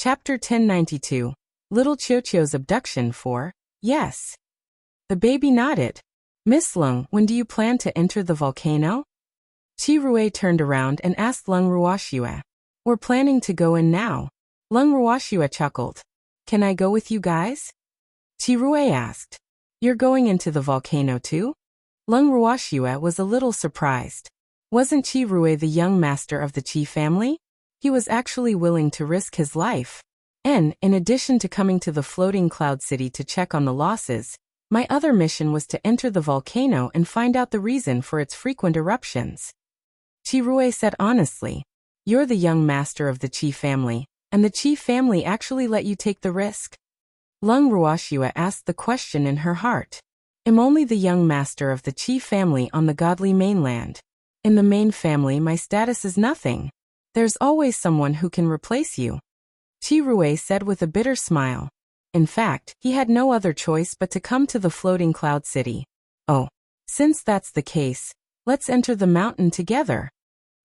Chapter 1092. Little QiuQiu's abduction 4. Yes. The baby nodded. Miss Lung, when do you plan to enter the volcano? Qi Rui turned around and asked Lung Ruoxue. We're planning to go in now. Lung Ruoxue chuckled. Can I go with you guys? Qi Rui asked. You're going into the volcano too? Lung Ruoxue was a little surprised. Wasn't Qi Rui the young master of the Qi family? He was actually willing to risk his life. And, in addition to coming to the floating cloud city to check on the losses, my other mission was to enter the volcano and find out the reason for its frequent eruptions. Qi Rui said honestly, you're the young master of the Qi family, and the Qi family actually let you take the risk? Lung Ruoxue asked the question in her heart. I'm only the young master of the Qi family on the godly mainland. In the main family my status is nothing. There's always someone who can replace you. Qi Rui said with a bitter smile. In fact, he had no other choice but to come to the floating cloud city. Oh, since that's the case, let's enter the mountain together.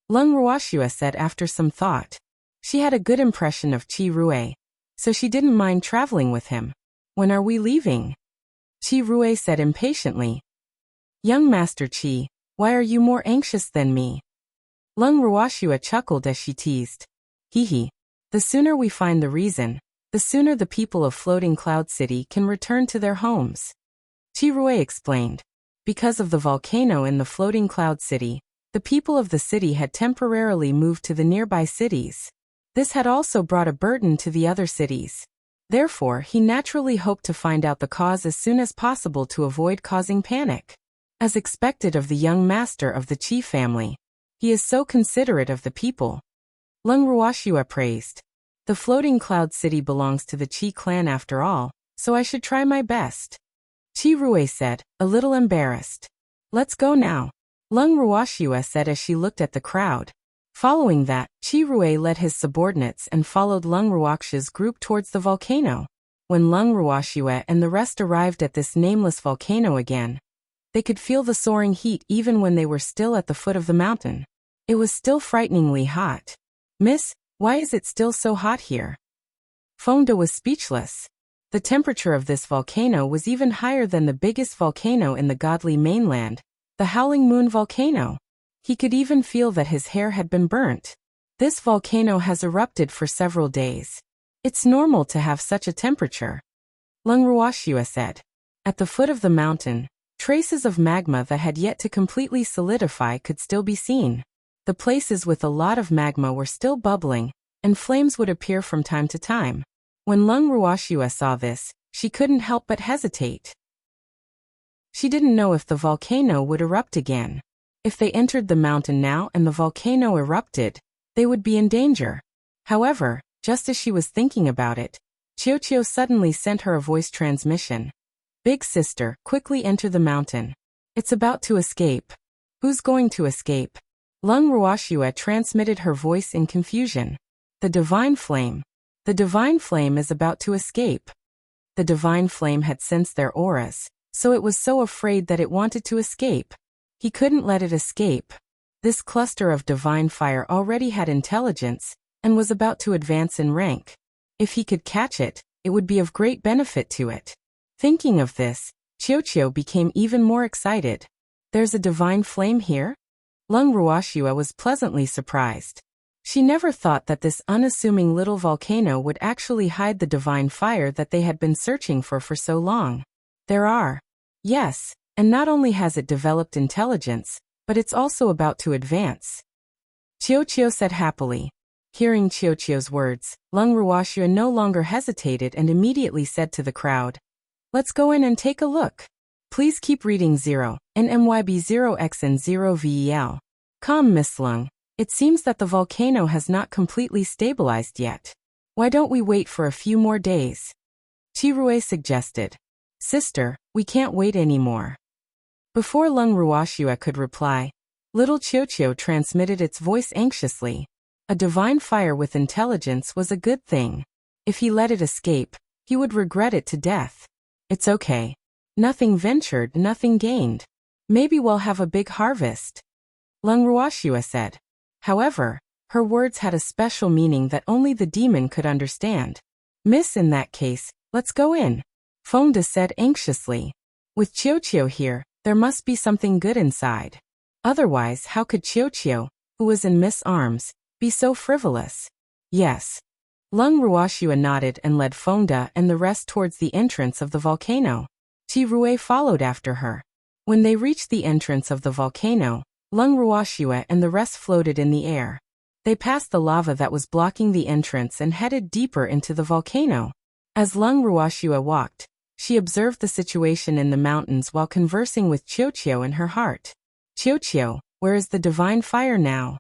Lung Ruoxue said after some thought. She had a good impression of Qi Rui, so she didn't mind traveling with him. When are we leaving? Qi Rui said impatiently. Young Master Qi, why are you more anxious than me? Lung Ruoxue chuckled as she teased. Hee. The sooner we find the reason, the sooner the people of Floating Cloud City can return to their homes. Qi Rui explained. Because of the volcano in the Floating Cloud City, the people of the city had temporarily moved to the nearby cities. This had also brought a burden to the other cities. Therefore, he naturally hoped to find out the cause as soon as possible to avoid causing panic. As expected of the young master of the Qi family, he is so considerate of the people. Lung Ruoxue praised. The Floating Cloud City belongs to the Qi clan after all, so I should try my best. Qi Rui said, a little embarrassed. Let's go now. Lung Ruoxue said as she looked at the crowd. Following that, Qi Rui led his subordinates and followed Lung Ruoxue's group towards the volcano. When Lung Ruoxue and the rest arrived at this nameless volcano again, they could feel the soaring heat even when they were still at the foot of the mountain. It was still frighteningly hot. Miss, why is it still so hot here? Fengde was speechless. The temperature of this volcano was even higher than the biggest volcano in the godly mainland, the Howling Moon volcano. He could even feel that his hair had been burnt. This volcano has erupted for several days. It's normal to have such a temperature. Lung Ruoxue said. At the foot of the mountain, traces of magma that had yet to completely solidify could still be seen. The places with a lot of magma were still bubbling, and flames would appear from time to time. When Lung Ruoxue saw this, she couldn't help but hesitate. She didn't know if the volcano would erupt again. If they entered the mountain now and the volcano erupted, they would be in danger. However, just as she was thinking about it, QiuQiu suddenly sent her a voice transmission. Big sister, quickly enter the mountain. It's about to escape. Who's going to escape? Lung Ruoxue transmitted her voice in confusion. The divine flame. The divine flame is about to escape. The divine flame had sensed their auras, so it was so afraid that it wanted to escape. He couldn't let it escape. This cluster of divine fire already had intelligence, and was about to advance in rank. If he could catch it, it would be of great benefit to it. Thinking of this, QiuQiu became even more excited. There's a divine flame here? Lung Ruoxue was pleasantly surprised. She never thought that this unassuming little volcano would actually hide the divine fire that they had been searching for so long. There are. Yes, and not only has it developed intelligence, but it's also about to advance. QiuQiu said happily. Hearing QiuQiu's words, Lung Ruoxue no longer hesitated and immediately said to the crowd, let's go in and take a look. Please keep reading 0, NMYB0X and 0VEL. Come, Miss Lung. It seems that the volcano has not completely stabilized yet. Why don't we wait for a few more days? Qi Rui suggested. Sister, we can't wait anymore. Before Lung Ruoxue could reply, little QiuQiu transmitted its voice anxiously. A divine fire with intelligence was a good thing. If he let it escape, he would regret it to death. It's okay. Nothing ventured, nothing gained. Maybe we'll have a big harvest. Lung Ruoxue said. However, Her words had a special meaning that only the demon could understand. Miss, in that case, let's go in, Fengde said anxiously. With QiuQiu here, there must be something good inside. Otherwise, how could QiuQiu, who was in Miss' arms, be so frivolous? Yes. Lung Ruoxua nodded and led Fengde and the rest towards the entrance of the volcano. Qi followed after her. When they reached the entrance of the volcano, Lung Ruoxua and the rest floated in the air. They passed the lava that was blocking the entrance and headed deeper into the volcano. As Lung Ruoxua walked, she observed the situation in the mountains while conversing with QiuQiu in her heart. QiuQiu, where is the divine fire now?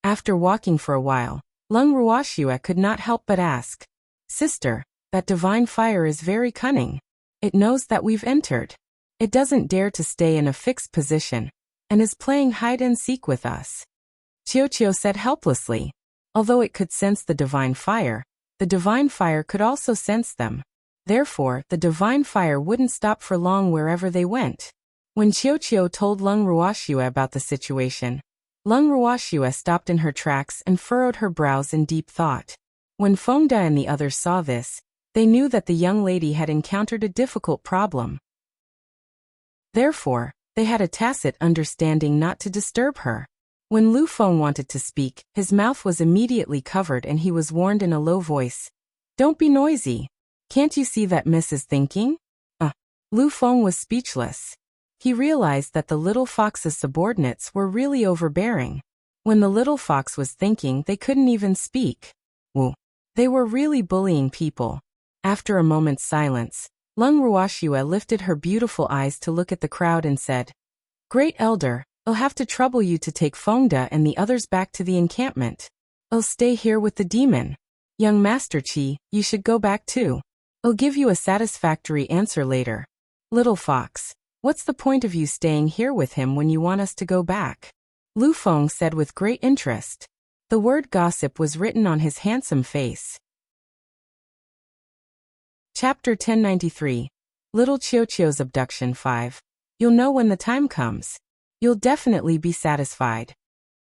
After walking for a while, Lung Ruoxua could not help but ask, Sister, that divine fire is very cunning. It knows that we've entered. It doesn't dare to stay in a fixed position, and is playing hide-and-seek with us. QiuQiu said helplessly. Although it could sense the divine fire could also sense them. Therefore, the divine fire wouldn't stop for long wherever they went. When QiuQiu told Lung Ruoxua about the situation, Lung Ruoxua stopped in her tracks and furrowed her brows in deep thought. When Fengde and the others saw this, they knew that the young lady had encountered a difficult problem. Therefore, they had a tacit understanding not to disturb her. When Lu Feng wanted to speak, his mouth was immediately covered and he was warned in a low voice. Don't be noisy. Can't you see that Miss is thinking? Lu Feng was speechless. He realized that the little fox's subordinates were really overbearing. When the little fox was thinking, they couldn't even speak. They were really bullying people. After a moment's silence, Lung Ruoxua lifted her beautiful eyes to look at the crowd and said, Great Elder, I'll have to trouble you to take Fengde and the others back to the encampment. I'll stay here with the demon. Young Master Qi, you should go back too. I'll give you a satisfactory answer later. Little fox, what's the point of you staying here with him when you want us to go back? Lu Feng said with great interest. The word gossip was written on his handsome face. Chapter 1093. Little QiuQiu's Abduction 5. You'll know when the time comes. You'll definitely be satisfied.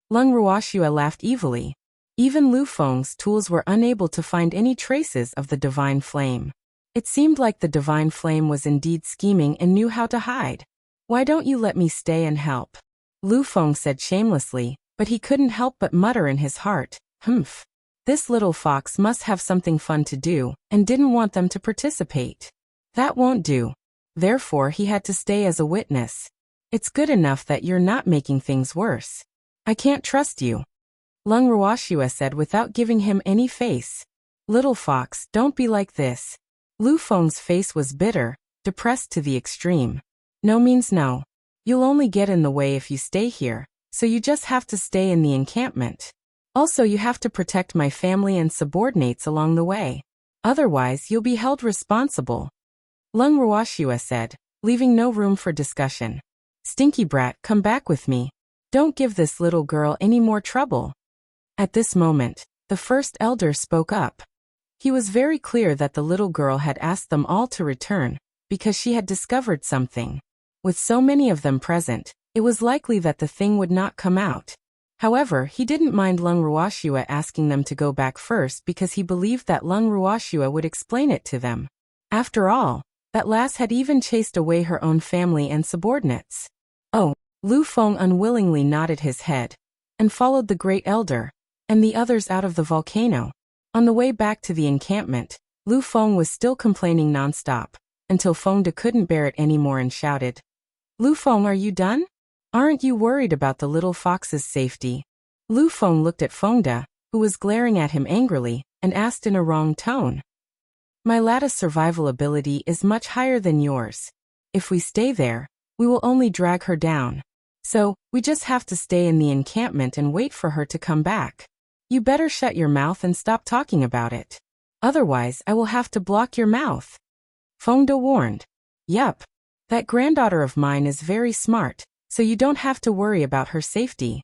Lung Ruoxua laughed evilly. Even Lu Feng's tools were unable to find any traces of the divine flame. It seemed like the divine flame was indeed scheming and knew how to hide. Why don't you let me stay and help? Lu Feng said shamelessly, but he couldn't help but mutter in his heart, Humph. This little fox must have something fun to do, and didn't want them to participate. That won't do. Therefore he had to stay as a witness. It's good enough that you're not making things worse. I can't trust you. Lung Ruoxua said without giving him any face. Little fox, don't be like this. Lu Feng's face was bitter, depressed to the extreme. No means no. You'll only get in the way if you stay here, so you just have to stay in the encampment. Also, you have to protect my family and subordinates along the way. Otherwise, you'll be held responsible. Lung Ruoxua said, leaving no room for discussion. Stinky brat, come back with me. Don't give this little girl any more trouble. At this moment, the first elder spoke up. He was very clear that the little girl had asked them all to return, because she had discovered something. With so many of them present, it was likely that the thing would not come out. However, he didn't mind Lung Ruoxua asking them to go back first because he believed that Lung Ruoxua would explain it to them. After all, that lass had even chased away her own family and subordinates. Oh, Lu Feng unwillingly nodded his head, and followed the great elder, and the others out of the volcano. On the way back to the encampment, Lu Feng was still complaining non-stop, until Fengde couldn't bear it anymore and shouted, Lu Feng, are you done? Aren't you worried about the little fox's safety? Lu Feng looked at Fengde, who was glaring at him angrily, and asked in a wrong tone. My lattice survival ability is much higher than yours. If we stay there, we will only drag her down. So, we just have to stay in the encampment and wait for her to come back. You better shut your mouth and stop talking about it. Otherwise, I will have to block your mouth. Fengde warned. Yup. That granddaughter of mine is very smart, so you don't have to worry about her safety.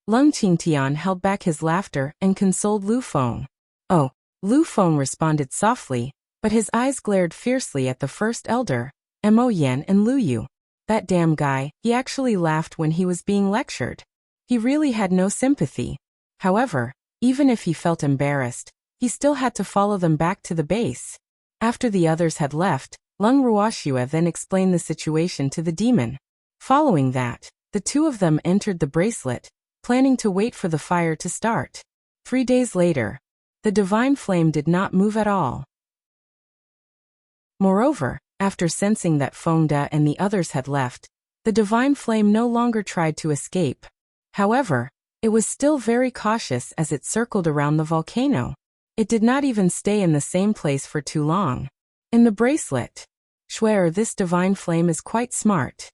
Lung Qingtian held back his laughter and consoled Lu Feng. Oh, Lu Feng responded softly, but his eyes glared fiercely at the first elder, Mo Yan and Lu Yu. That damn guy, he actually laughed when he was being lectured. He really had no sympathy. However, Even if he felt embarrassed, he still had to follow them back to the base. After the others had left, Lung Ruoxue then explained the situation to the demon. Following that, the two of them entered the bracelet, planning to wait for the fire to start. 3 days later, the divine flame did not move at all. Moreover, after sensing that Feng De and the others had left, the divine flame no longer tried to escape. However, it was still very cautious as it circled around the volcano. It did not even stay in the same place for too long. In the bracelet, Swear, this divine flame is quite smart.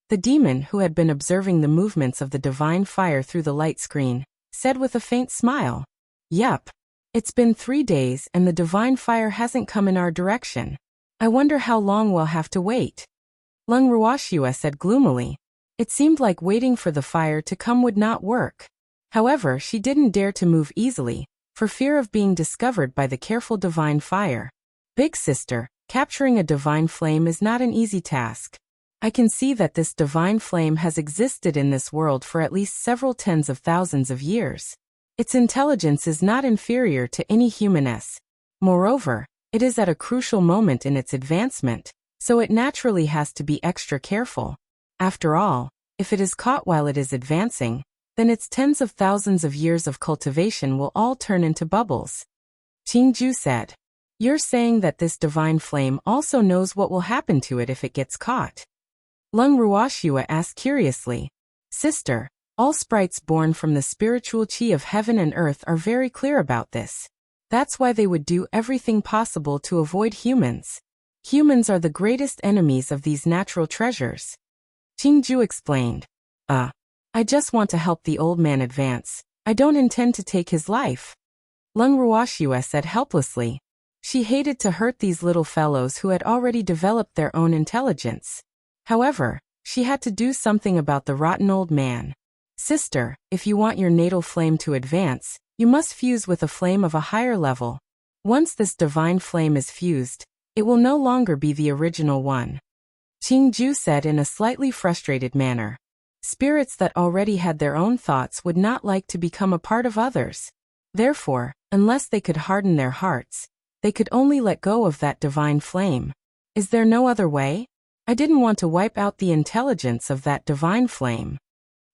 The demon, who had been observing the movements of the divine fire through the light screen, said with a faint smile. Yup. It's been 3 days and the divine fire hasn't come in our direction. I wonder how long we'll have to wait. Lung Ruoxue said gloomily. It seemed like waiting for the fire to come would not work. However, she didn't dare to move easily, for fear of being discovered by the careful divine fire. Big sister, capturing a divine flame is not an easy task. I can see that this divine flame has existed in this world for at least several tens of thousands of years. Its intelligence is not inferior to any humaness. Moreover, it is at a crucial moment in its advancement, so it naturally has to be extra careful. After all, if it is caught while it is advancing, then its tens of thousands of years of cultivation will all turn into bubbles. Qingju said. You're saying that this divine flame also knows what will happen to it if it gets caught? Lung Ruoxue asked curiously. Sister, all sprites born from the spiritual qi of heaven and earth are very clear about this. That's why they would do everything possible to avoid humans. Humans are the greatest enemies of these natural treasures. Qingju explained. I just want to help the old man advance. I don't intend to take his life. Lung Ruoxue said helplessly. She hated to hurt these little fellows who had already developed their own intelligence. However, she had to do something about the rotten old man. Sister, if you want your natal flame to advance, you must fuse with a flame of a higher level. Once this divine flame is fused, it will no longer be the original one. Qingju said in a slightly frustrated manner. Spirits that already had their own thoughts would not like to become a part of others. Therefore, unless they could harden their hearts, they could only let go of that divine flame. Is there no other way? I didn't want to wipe out the intelligence of that divine flame.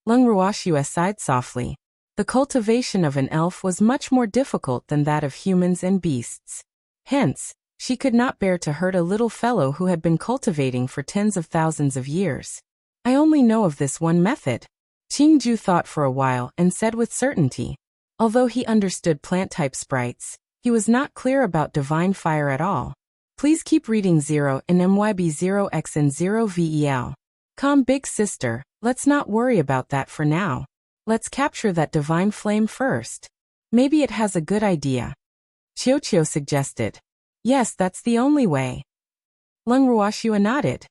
Lung Ruoxue sighed softly. The cultivation of an elf was much more difficult than that of humans and beasts. Hence, she could not bear to hurt a little fellow who had been cultivating for tens of thousands of years. I only know of this one method. Qingju thought for a while and said with certainty. Although he understood plant-type sprites, he was not clear about divine fire at all. Please keep reading 0 in MYB 0x and 0 VEL. Calm big sister, let's not worry about that for now. Let's capture that divine flame first. Maybe it has a good idea. QiuQiu suggested. Yes, that's the only way. Lung Ruoxue nodded.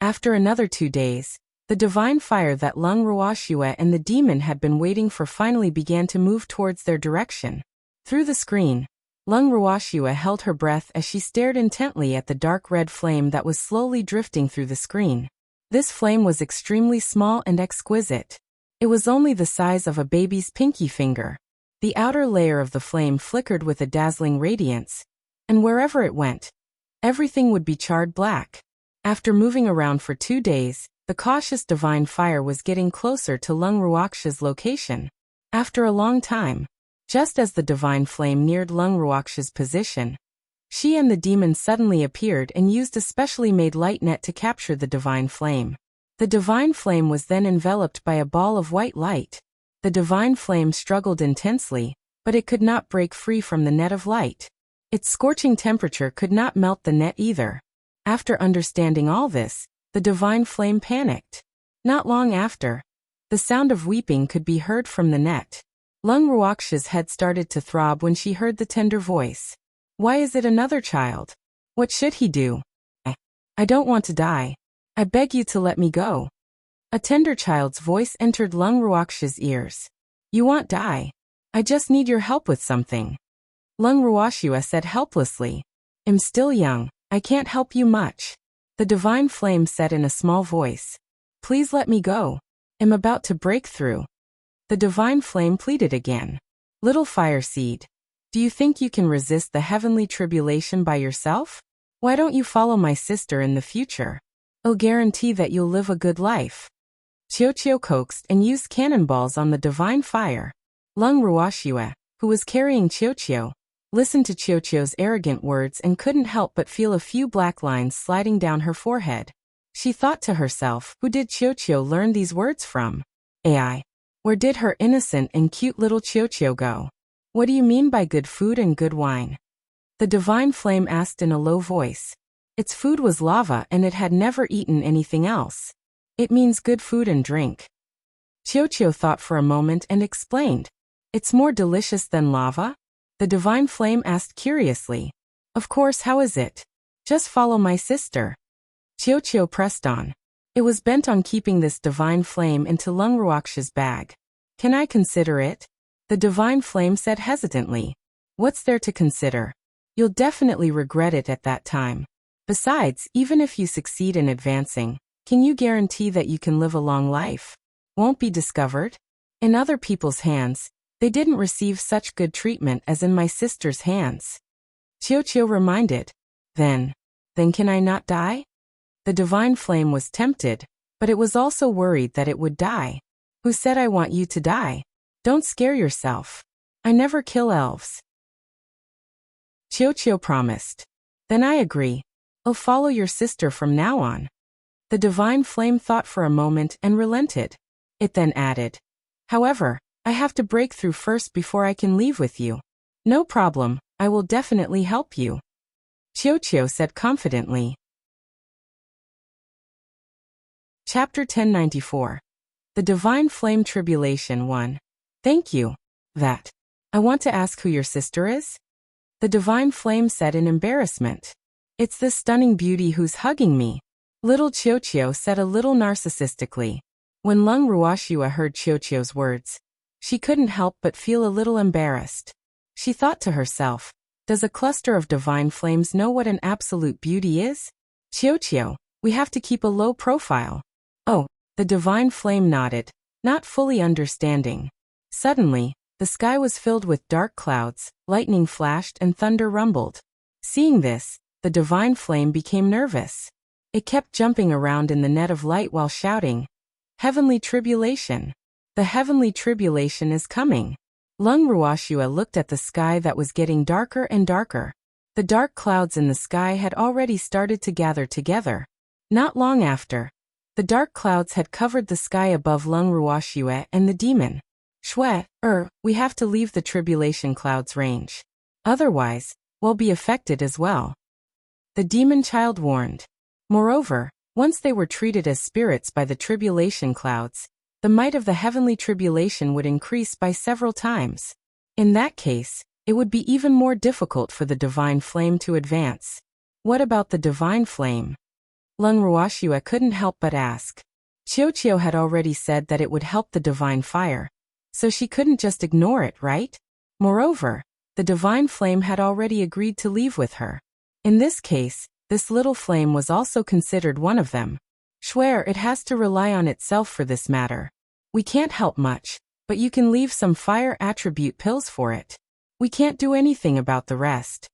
After another 2 days, the divine fire that Lung Ruoxue and the demon had been waiting for finally began to move towards their direction. Through the screen, Lung Ruoxue held her breath as she stared intently at the dark red flame that was slowly drifting through the screen. This flame was extremely small and exquisite. It was only the size of a baby's pinky finger. The outer layer of the flame flickered with a dazzling radiance, and wherever it went, everything would be charred black. After moving around for 2 days, the cautious divine fire was getting closer to Lung Ruoxue's location. After a long time, just as the divine flame neared Lung Ruoxue's position, she and the demon suddenly appeared and used a specially made light net to capture the divine flame. The divine flame was then enveloped by a ball of white light. The divine flame struggled intensely, but it could not break free from the net of light. Its scorching temperature could not melt the net either. After understanding all this, the divine flame panicked. Not long after, the sound of weeping could be heard from the net. Lung Ruoxue's head started to throb when she heard the tender voice. Why is it another child? What should he do? I don't want to die. I beg you to let me go. A tender child's voice entered Lung Ruoxue's ears. You won't die. I just need your help with something. Lung Ruoxue said helplessly. I'm still young. I can't help you much. The divine flame said in a small voice. Please let me go. I'm about to break through. The divine flame pleaded again. Little fire seed, do you think you can resist the heavenly tribulation by yourself? Why don't you follow my sister in the future? I'll guarantee that you'll live a good life. QiuQiu coaxed and used cannonballs on the divine fire. Lung Ruoxue, who was carrying QiuQiu, listened to QiuQiu's arrogant words and couldn't help but feel a few black lines sliding down her forehead. She thought to herself, who did QiuQiu learn these words from? AI. Where did her innocent and cute little QiuQiu go? What do you mean by good food and good wine? The divine flame asked in a low voice. Its food was lava and it had never eaten anything else. It means good food and drink. QiuQiu thought for a moment and explained. It's more delicious than lava? The divine flame asked curiously. Of course, how is it? Just follow my sister. QiuQiu pressed on. It was bent on keeping this divine flame into Lung Ruoxue's bag. Can I consider it? The divine flame said hesitantly. What's there to consider? You'll definitely regret it at that time. Besides, even if you succeed in advancing, can you guarantee that you can live a long life? Won't be discovered? In other people's hands, they didn't receive such good treatment as in my sister's hands. QiuQiu reminded. Then can I not die? The divine flame was tempted, but it was also worried that it would die. Who said I want you to die? Don't scare yourself. I never kill elves. QiuQiu promised. Then I agree. I'll follow your sister from now on. The divine flame thought for a moment and relented. It then added. However, I have to break through first before I can leave with you. No problem, I will definitely help you. QiuQiu said confidently. Chapter 1094. The Divine Flame Tribulation 1. Thank you. That. I want to ask who your sister is? The divine flame said in embarrassment. It's this stunning beauty who's hugging me. Little QiuQiu said a little narcissistically. When Lung Ruoxue heard QiuQiu's words, she couldn't help but feel a little embarrassed. She thought to herself, does a cluster of divine flames know what an absolute beauty is? QiuQiu, we have to keep a low profile. Oh, the divine flame nodded, not fully understanding. Suddenly, the sky was filled with dark clouds, lightning flashed and thunder rumbled. Seeing this, the divine flame became nervous. It kept jumping around in the net of light while shouting, Heavenly tribulation! The heavenly tribulation is coming! Lung Ruoxue looked at the sky that was getting darker and darker. The dark clouds in the sky had already started to gather together. Not long after, the dark clouds had covered the sky above Lung Ruoxue and the demon. We have to leave the tribulation clouds range. Otherwise, we'll be affected as well. The demon child warned. Moreover, once they were treated as spirits by the tribulation clouds, the might of the heavenly tribulation would increase by several times. In that case, it would be even more difficult for the divine flame to advance. What about the divine flame? Lung Ruoxue couldn't help but ask. QiuQiu had already said that it would help the divine fire, so she couldn't just ignore it, right? Moreover, the divine flame had already agreed to leave with her. In this case, this little flame was also considered one of them. It has to rely on itself for this matter. We can't help much, but you can leave some fire attribute pills for it. We can't do anything about the rest.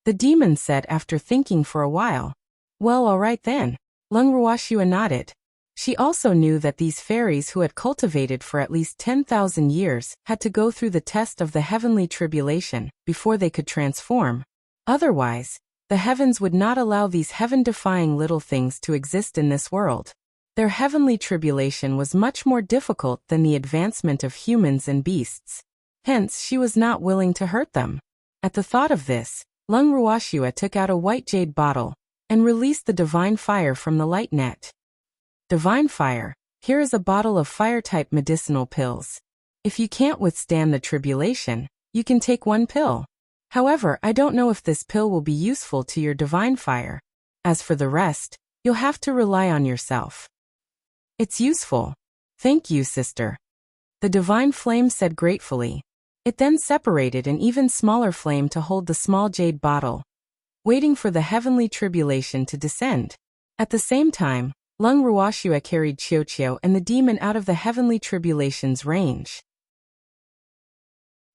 The demon said after thinking for a while. Well, all right then. Lung Ruoxue nodded. She also knew that these fairies who had cultivated for at least 10,000 years had to go through the test of the heavenly tribulation before they could transform. Otherwise, the heavens would not allow these heaven-defying little things to exist in this world. Their heavenly tribulation was much more difficult than the advancement of humans and beasts. Hence, she was not willing to hurt them. At the thought of this, Lung Ruoxue took out a white jade bottle and released the divine fire from the light net. Divine fire, here is a bottle of fire-type medicinal pills. If you can't withstand the tribulation, you can take one pill. However, I don't know if this pill will be useful to your divine fire. As for the rest, you'll have to rely on yourself. It's useful. Thank you, sister. The divine flame said gratefully. It then separated an even smaller flame to hold the small jade bottle, waiting for the heavenly tribulation to descend. At the same time, Lung Ruoxue carried QiuQiu and the demon out of the heavenly tribulation's range.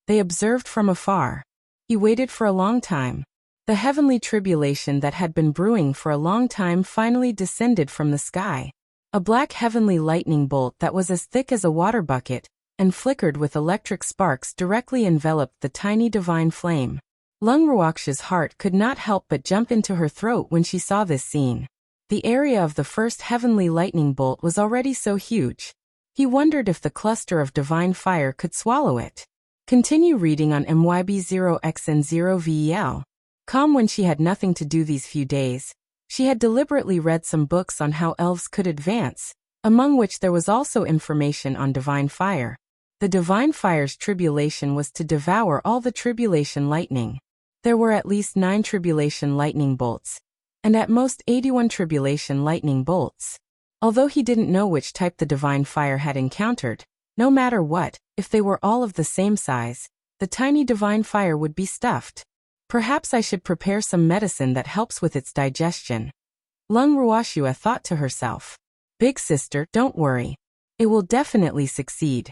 They observed from afar. He waited for a long time. The heavenly tribulation that had been brewing for a long time finally descended from the sky. A black heavenly lightning bolt that was as thick as a water bucket and flickered with electric sparks directly enveloped the tiny divine flame. Lung Ruoxue's heart could not help but jump into her throat when she saw this scene. The area of the first heavenly lightning bolt was already so huge. He wondered if the cluster of divine fire could swallow it. Continue reading on MYB0XN0VEL. Calm when she had nothing to do these few days. She had deliberately read some books on how elves could advance, among which there was also information on divine fire. The divine fire's tribulation was to devour all the tribulation lightning. There were at least 9 tribulation lightning bolts, and at most 81 tribulation lightning bolts. Although he didn't know which type the divine fire had encountered, no matter what, if they were all of the same size, the tiny divine fire would be stuffed. Perhaps I should prepare some medicine that helps with its digestion. Lung Ruoxue thought to herself. Big sister, don't worry. It will definitely succeed.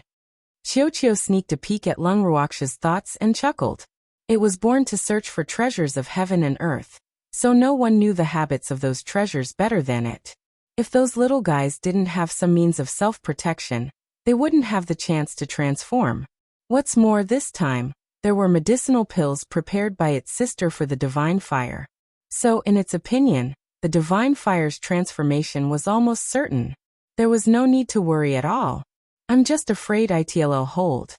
QiuQiu sneaked a peek at Lung Ruoxue's thoughts and chuckled. It was born to search for treasures of heaven and earth, so no one knew the habits of those treasures better than it. If those little guys didn't have some means of self-protection, they wouldn't have the chance to transform. What's more, this time, there were medicinal pills prepared by its sister for the divine fire. So, in its opinion, the divine fire's transformation was almost certain. There was no need to worry at all. I'm just afraid it'll hold.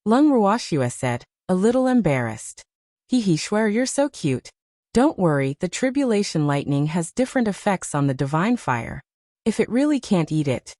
Lung Ruoxue said, a little embarrassed. Hee swear you're so cute. Don't worry, the tribulation lightning has different effects on the divine fire. If it really can't eat it.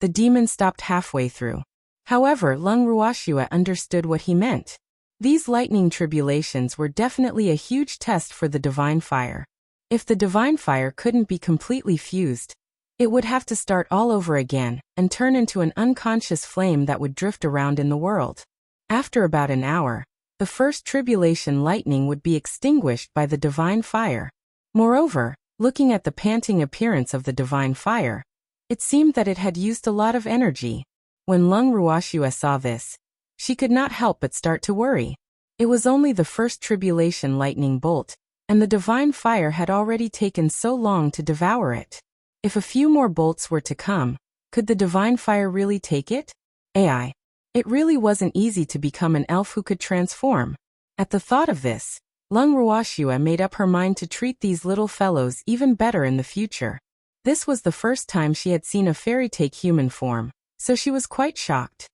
The demon stopped halfway through. However, Lung Ruoxue understood what he meant. These lightning tribulations were definitely a huge test for the divine fire. If the divine fire couldn't be completely fused, it would have to start all over again and turn into an unconscious flame that would drift around in the world. After about an hour, the first tribulation lightning would be extinguished by the divine fire. Moreover, looking at the panting appearance of the divine fire, it seemed that it had used a lot of energy. When Lung Ruoxue saw this, she could not help but start to worry. It was only the first tribulation lightning bolt, and the divine fire had already taken so long to devour it. If a few more bolts were to come, could the divine fire really take it? Ai. It really wasn't easy to become an elf who could transform. At the thought of this, Lung Ruoxue made up her mind to treat these little fellows even better in the future. This was the first time she had seen a fairy take human form, so she was quite shocked.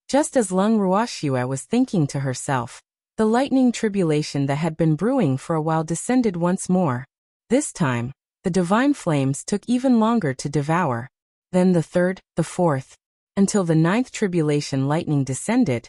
Just as Lung Ruoxue was thinking to herself, the lightning tribulation that had been brewing for a while descended once more. This time, the divine flames took even longer to devour. Then the third, the fourth, until the 9th tribulation lightning descended.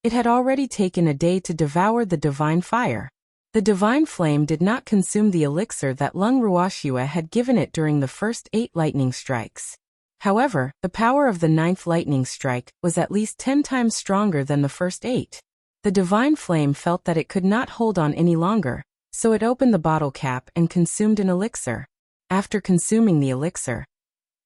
It had already taken a day to devour the divine fire. The divine flame did not consume the elixir that Lung Ruoxue had given it during the first 8 lightning strikes. However, the power of the 9th lightning strike was at least 10 times stronger than the first 8. The divine flame felt that it could not hold on any longer, so it opened the bottle cap and consumed an elixir. After consuming the elixir,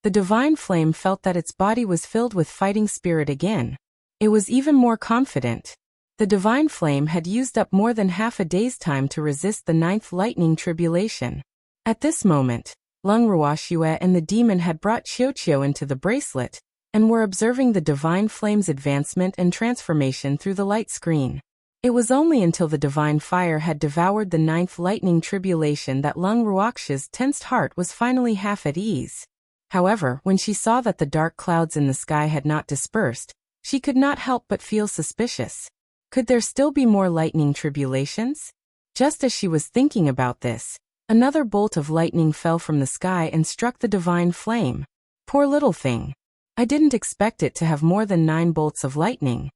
the divine flame felt that its body was filled with fighting spirit again. It was even more confident. The divine flame had used up more than half a day's time to resist the 9th lightning tribulation. At this moment, Lung Ruoxue and the demon had brought QiuQiu into the bracelet, and were observing the divine flame's advancement and transformation through the light screen. It was only until the divine fire had devoured the 9th lightning tribulation that Lung Ruoxue's tensed heart was finally half at ease. However, when she saw that the dark clouds in the sky had not dispersed, she could not help but feel suspicious. Could there still be more lightning tribulations? Just as she was thinking about this, another bolt of lightning fell from the sky and struck the divine flame. Poor little thing. I didn't expect it to have more than 9 bolts of lightning.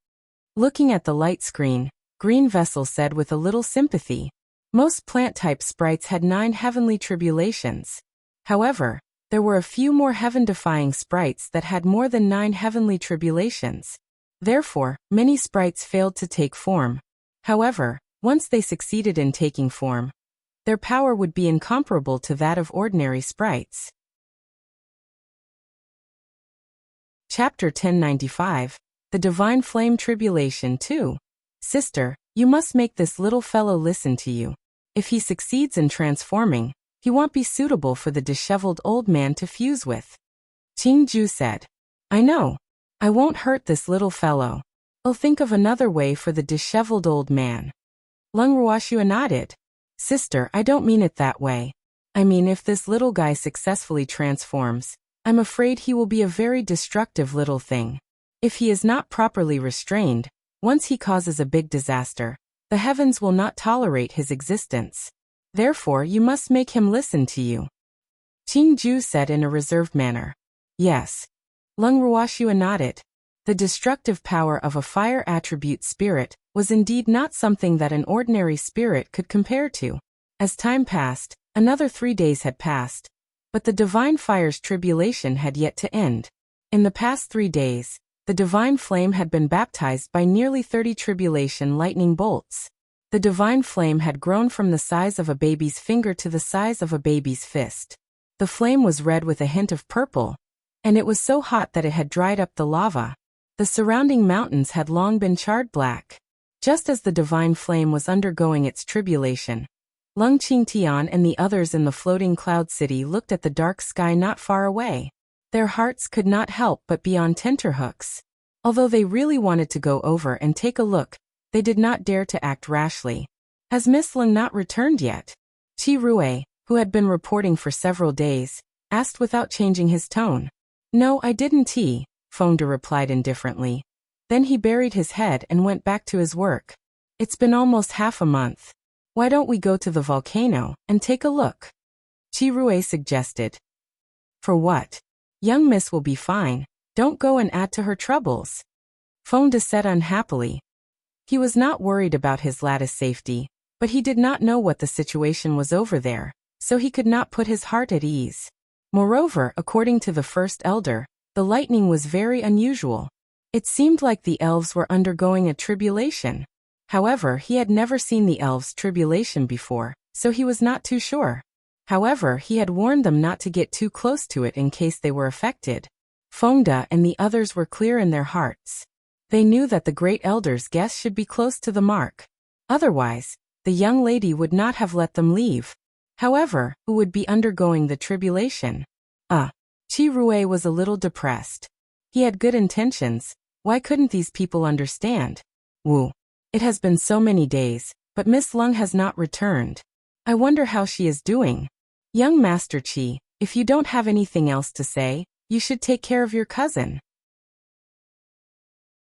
Looking at the light screen, Green Vessel said with a little sympathy. Most plant-type sprites had 9 heavenly tribulations. However, there were a few more heaven-defying sprites that had more than 9 heavenly tribulations. Therefore, many sprites failed to take form. However, once they succeeded in taking form, Their power would be incomparable to that of ordinary sprites. Chapter 1095. The Divine Flame Tribulation 2. Sister, you must make this little fellow listen to you. If he succeeds in transforming, he won't be suitable for the disheveled old man to fuse with. QiuQiu said. I know. I won't hurt this little fellow. I'll think of another way for the disheveled old man. Wuxia nodded. Sister, I don't mean it that way. I mean if this little guy successfully transforms, I'm afraid he will be a very destructive little thing. If he is not properly restrained, once he causes a big disaster, the heavens will not tolerate his existence. Therefore you must make him listen to you. QiuQiu said in a reserved manner. Yes. Wuxia nodded. The destructive power of a fire attribute spirit was indeed not something that an ordinary spirit could compare to. As time passed, another 3 days had passed, but the divine fire's tribulation had yet to end. In the past 3 days, the divine flame had been baptized by nearly 30 tribulation lightning bolts. The divine flame had grown from the size of a baby's finger to the size of a baby's fist. The flame was red with a hint of purple, and it was so hot that it had dried up the lava. The surrounding mountains had long been charred black. Just as the divine flame was undergoing its tribulation, Lung Qingtian and the others in the floating cloud city looked at the dark sky not far away. Their hearts could not help but be on tenterhooks. Although they really wanted to go over and take a look, they did not dare to act rashly. Has Miss Lung not returned yet? Qi, who had been reporting for several days, asked without changing his tone. No, I didn't. Fengde replied indifferently. Then he buried his head and went back to his work. It's been almost half a month. Why don't we go to the volcano and take a look? Qi suggested. For what? Young miss will be fine. Don't go and add to her troubles. Fengde said unhappily. He was not worried about his lattice safety, but he did not know what the situation was over there, so he could not put his heart at ease. Moreover, according to the first elder, the lightning was very unusual. It seemed like the elves were undergoing a tribulation. However, he had never seen the elves' tribulation before, so he was not too sure. However, he had warned them not to get too close to it in case they were affected. Fengde and the others were clear in their hearts. They knew that the great elder's guess should be close to the mark. Otherwise, the young lady would not have let them leave. However, who would be undergoing the tribulation? Qi was a little depressed. He had good intentions. Why couldn't these people understand? Wu. It has been so many days, but Miss Lung has not returned. I wonder how she is doing. Young Master Qi, if you don't have anything else to say, you should take care of your cousin.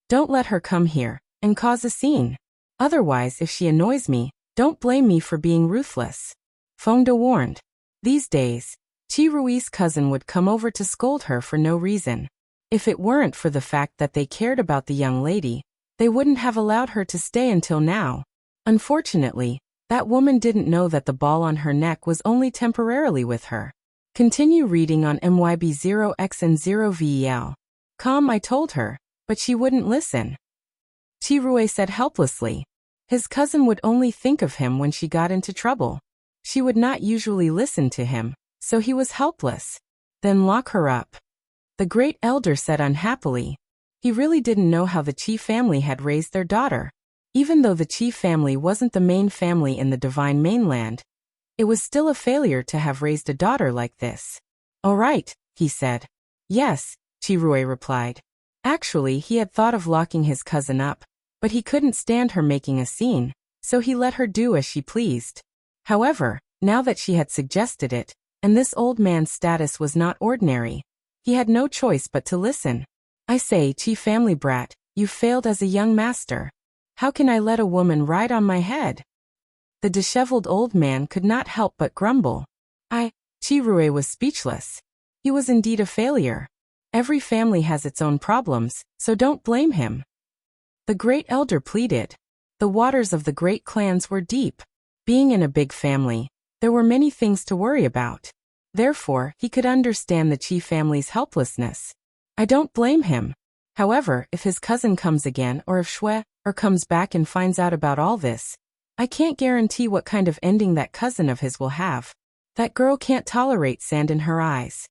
Don't let her come here and cause a scene. Otherwise, if she annoys me, don't blame me for being ruthless. Fengde warned. These days, Qi's cousin would come over to scold her for no reason. If it weren't for the fact that they cared about the young lady, they wouldn't have allowed her to stay until now. Unfortunately, that woman didn't know that the ball on her neck was only temporarily with her. Continue reading on MYB0X and 0VEL. I told her, but she wouldn't listen. Qi said helplessly. His cousin would only think of him when she got into trouble. She would not usually listen to him, so he was helpless. Then lock her up. The great elder said unhappily. He really didn't know how the Qi family had raised their daughter. Even though the Qi family wasn't the main family in the divine mainland, it was still a failure to have raised a daughter like this. All right, he said. Yes, Qi replied. Actually, he had thought of locking his cousin up, but he couldn't stand her making a scene, so he let her do as she pleased. However, now that she had suggested it, and this old man's status was not ordinary, he had no choice but to listen. I say, Qi family brat, you failed as a young master. How can I let a woman ride on my head? The disheveled old man could not help but grumble. Qi was speechless. He was indeed a failure. Every family has its own problems, so don't blame him. The great elder pleaded. The waters of the great clans were deep. Being in a big family, there were many things to worry about. Therefore, he could understand the Qi family's helplessness. I don't blame him. However, if his cousin comes again or if Shui comes back and finds out about all this, I can't guarantee what kind of ending that cousin of his will have. That girl can't tolerate sand in her eyes.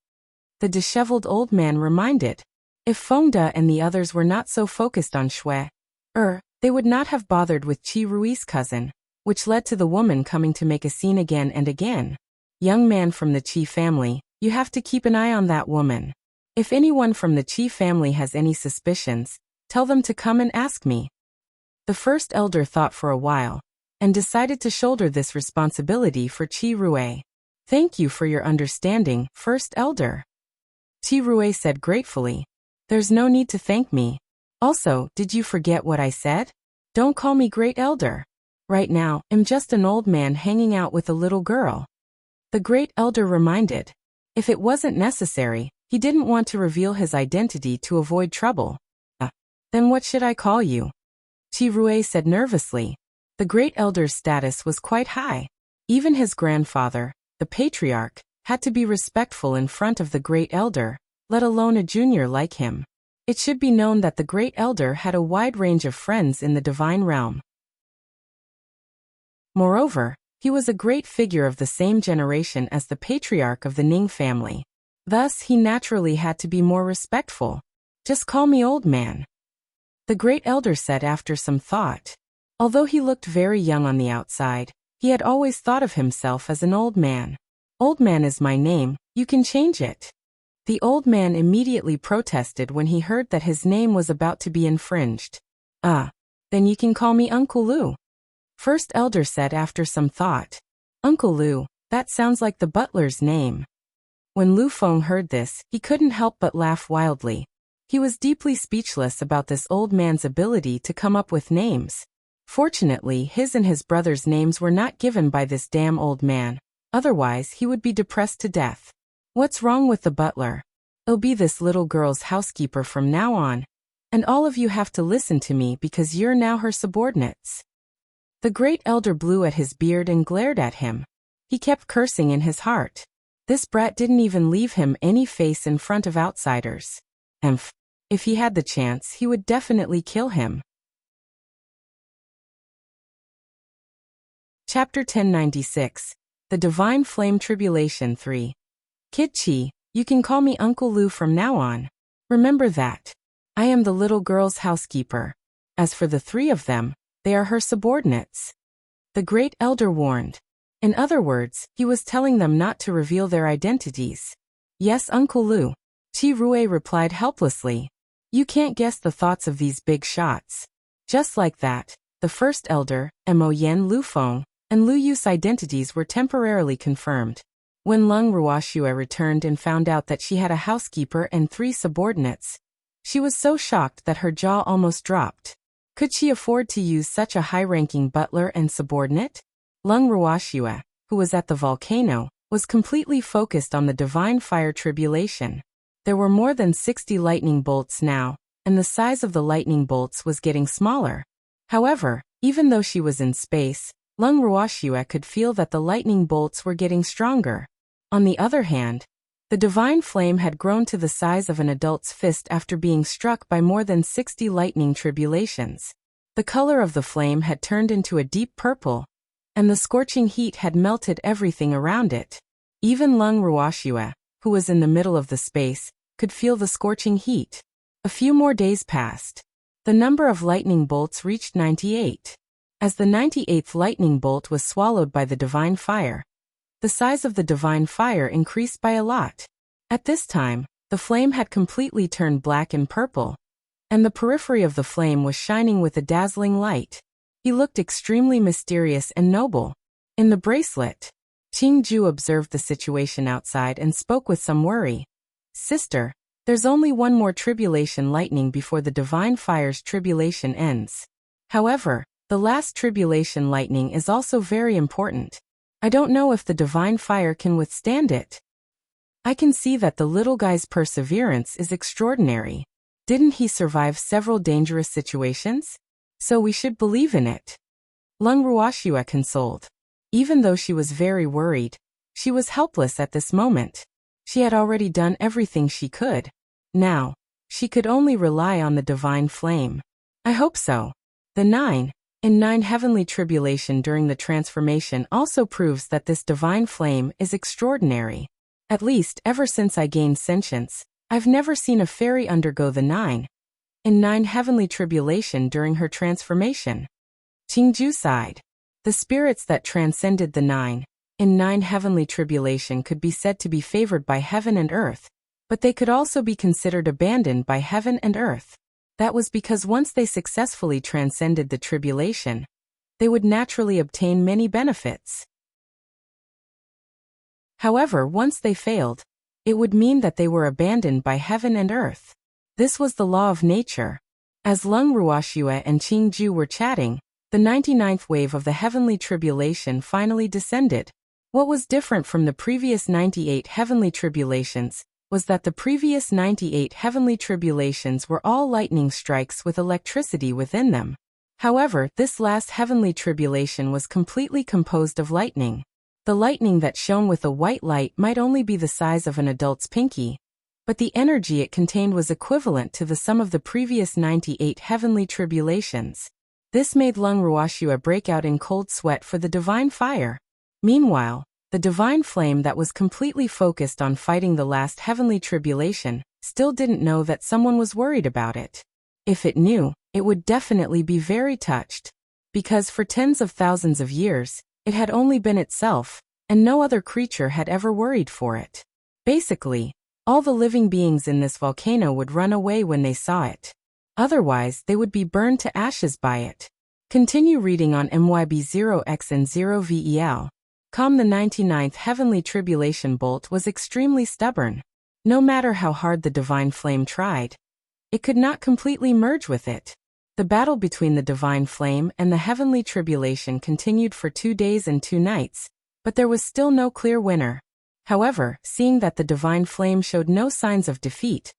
The disheveled old man reminded. If Fengde and the others were not so focused on Shui, they would not have bothered with Qi Rui's cousin, which led to the woman coming to make a scene again and again. Young man from the Qi family, you have to keep an eye on that woman. If anyone from the Qi family has any suspicions, tell them to come and ask me. The first elder thought for a while, and decided to shoulder this responsibility for Qi Rui. Thank you for your understanding, first elder. Qi Rui said gratefully. There's no need to thank me. Also, did you forget what I said? Don't call me great elder. Right now, I'm just an old man hanging out with a little girl. The great elder reminded. If it wasn't necessary, he didn't want to reveal his identity to avoid trouble. Then what should I call you? Qi Rui said nervously. The great elder's status was quite high. Even his grandfather, the patriarch, had to be respectful in front of the great elder, let alone a junior like him. It should be known that the great elder had a wide range of friends in the divine realm. Moreover, he was a great figure of the same generation as the patriarch of the Ning family. Thus, he naturally had to be more respectful. Just call me old man. The great elder said after some thought. Although he looked very young on the outside, he had always thought of himself as an old man. Old man is my name, you can change it. The old man immediately protested when he heard that his name was about to be infringed. Then you can call me Uncle Lu. First elder said after some thought. Uncle Lu, that sounds like the butler's name. When Lu Feng heard this, he couldn't help but laugh wildly. He was deeply speechless about this old man's ability to come up with names. Fortunately, his and his brother's names were not given by this damn old man. Otherwise, he would be depressed to death. What's wrong with the butler? I'll be this little girl's housekeeper from now on. And all of you have to listen to me because you're now her subordinates. The great elder blew at his beard and glared at him. He kept cursing in his heart. This brat didn't even leave him any face in front of outsiders. If he had the chance, he would definitely kill him. Chapter 1096. The Divine Flame Tribulation 3. Kid Qi, you can call me Uncle Lu from now on. Remember that. I am the little girl's housekeeper. As for the three of them, they are her subordinates. The great elder warned. In other words, he was telling them not to reveal their identities. Yes, Uncle Lu. Qi Rui replied helplessly. You can't guess the thoughts of these big shots. Just like that, the first elder, Mo Yan Lu Feng, and Lu Yu's identities were temporarily confirmed. When Leng Ruoxue returned and found out that she had a housekeeper and 3 subordinates, she was so shocked that her jaw almost dropped. Could she afford to use such a high-ranking butler and subordinate? Leng Ruoxue, who was at the volcano, was completely focused on the divine fire tribulation. There were more than 60 lightning bolts now, and the size of the lightning bolts was getting smaller. However, even though she was in space, Leng Ruoxue could feel that the lightning bolts were getting stronger. On the other hand, the divine flame had grown to the size of an adult's fist after being struck by more than 60 lightning tribulations. The color of the flame had turned into a deep purple, and the scorching heat had melted everything around it. Even Leng Ruoxue, who was in the middle of the space, could feel the scorching heat. A few more days passed. The number of lightning bolts reached 98. As the 98th lightning bolt was swallowed by the divine fire, the size of the divine fire increased by a lot. At this time, the flame had completely turned black and purple, and the periphery of the flame was shining with a dazzling light. He looked extremely mysterious and noble. In the bracelet, Qingju observed the situation outside and spoke with some worry. Sister, there's only one more tribulation lightning before the divine fire's tribulation ends. However, the last tribulation lightning is also very important. I don't know if the divine fire can withstand it. I can see that the little guy's perseverance is extraordinary. Didn't he survive several dangerous situations? So we should believe in it. Leng Ruoxue consoled. Even though she was very worried, she was helpless at this moment. She had already done everything she could. Now, she could only rely on the divine flame. I hope so. The 9. in 9 heavenly tribulation during the transformation also proves that this divine flame is extraordinary. At least, ever since I gained sentience, I've never seen a fairy undergo the 9 in 9 heavenly tribulation during her transformation. Qingju sighed. The spirits that transcended the 9 in 9 heavenly tribulation could be said to be favored by heaven and earth, but they could also be considered abandoned by heaven and earth. That was because once they successfully transcended the tribulation, they would naturally obtain many benefits. However, once they failed, it would mean that they were abandoned by heaven and earth. This was the law of nature. As Lung Ruoxue and Qingju were chatting, the 99th wave of the heavenly tribulation finally descended. What was different from the previous 98 heavenly tribulations was that the previous 98 heavenly tribulations were all lightning strikes with electricity within them. However, this last heavenly tribulation was completely composed of lightning. The lightning that shone with a white light might only be the size of an adult's pinky, but the energy it contained was equivalent to the sum of the previous 98 heavenly tribulations. This made Lung Ruoxue break out in cold sweat for the divine fire. Meanwhile, the divine flame that was completely focused on fighting the last heavenly tribulation still didn't know that someone was worried about it. If it knew, it would definitely be very touched. Because for tens of thousands of years, it had only been itself, and no other creature had ever worried for it. Basically, all the living beings in this volcano would run away when they saw it. Otherwise, they would be burned to ashes by it. Continue reading on MYB0X and 0VEL. The 99th heavenly tribulation bolt was extremely stubborn. No matter how hard the divine flame tried, it could not completely merge with it. The battle between the divine flame and the heavenly tribulation continued for 2 days and 2 nights, but there was still no clear winner. However, seeing that the divine flame showed no signs of defeat,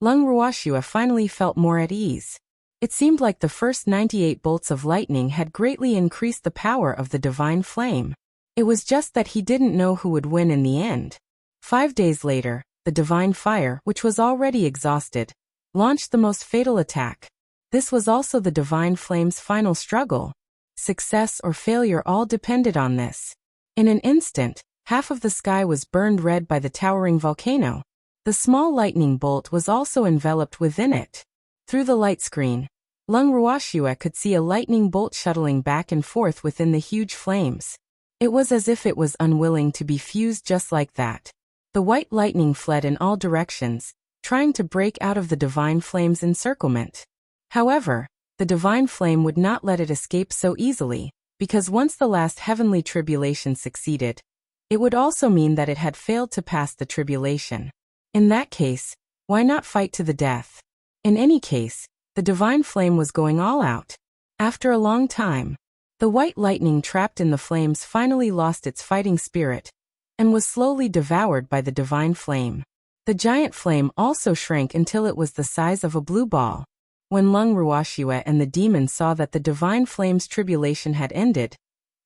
Lung Ruoxue finally felt more at ease. It seemed like the first 98 bolts of lightning had greatly increased the power of the divine flame. It was just that he didn't know who would win in the end. 5 days later, the divine fire, which was already exhausted, launched the most fatal attack. This was also the divine flame's final struggle. Success or failure all depended on this. In an instant, half of the sky was burned red by the towering volcano. The small lightning bolt was also enveloped within it. Through the light screen, Lung Ruoxue could see a lightning bolt shuttling back and forth within the huge flames. It was as if it was unwilling to be fused just like that. The white lightning fled in all directions, trying to break out of the divine flame's encirclement. However, the divine flame would not let it escape so easily, because once the last heavenly tribulation succeeded, it would also mean that it had failed to pass the tribulation. In that case, why not fight to the death? In any case, the divine flame was going all out. After a long time, the white lightning trapped in the flames finally lost its fighting spirit, and was slowly devoured by the divine flame. The giant flame also shrank until it was the size of a blue ball. When Lung Ruoxue and the demon saw that the divine flame's tribulation had ended,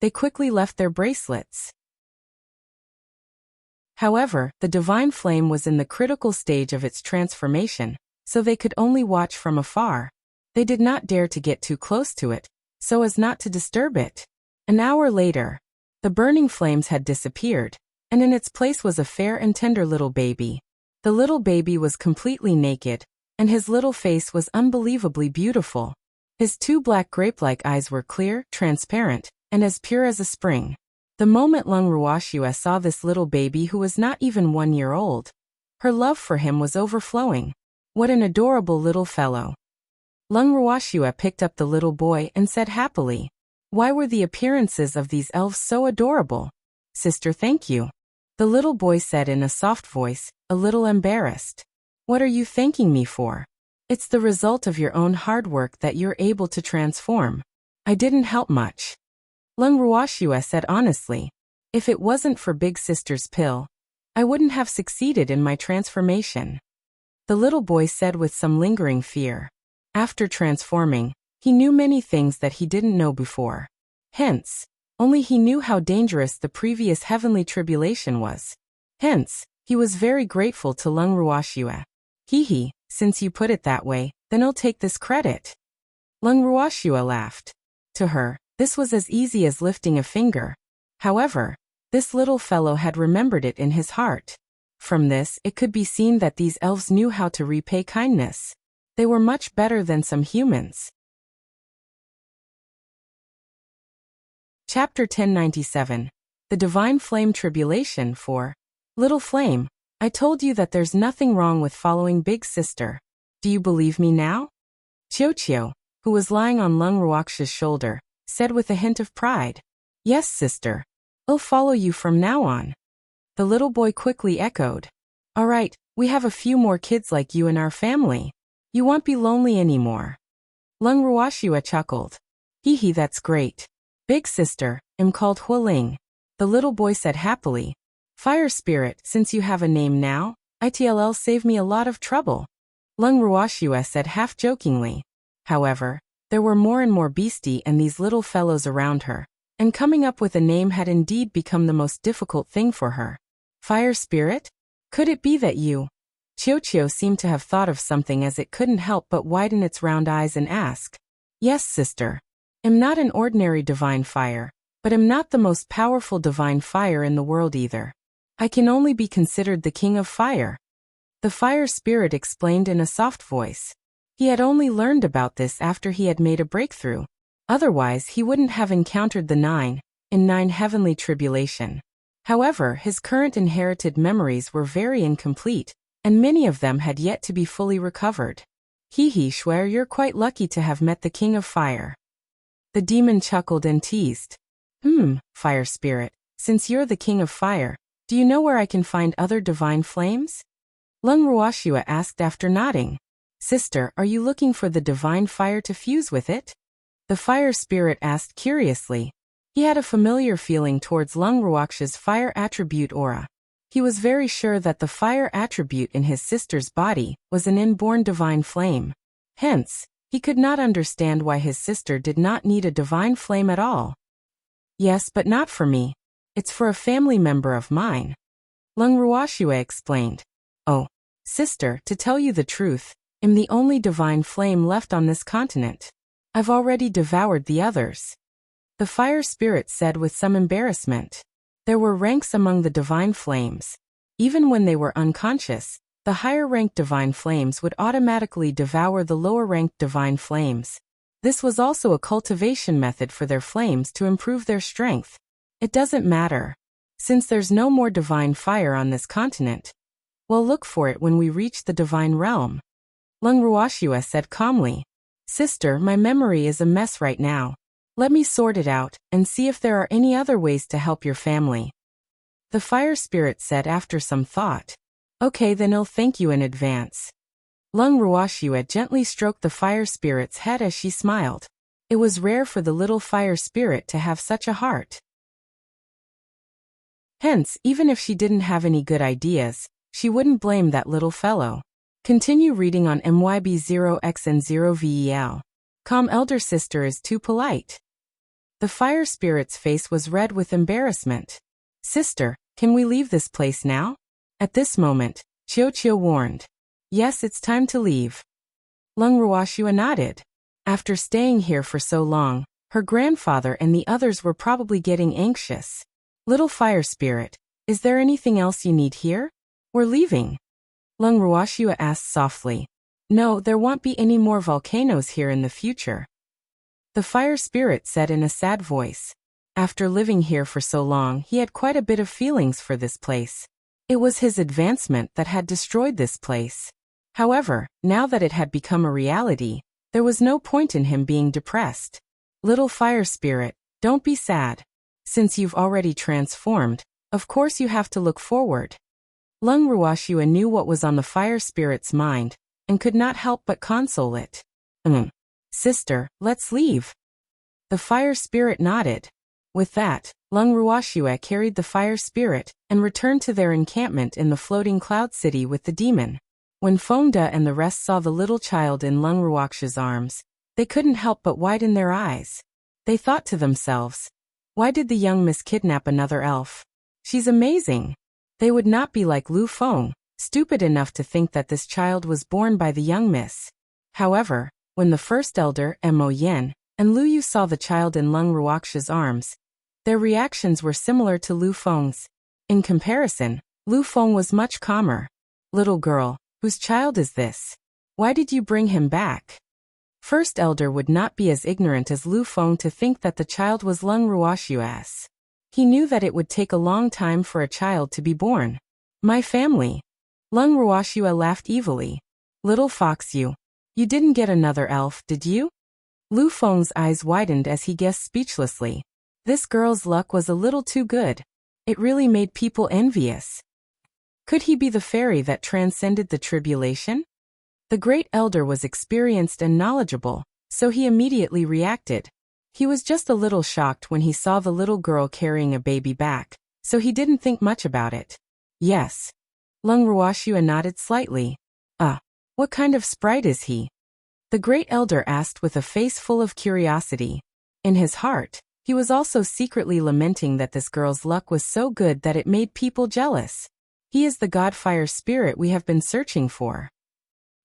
they quickly left their bracelets. However, the divine flame was in the critical stage of its transformation, so they could only watch from afar. They did not dare to get too close to it, so as not to disturb it. An hour later, the burning flames had disappeared, and in its place was a fair and tender little baby. The little baby was completely naked, and his little face was unbelievably beautiful. His 2 black grape-like eyes were clear, transparent, and as pure as a spring. The moment Lung Ruoxue saw this little baby who was not even 1 year old, her love for him was overflowing. What an adorable little fellow. Lung Ruoxue picked up the little boy and said happily, "Why were the appearances of these elves so adorable?" "Sister, thank you," the little boy said in a soft voice, a little embarrassed. "What are you thanking me for? It's the result of your own hard work that you're able to transform. I didn't help much," Lung Ruoxue said honestly. "If it wasn't for Big Sister's pill, I wouldn't have succeeded in my transformation," the little boy said with some lingering fear. After transforming, he knew many things that he didn't know before. Hence, only he knew how dangerous the previous heavenly tribulation was. Hence, he was very grateful to Lung Ruoxue. "Hee, since you put it that way, then I'll take this credit." Lung Ruoxue laughed. To her, this was as easy as lifting a finger. However, this little fellow had remembered it in his heart. From this, it could be seen that these elves knew how to repay kindness. They were much better than some humans. Chapter 1097. The Divine Flame Tribulation 4. Little Flame, I told you that there's nothing wrong with following Big Sister. Do you believe me now? QiuQiu, who was lying on Lung Ruoxia's shoulder, said with a hint of pride. Yes, sister. I'll follow you from now on. The little boy quickly echoed. All right, we have a few more kids like you in our family. You won't be lonely anymore. Lung Ruoxia chuckled. Hee hee, that's great. Big sister, I'm called Hualing. The little boy said happily. Fire spirit, since you have a name now, it'll save me a lot of trouble. Lung Ruoxia said half-jokingly. However, there were more and more beastie and these little fellows around her, and coming up with a name had indeed become the most difficult thing for her. Fire spirit? Could it be that you? QiuQiu seemed to have thought of something as it couldn't help but widen its round eyes and ask. Yes, sister. I'm not an ordinary divine fire, but I'm not the most powerful divine fire in the world either. I can only be considered the king of fire. The fire spirit explained in a soft voice. He had only learned about this after he had made a breakthrough. Otherwise, he wouldn't have encountered the 9 heavenly tribulation. However, his current inherited memories were very incomplete, and many of them had yet to be fully recovered. Hee hee, Schwer, you're quite lucky to have met the king of fire. The demon chuckled and teased. Fire spirit, since you're the king of fire, do you know where I can find other divine flames? Lung Ruoxia asked after nodding. Sister, are you looking for the divine fire to fuse with it? The fire spirit asked curiously. He had a familiar feeling towards Lung Ruoxia's fire attribute aura. He was very sure that the fire attribute in his sister's body was an inborn divine flame. Hence, he could not understand why his sister did not need a divine flame at all. Yes, but not for me. It's for a family member of mine. Lung Ruoxia explained. Oh, sister, to tell you the truth, I'm the only divine flame left on this continent. I've already devoured the others. The fire spirit said with some embarrassment. There were ranks among the divine flames. Even when they were unconscious, the higher-ranked divine flames would automatically devour the lower-ranked divine flames. This was also a cultivation method for their flames to improve their strength. It doesn't matter. Since there's no more divine fire on this continent, we'll look for it when we reach the divine realm. Lung Ruoxia said calmly. Sister, my memory is a mess right now. Let me sort it out and see if there are any other ways to help your family. The fire spirit said after some thought. Okay, then I'll thank you in advance. Lung Ruoxia gently stroked the fire spirit's head as she smiled. It was rare for the little fire spirit to have such a heart. Hence, even if she didn't have any good ideas, she wouldn't blame that little fellow. Continue reading on MYB0X and 0VEL. Calm, elder sister is too polite. The fire spirit's face was red with embarrassment. Sister, can we leave this place now? At this moment, QiuQiu warned. Yes, it's time to leave. Lung Ruoxia nodded. After staying here for so long, her grandfather and the others were probably getting anxious. Little fire spirit, is there anything else you need here? We're leaving. Lung Ruoxia asked softly. No, there won't be any more volcanoes here in the future. The fire spirit said in a sad voice. After living here for so long, he had quite a bit of feelings for this place. It was his advancement that had destroyed this place. However, now that it had become a reality, there was no point in him being depressed. Little fire spirit, don't be sad. Since you've already transformed, of course you have to look forward. Lung Ruoxia knew what was on the fire spirit's mind, and could not help but console it. Sister, let's leave. The fire spirit nodded. With that, Lung Ruoxia carried the fire spirit and returned to their encampment in the floating cloud city with the demon. When Fengde and the rest saw the little child in Lung Ruoxia's arms, they couldn't help but widen their eyes. They thought to themselves, why did the young miss kidnap another elf? She's amazing. They would not be like Lu Feng, stupid enough to think that this child was born by the young miss. However, when the first elder, Mo Yen, and Lu Yu saw the child in Lung Ruoxia's arms. Their reactions were similar to Lu Feng's. In comparison, Lu Feng was much calmer. Little girl, whose child is this? Why did you bring him back? First elder would not be as ignorant as Lu Feng to think that the child was Lung Ruoxia's. He knew that it would take a long time for a child to be born. My family. Lung Ruoxia laughed evilly. Little fox you didn't get another elf, did you? Lu Feng's eyes widened as he guessed speechlessly. This girl's luck was a little too good. It really made people envious. Could he be the fairy that transcended the tribulation? The great elder was experienced and knowledgeable, so he immediately reacted. He was just a little shocked when he saw the little girl carrying a baby back, so he didn't think much about it. Yes. Lung Ruoxia nodded slightly. What kind of sprite is he? The great elder asked with a face full of curiosity. In his heart, he was also secretly lamenting that this girl's luck was so good that it made people jealous. He is the god fire spirit we have been searching for.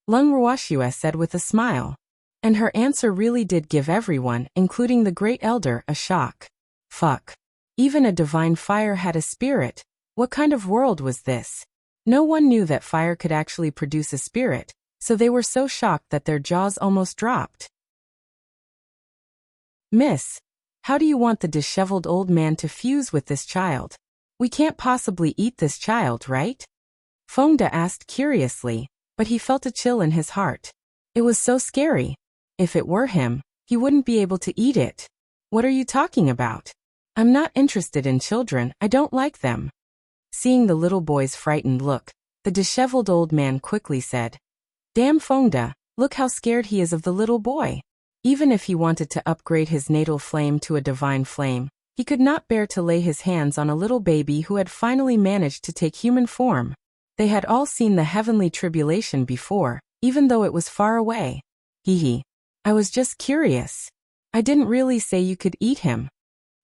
Lung Ruoxia said with a smile. And her answer really did give everyone, including the great elder, a shock. Fuck. Even a divine fire had a spirit. What kind of world was this? No one knew that fire could actually produce a spirit, so they were so shocked that their jaws almost dropped. Miss, how do you want the disheveled old man to fuse with this child? We can't possibly eat this child, right? Fengde asked curiously, but he felt a chill in his heart. It was so scary. If it were him, he wouldn't be able to eat it. What are you talking about? I'm not interested in children, I don't like them. Seeing the little boy's frightened look, the disheveled old man quickly said, Damn Fengde, look how scared he is of the little boy. Even if he wanted to upgrade his natal flame to a divine flame, he could not bear to lay his hands on a little baby who had finally managed to take human form. They had all seen the heavenly tribulation before, even though it was far away. Hee. I was just curious. I didn't really say you could eat him.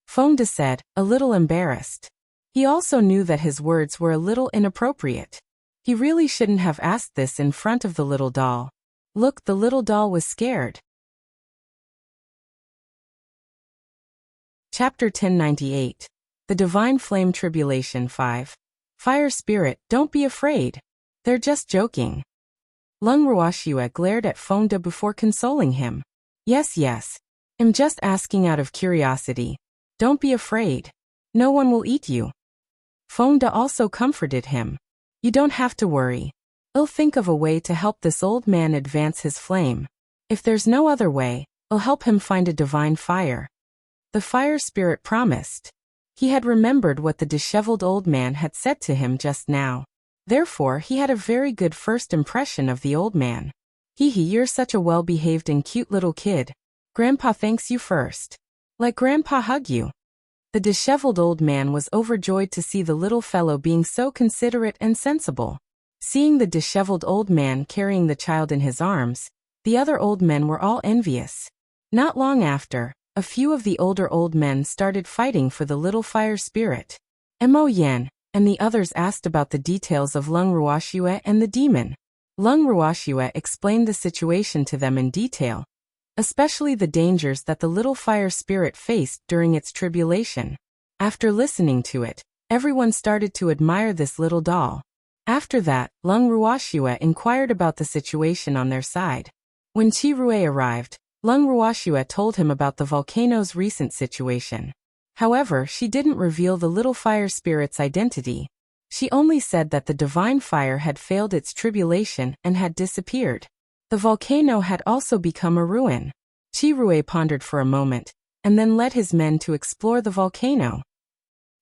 Fengde said, a little embarrassed. He also knew that his words were a little inappropriate. He really shouldn't have asked this in front of the little doll. Look, the little doll was scared. Chapter 1098. The Divine Flame Tribulation 5. Fire Spirit, don't be afraid. They're just joking. Lung Ruoxia glared at Fengde before consoling him. Yes. I'm just asking out of curiosity. Don't be afraid. No one will eat you. Fengde also comforted him. You don't have to worry. I'll think of a way to help this old man advance his flame. If there's no other way, I'll help him find a divine fire. The fire spirit promised. He had remembered what the disheveled old man had said to him just now. Therefore, he had a very good first impression of the old man. You're such a well-behaved and cute little kid. Grandpa thanks you first. Let Grandpa hug you. The disheveled old man was overjoyed to see the little fellow being so considerate and sensible. Seeing the disheveled old man carrying the child in his arms, the other old men were all envious. Not long after, a few of the older old men started fighting for the little fire spirit. Mo Yan and the others asked about the details of Lung Ruoxia and the demon. Lung Ruoxia explained the situation to them in detail, especially the dangers that the little fire spirit faced during its tribulation. After listening to it, everyone started to admire this little doll. After that, Lung Ruoxia inquired about the situation on their side. When Qirui arrived, Lung Ruoxia told him about the volcano's recent situation. However, she didn't reveal the little fire spirit's identity. She only said that the divine fire had failed its tribulation and had disappeared. The volcano had also become a ruin. Qirui pondered for a moment, and then led his men to explore the volcano.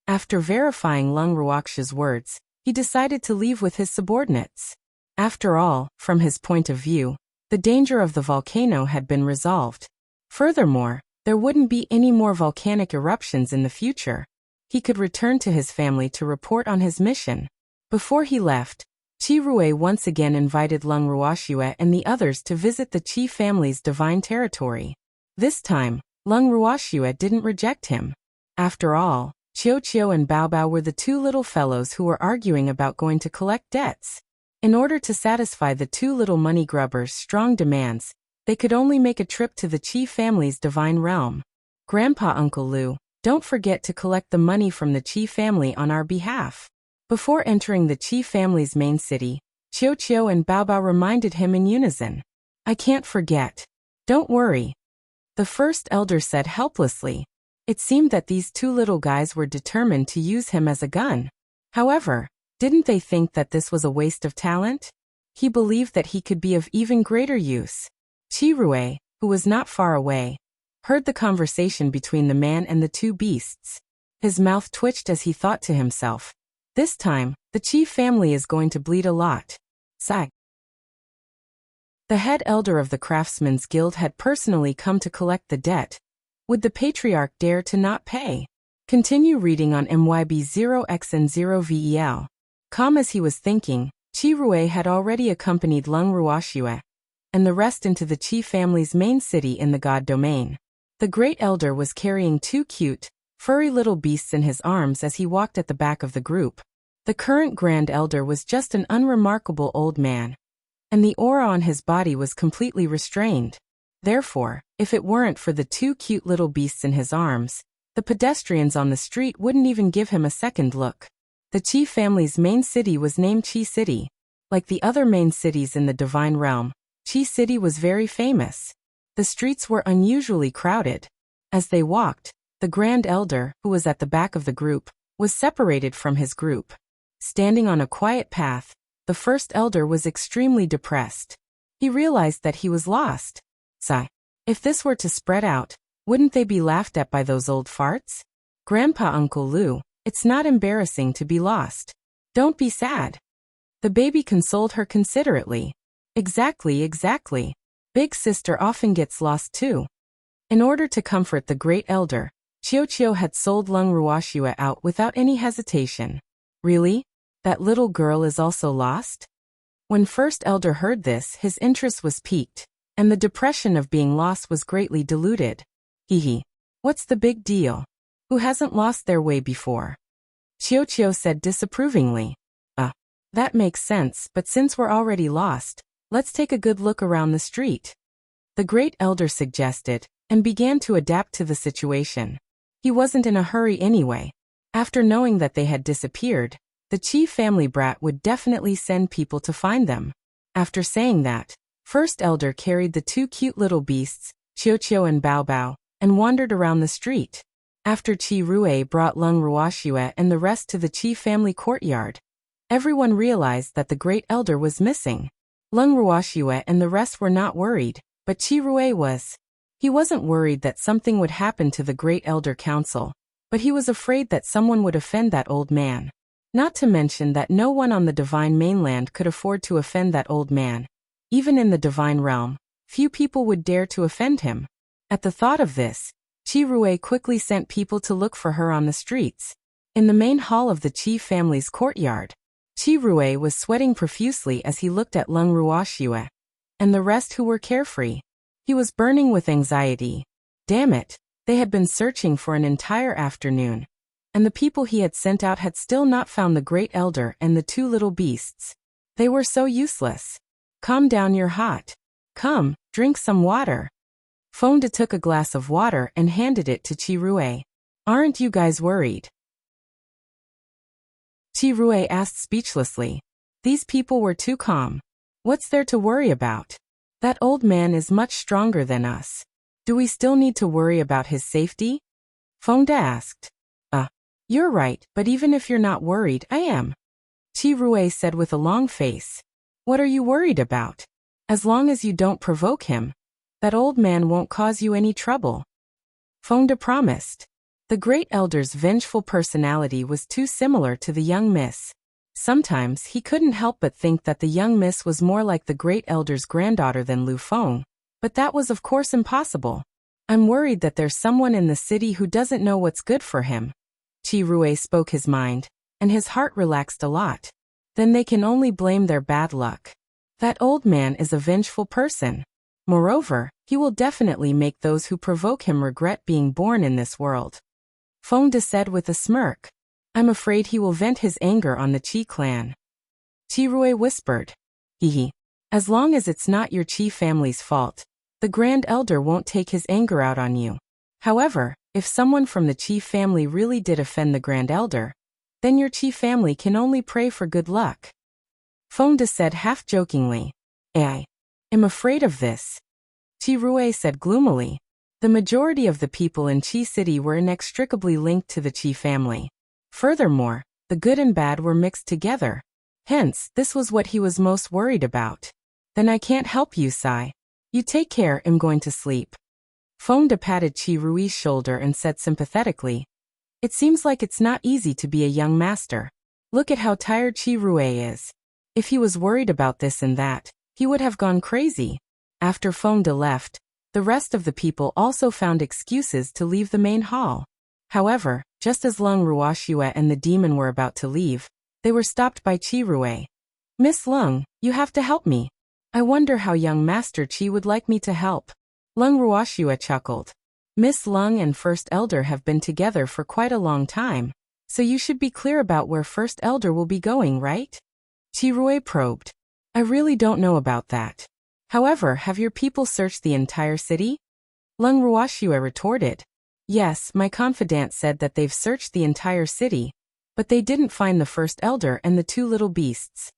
After verifying Lung Ruoxia's words, he decided to leave with his subordinates. After all, from his point of view, the danger of the volcano had been resolved. Furthermore, there wouldn't be any more volcanic eruptions in the future. He could return to his family to report on his mission. Before he left, Qirui once again invited Lung Ruoxia and the others to visit the Qi family's divine territory. This time, Lung Ruoxia didn't reject him. After all, QiuQiu and Baobao were the two little fellows who were arguing about going to collect debts. In order to satisfy the two little money grubbers' strong demands, They could only make a trip to the Qi family's divine realm. Grandpa Uncle Lu, don't forget to collect the money from the Qi family on our behalf. Before entering the Qi family's main city, QiuQiu and Baobao reminded him in unison. I can't forget. Don't worry. The first elder said helplessly. It seemed that these two little guys were determined to use him as a gun. However, didn't they think that this was a waste of talent? He believed that he could be of even greater use. Qi Rui, who was not far away, heard the conversation between the man and the two beasts. His mouth twitched as he thought to himself, this time, the Qi family is going to bleed a lot. Sigh. The head elder of the Craftsmen's Guild had personally come to collect the debt. Would the patriarch dare to not pay? Continue reading on MYB0X and 0VEL. Calm as he was thinking, Qi Rui had already accompanied Lung Ruoxue and the rest into the Qi family's main city in the God domain. The great elder was carrying two cute, furry little beasts in his arms as he walked at the back of the group. The current grand elder was just an unremarkable old man, and the aura on his body was completely restrained. Therefore, if it weren't for the two cute little beasts in his arms, the pedestrians on the street wouldn't even give him a second look. The Qi family's main city was named Qi City. Like the other main cities in the divine realm, Qi City was very famous. The streets were unusually crowded. As they walked, the grand elder, who was at the back of the group, was separated from his group. Standing on a quiet path, the first elder was extremely depressed. He realized that he was lost. Sigh. If this were to spread out, wouldn't they be laughed at by those old farts? Grandpa Uncle Lu, it's not embarrassing to be lost. Don't be sad. The baby consoled her considerately. Exactly. Big sister often gets lost too. In order to comfort the great elder, QiuQiu had sold Lung Ruoxue out without any hesitation. Really? That little girl is also lost? When first elder heard this, his interest was piqued, and the depression of being lost was greatly diluted. Hee. What's the big deal? Who hasn't lost their way before? QiuQiu said disapprovingly. That makes sense, but since we're already lost, let's take a good look around the street. The great elder suggested, and began to adapt to the situation. He wasn't in a hurry anyway. After knowing that they had disappeared, the Qi family brat would definitely send people to find them. After saying that, first elder carried the two cute little beasts, QiuQiu and Baobao, and wandered around the street. After Qi Rui brought Lung Ruoxue and the rest to the Qi family courtyard, everyone realized that the great elder was missing. Lung Ruoxue and the rest were not worried, but Qi Rui was. He wasn't worried that something would happen to the great elder council, but he was afraid that someone would offend that old man. Not to mention that no one on the divine mainland could afford to offend that old man. Even in the divine realm, few people would dare to offend him. At the thought of this, Qi Rui quickly sent people to look for her on the streets. In the main hall of the Qi family's courtyard, Qi Rui was sweating profusely as he looked at Lung Ruoxue and the rest who were carefree. He was burning with anxiety. Damn it, they had been searching for an entire afternoon, and the people he had sent out had still not found the great elder and the two little beasts. They were so useless. Calm down, you're hot. Come, drink some water. Fonda took a glass of water and handed it to Qi Rui. Aren't you guys worried? Qi Rui asked speechlessly. These people were too calm. What's there to worry about? That old man is much stronger than us. Do we still need to worry about his safety? Fonda asked. You're right, but even if you're not worried, I am. Qi Rui said with a long face. What are you worried about? As long as you don't provoke him, that old man won't cause you any trouble. Fonda promised. The great elder's vengeful personality was too similar to the young miss. Sometimes he couldn't help but think that the young miss was more like the great elder's granddaughter than Lu Feng, but that was of course impossible. I'm worried that there's someone in the city who doesn't know what's good for him. Qi Rui spoke his mind, and his heart relaxed a lot. Then they can only blame their bad luck. That old man is a vengeful person. Moreover, he will definitely make those who provoke him regret being born in this world. Fonda said with a smirk. I'm afraid he will vent his anger on the Qi clan. Qi Rui whispered. Hehe. As long as it's not your Qi family's fault, The Grand Elder won't take his anger out on you. However, if someone from the Qi family really did offend the Grand Elder, then your Qi family can only pray for good luck. Fengde said half-jokingly. I am afraid of this. Qi Rui said gloomily. The majority of the people in Qi City were inextricably linked to the Qi family. Furthermore, the good and bad were mixed together. Hence, this was what he was most worried about. Then I can't help you, Sai. You take care, I'm going to sleep. Fengde patted Qi Rui's shoulder and said sympathetically, it seems like it's not easy to be a young master. Look at how tired Qi Rui is. If he was worried about this and that, he would have gone crazy. After Fengde left, the rest of the people also found excuses to leave the main hall. However, just as Lung Ruoxue and the demon were about to leave, they were stopped by Qi Rui. Miss Lung, you have to help me. I wonder how young Master Qi would like me to help. Lung Ruoxue chuckled. Miss Lung and First Elder have been together for quite a long time, so you should be clear about where First Elder will be going, right? Qi Rui probed. I really don't know about that. However, have your people searched the entire city? Lung Ruoxue retorted. Yes, my confidant said that they've searched the entire city, but they didn't find the First Elder and the two little beasts.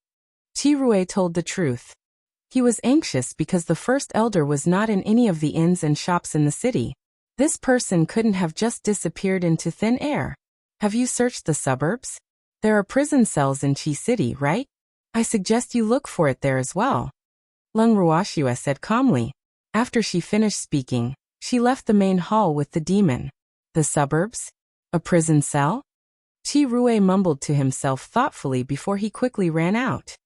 Qi Rui told the truth. He was anxious because the First Elder was not in any of the inns and shops in the city. This person couldn't have just disappeared into thin air. Have you searched the suburbs? There are prison cells in Qi City, right? I suggest you look for it there as well. Lung Ruoxue said calmly. After she finished speaking, she left the main hall with the demon. The suburbs? A prison cell? Qi Rui mumbled to himself thoughtfully before he quickly ran out.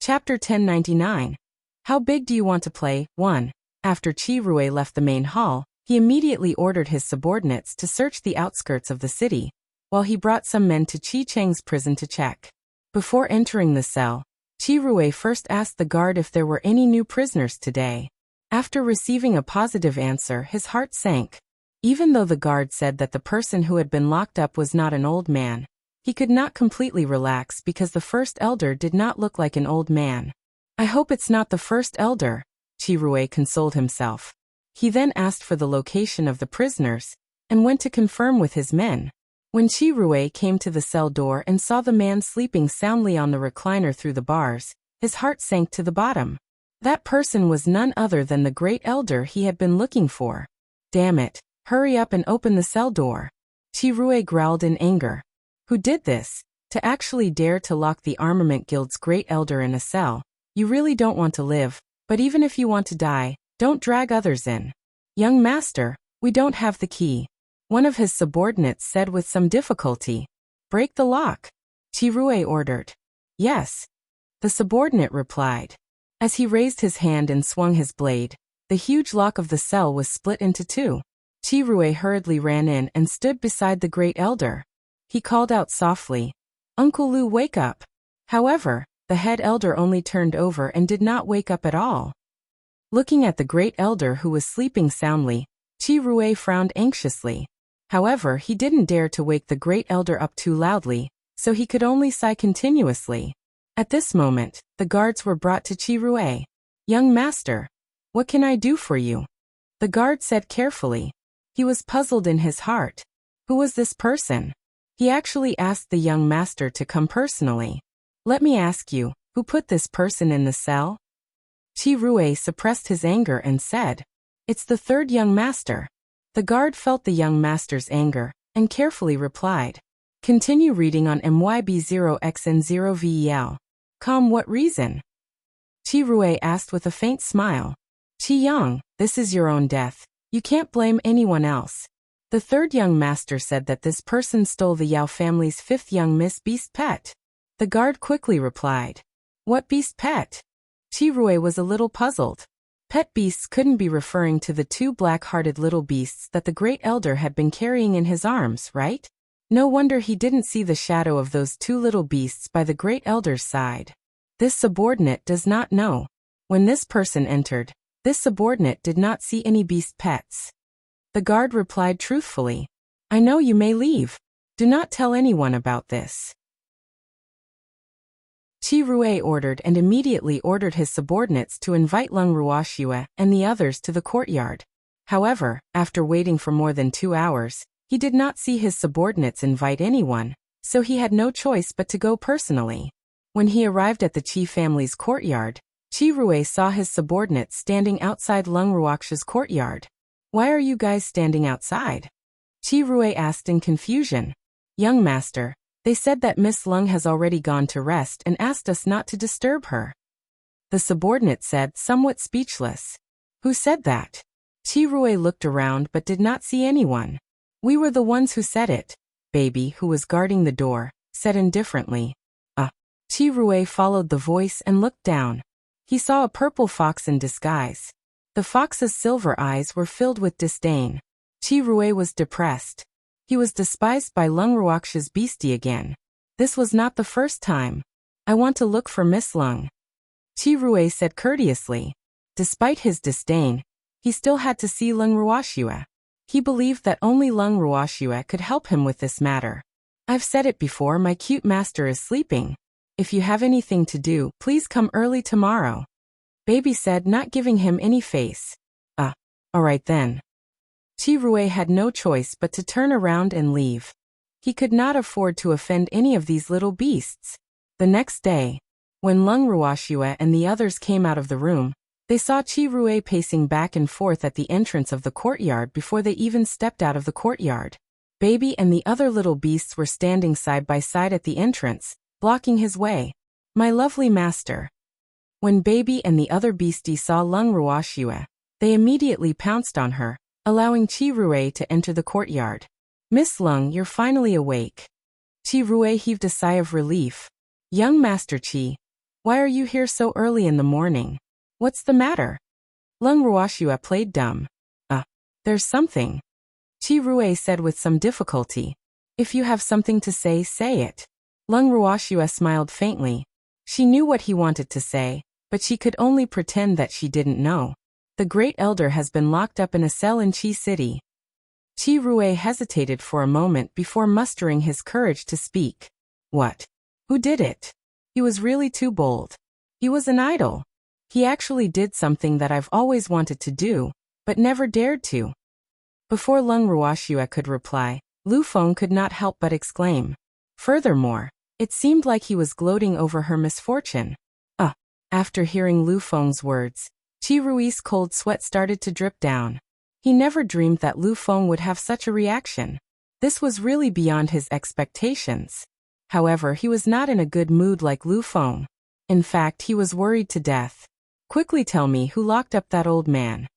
Chapter 1099. How big do you want to play? 1. After Qi Rui left the main hall, he immediately ordered his subordinates to search the outskirts of the city, while he brought some men to Qi Cheng's prison to check. Before entering the cell, Qi Rui first asked the guard if there were any new prisoners today. After receiving a positive answer, his heart sank. Even though the guard said that the person who had been locked up was not an old man, he could not completely relax because the First Elder did not look like an old man. I hope it's not the First Elder, Qi Rui consoled himself. He then asked for the location of the prisoners, and went to confirm with his men. When Qi Rui came to the cell door and saw the man sleeping soundly on the recliner through the bars, his heart sank to the bottom. That person was none other than the Great Elder he had been looking for. Damn it, hurry up and open the cell door. Qi Rui growled in anger. Who did this? To actually dare to lock the Armament Guild's Great Elder in a cell. You really don't want to live, but even if you want to die, don't drag others in. Young master, we don't have the key. One of his subordinates said with some difficulty. Break the lock. Qi Rui ordered. Yes. The subordinate replied. As he raised his hand and swung his blade, the huge lock of the cell was split into two. Qi Rui hurriedly ran in and stood beside the Great Elder. He called out softly, Uncle Lu, wake up. However, the head elder only turned over and did not wake up at all. Looking at the Great Elder who was sleeping soundly, Qi Rui frowned anxiously. However, he didn't dare to wake the Great Elder up too loudly, so he could only sigh continuously. At this moment, the guards were brought to Qi Rui. Young master, what can I do for you? The guard said carefully. He was puzzled in his heart. Who was this person? He actually asked the young master to come personally. Let me ask you, who put this person in the cell? Qi Rui suppressed his anger and said, It's the third young master. The guard felt the young master's anger, and carefully replied. Continue reading on MYB0XN0VEL. What reason? Qi Rui asked with a faint smile. Qi Yang, this is your own death. You can't blame anyone else. The third young master said that this person stole the Yao family's fifth young Miss Beast pet. The guard quickly replied. What beast pet? Qi Rui was a little puzzled. Pet beasts couldn't be referring to the two black-hearted little beasts that the Great Elder had been carrying in his arms, right? No wonder he didn't see the shadow of those two little beasts by the Great Elder's side. This subordinate does not know. When this person entered, this subordinate did not see any beast pets. The guard replied truthfully. I know, you may leave. Do not tell anyone about this. Qi Rui ordered and immediately ordered his subordinates to invite Leng Ruoxue and the others to the courtyard. However, after waiting for more than 2 hours, he did not see his subordinates invite anyone, so he had no choice but to go personally. When he arrived at the Qi family's courtyard, Qi Rui saw his subordinates standing outside Leng Ruoxue's courtyard. "Why are you guys standing outside?" Qi Rui asked in confusion. "Young master, they said that Miss Leng has already gone to rest and asked us not to disturb her." The subordinate said, somewhat speechless. "Who said that?" Qi Rui looked around but did not see anyone. "We were the ones who said it," Baby, who was guarding the door, said indifferently. Qi Rui followed the voice and looked down. He saw a purple fox in disguise. The fox's silver eyes were filled with disdain. Qi Rui was depressed. He was despised by Leng Ruoxue's beastie again. This was not the first time. "I want to look for Miss Leng," Qi Rui said courteously. Despite his disdain, he still had to see Leng Ruoxue. He believed that only Leng Ruoxue could help him with this matter. "I've said it before, my cute master is sleeping. If you have anything to do, please come early tomorrow," Baby said, not giving him any face. All right then." Qi Rui had no choice but to turn around and leave. He could not afford to offend any of these little beasts. The next day, when Leng Ruoxue and the others came out of the room, they saw Qi Rui pacing back and forth at the entrance of the courtyard before they even stepped out of the courtyard. Baby and the other little beasts were standing side by side at the entrance, blocking his way. "My lovely master." When Baby and the other beasties saw Leng Ruoxue, they immediately pounced on her, allowing Qi Rui to enter the courtyard. "Miss Leng, you're finally awake." Qi Rui heaved a sigh of relief. "Young Master Qi, why are you here so early in the morning? What's the matter?" Leng Ruoxue played dumb. There's something," Qi Rui said with some difficulty. "If you have something to say, say it." Leng Ruoxue smiled faintly. She knew what he wanted to say, but she could only pretend that she didn't know. "The Great Elder has been locked up in a cell in Qi City." Qi Rui hesitated for a moment before mustering his courage to speak. "What? Who did it?" He was really too bold. He was an idol. He actually did something that I've always wanted to do, but never dared to. Before Leng Ruoxue could reply, Lu Feng could not help but exclaim. Furthermore, it seemed like he was gloating over her misfortune. After hearing Lu Feng's words, Qi Rui's cold sweat started to drip down. He never dreamed that Lu Feng would have such a reaction. This was really beyond his expectations. However, he was not in a good mood like Lu Feng. In fact, he was worried to death. "Quickly tell me who locked up that old man.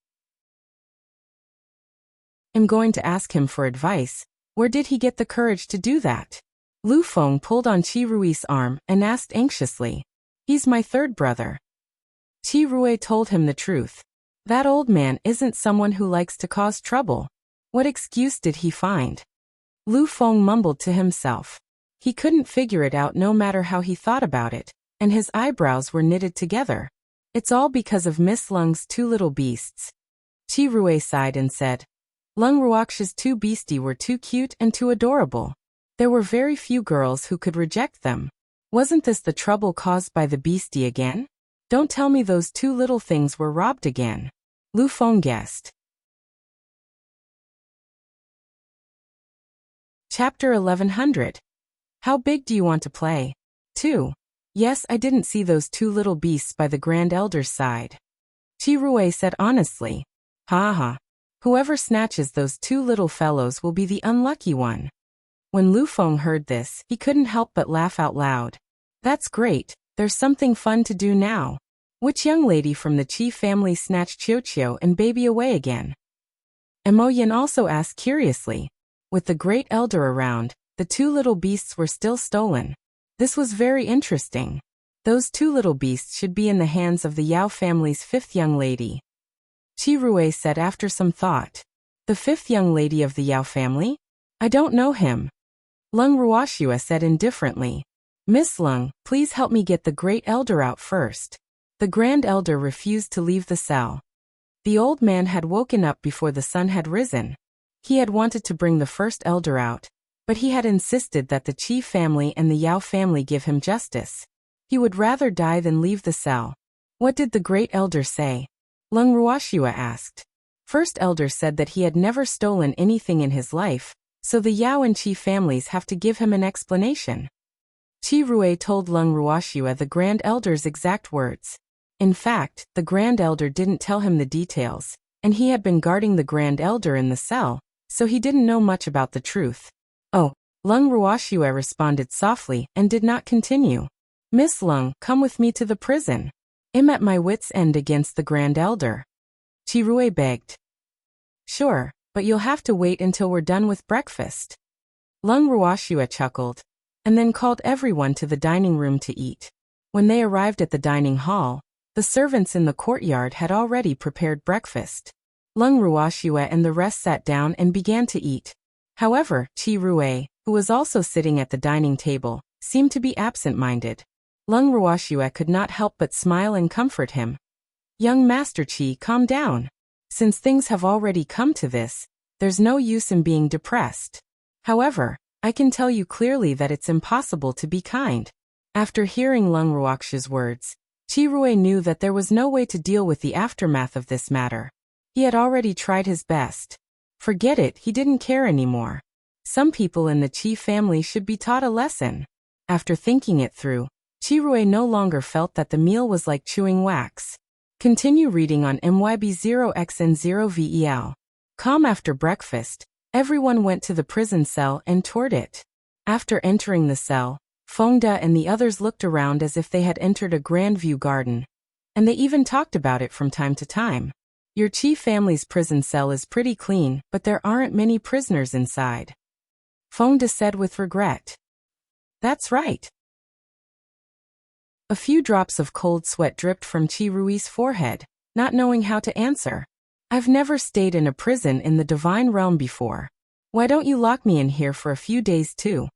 I'm going to ask him for advice. Where did he get the courage to do that?" Lu Feng pulled on Qi Rui's arm and asked anxiously. "He's my third brother." Qi Rui told him the truth. That old man isn't someone who likes to cause trouble. What excuse did he find? Lu Feng mumbled to himself. He couldn't figure it out no matter how he thought about it, and his eyebrows were knitted together. "It's all because of Miss Leng's two little beasts." Qi Rui sighed and said, "Leng Ruoxue's two beastie were too cute and too adorable. There were very few girls who could reject them. Wasn't this the trouble caused by the beastie again? Don't tell me those two little things were robbed again." Lu Feng guessed. Chapter 1100. How big do you want to play? 2. Yes, I didn't see those two little beasts by the Grand Elder's side. Qi Rui said honestly. "Ha ha. Whoever snatches those two little fellows will be the unlucky one." When Lu Feng heard this, he couldn't help but laugh out loud. "That's great, there's something fun to do now. Which young lady from the Qi family snatched QiuQiu and Baby away again?" Emoyin also asked curiously. With the Great Elder around, the two little beasts were still stolen. This was very interesting. Those two little beasts should be in the hands of the Yao family's fifth young lady. Qi Rui said after some thought. "The fifth young lady of the Yao family? I don't know him." Leng Ruoxue said indifferently. "Miss Leng, please help me get the Great Elder out first." The Grand Elder refused to leave the cell. The old man had woken up before the sun had risen. He had wanted to bring the first elder out, but he had insisted that the Qi family and the Yao family give him justice. He would rather die than leave the cell. What did the great elder say? Lung Ruoxue asked. First elder said that he had never stolen anything in his life, so the Yao and Qi families have to give him an explanation. Qi Rui told Lung Ruoxue the Grand Elder's exact words. In fact, the Grand Elder didn't tell him the details, and he had been guarding the Grand Elder in the cell, so he didn't know much about the truth. Oh, Lung Ruoxue responded softly and did not continue. Miss Lung, come with me to the prison. I'm at my wits' end against the Grand Elder. Qi Rui begged. Sure, but you'll have to wait until we're done with breakfast. Lung Ruoxue chuckled, and then called everyone to the dining room to eat. When they arrived at the dining hall, the servants in the courtyard had already prepared breakfast. Lung Ruoxue and the rest sat down and began to eat. However, Qi Rui, who was also sitting at the dining table, seemed to be absent-minded. Lung Ruoxue could not help but smile and comfort him. Young Master Qi, calm down. Since things have already come to this, there's no use in being depressed. However, I can tell you clearly that it's impossible to be kind. After hearing Lung Ruoxue's words, Qi Rui knew that there was no way to deal with the aftermath of this matter. He had already tried his best. Forget it, he didn't care anymore. Some people in the Qi family should be taught a lesson. After thinking it through, Qi Rui no longer felt that the meal was like chewing wax. Continue reading on MYB0XN0VEL. Calm after breakfast, everyone went to the prison cell and toured it. After entering the cell, Fengde and the others looked around as if they had entered a grand view garden. And they even talked about it from time to time. Your Qi family's prison cell is pretty clean, but there aren't many prisoners inside. Fengde said with regret. That's right. A few drops of cold sweat dripped from Qi Rui's forehead, not knowing how to answer. I've never stayed in a prison in the divine realm before. Why don't you lock me in here for a few days too?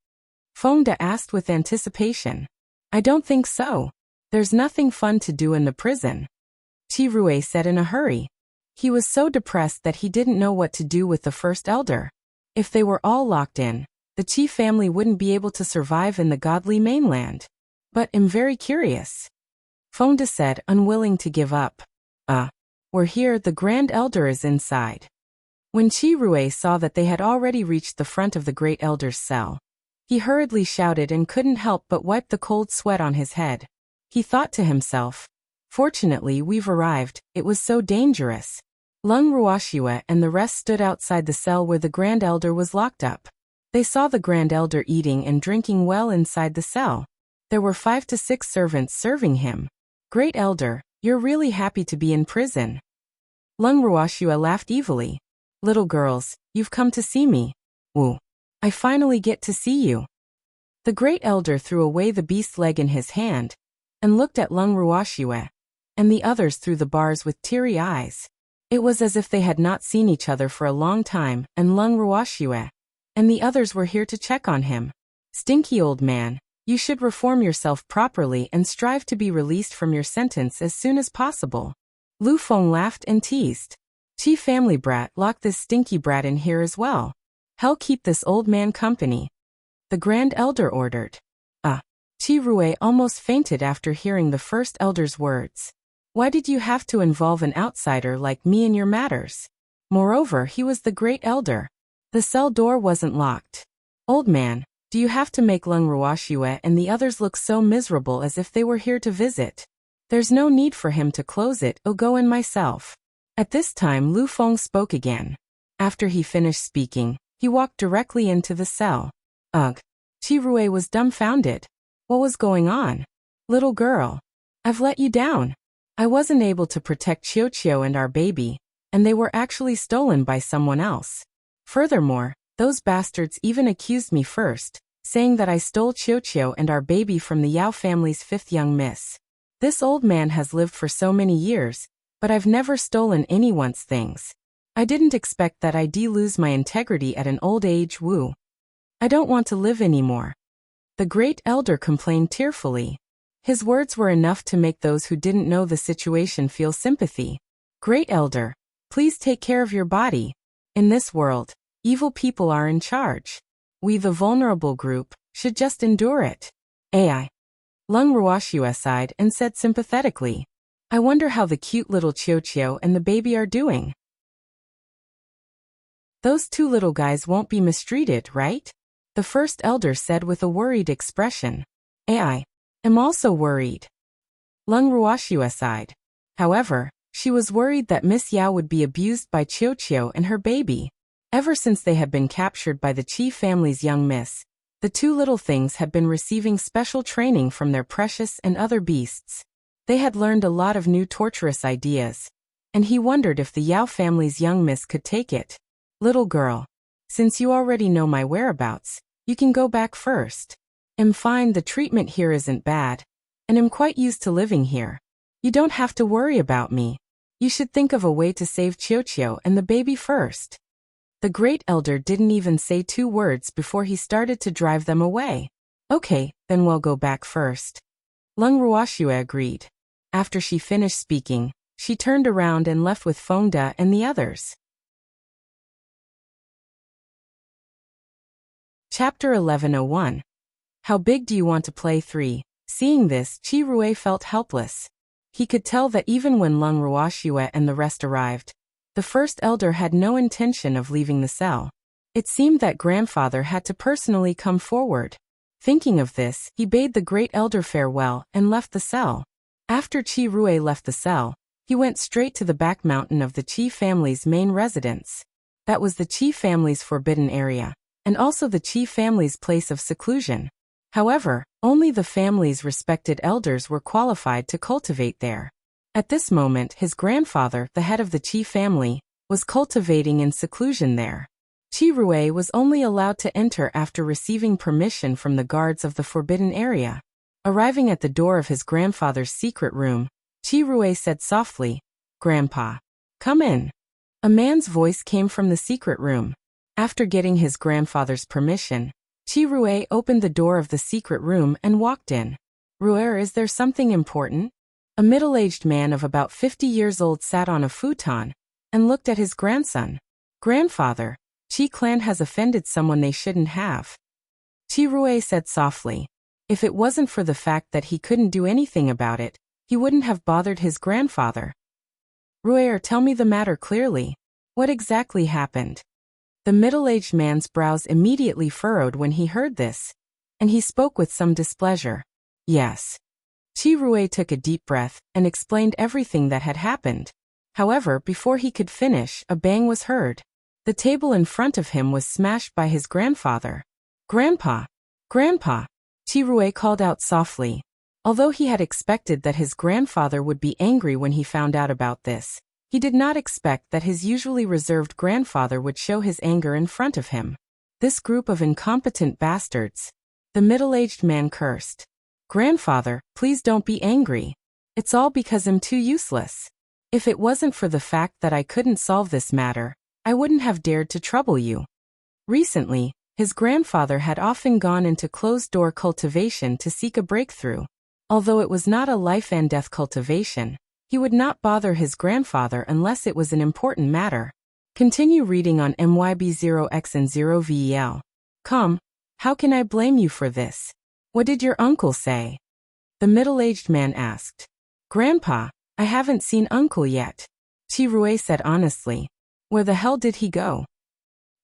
Fengde asked with anticipation. I don't think so. There's nothing fun to do in the prison. Qi Rui said in a hurry. He was so depressed that he didn't know what to do with the first elder. If they were all locked in, the Qi family wouldn't be able to survive in the godly mainland. But I'm very curious. Fengde said, unwilling to give up. We're here, the Grand Elder is inside. When Qi Rui saw that they had already reached the front of the Great Elder's cell, he hurriedly shouted and couldn't help but wipe the cold sweat on his head. He thought to himself, fortunately we've arrived, it was so dangerous. Lung Ruoxue and the rest stood outside the cell where the Grand Elder was locked up. They saw the Grand Elder eating and drinking well inside the cell. There were 5 to 6 servants serving him. Great Elder, you're really happy to be in prison. Lung Ruoxue laughed evilly. Little girls, you've come to see me. Woo. I finally get to see you. The Great Elder threw away the beast's leg in his hand, and looked at Lung Ruoxue, and the others through the bars with teary eyes. It was as if they had not seen each other for a long time, and Lung Ruoxue and the others were here to check on him. Stinky old man. You should reform yourself properly and strive to be released from your sentence as soon as possible. Lu Feng laughed and teased. Qi family brat, lock this stinky brat in here as well. Hell, keep this old man company. The Grand Elder ordered. Qi Rui almost fainted after hearing the first elder's words. Why did you have to involve an outsider like me in your matters? Moreover, he was the Great Elder. The cell door wasn't locked. Old man. Do you have to make Lung Ruoxue and the others look so miserable as if they were here to visit? There's no need for him to close it, I'll go in myself. At this time Lu Feng spoke again. After he finished speaking, he walked directly into the cell. Ugh. Qi Rui was dumbfounded. What was going on? Little girl. I've let you down. I wasn't able to protect QiuQiu and our baby, and they were actually stolen by someone else. Furthermore, those bastards even accused me first, saying that I stole QiuQiu and our baby from the Yao family's 5th young miss. This old man has lived for so many years, but I've never stolen anyone's things. I didn't expect that I'd lose my integrity at an old age. Woo. I don't want to live anymore. The Great Elder complained tearfully. His words were enough to make those who didn't know the situation feel sympathy. Great Elder, please take care of your body. In this world, evil people are in charge. We, the vulnerable group, should just endure it. AI. Lung Ruoxue sighed and said sympathetically, I wonder how the cute little QiuQiu and the baby are doing. Those two little guys won't be mistreated, right? The first elder said with a worried expression. I am also worried. Lung Ruoxue sighed. However, she was worried that Miss Yao would be abused by QiuQiu and her baby. Ever since they had been captured by the Qi family's young miss, the two little things had been receiving special training from their precious and other beasts. They had learned a lot of new torturous ideas, and he wondered if the Yao family's young miss could take it. Little girl, since you already know my whereabouts, you can go back first. I'm fine, the treatment here isn't bad, and I'm quite used to living here. You don't have to worry about me. You should think of a way to save QiuQiu and the baby first. The great elder didn't even say 2 words before he started to drive them away. Okay, then we'll go back first. Lung Ruoxue agreed. After she finished speaking, she turned around and left with Fengde and the others. Chapter 11:01. How big do you want to play 3? Seeing this, Qi Rui felt helpless. He could tell that even when Lung Ruoxue and the rest arrived, the first elder had no intention of leaving the cell. It seemed that grandfather had to personally come forward. Thinking of this, he bade the great elder farewell and left the cell. After Qi Rui left the cell, he went straight to the back mountain of the Qi family's main residence. That was the Qi family's forbidden area, and also the Qi family's place of seclusion. However, only the family's respected elders were qualified to cultivate there. At this moment, his grandfather, the head of the Qi family, was cultivating in seclusion there. Qi Rui was only allowed to enter after receiving permission from the guards of the forbidden area. Arriving at the door of his grandfather's secret room, Qi Rui said softly, Grandpa, come in. A man's voice came from the secret room. After getting his grandfather's permission, Qi Rui opened the door of the secret room and walked in. Rui, is there something important? A middle-aged man of about 50 years old sat on a futon and looked at his grandson. Grandfather, Qi clan has offended someone they shouldn't have. Qi Rui said softly. If it wasn't for the fact that he couldn't do anything about it, he wouldn't have bothered his grandfather. Rui, tell me the matter clearly. What exactly happened? The middle-aged man's brows immediately furrowed when he heard this, and he spoke with some displeasure. Yes. Qi Rui took a deep breath and explained everything that had happened. However, before he could finish, a bang was heard. The table in front of him was smashed by his grandfather. Grandpa! Grandpa! Qi Rui called out softly. Although he had expected that his grandfather would be angry when he found out about this, he did not expect that his usually reserved grandfather would show his anger in front of him. This group of incompetent bastards. The middle-aged man cursed. Grandfather, please don't be angry. It's all because I'm too useless. If it wasn't for the fact that I couldn't solve this matter, I wouldn't have dared to trouble you. Recently, his grandfather had often gone into closed-door cultivation to seek a breakthrough. Although it was not a life-and-death cultivation, he would not bother his grandfather unless it was an important matter. Continue reading on MYB0X and 0VEL. Come, how can I blame you for this? What did your uncle say? The middle-aged man asked. Grandpa, I haven't seen uncle yet. Qi Rui said honestly. Where the hell did he go?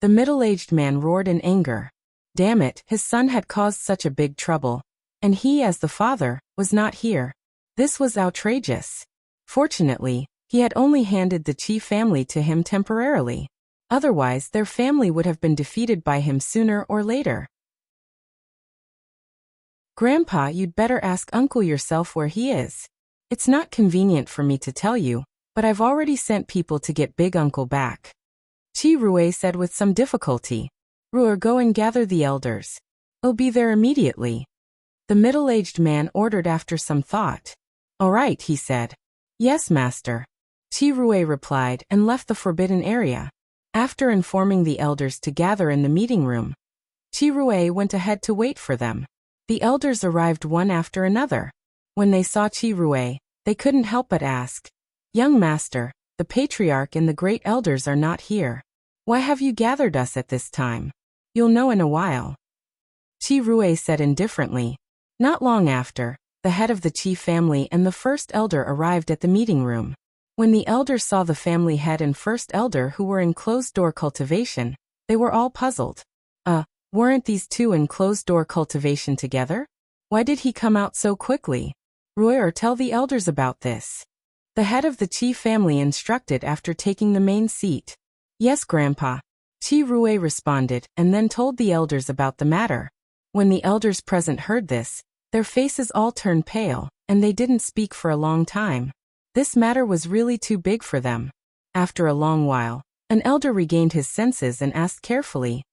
The middle-aged man roared in anger. Damn it, his son had caused such a big trouble, and he, as the father, was not here. This was outrageous. Fortunately, he had only handed the Qi family to him temporarily. Otherwise, their family would have been defeated by him sooner or later. Grandpa, you'd better ask uncle yourself where he is. It's not convenient for me to tell you, but I've already sent people to get big uncle back. Qi Rui said with some difficulty. Rui, go and gather the elders. I'll be there immediately. The middle-aged man ordered after some thought. All right, he said. Yes, master. Qi Rui replied and left the forbidden area. After informing the elders to gather in the meeting room, Qi Rui went ahead to wait for them. The elders arrived one after another. When they saw Qi Rui, they couldn't help but ask, Young master, the patriarch and the great elders are not here. Why have you gathered us at this time? You'll know in a while. Qi Rui said indifferently. Not long after, the head of the chief family and the first elder arrived at the meeting room. When the elders saw the family head and first elder who were in closed-door cultivation, they were all puzzled. Weren't these two in closed-door cultivation together? Why did he come out so quickly? Ruer, tell the elders about this. The head of the chief family instructed after taking the main seat. Yes, Grandpa. Ruer responded and then told the elders about the matter. When the elders present heard this, their faces all turned pale, and they didn't speak for a long time. This matter was really too big for them. After a long while, an elder regained his senses and asked carefully,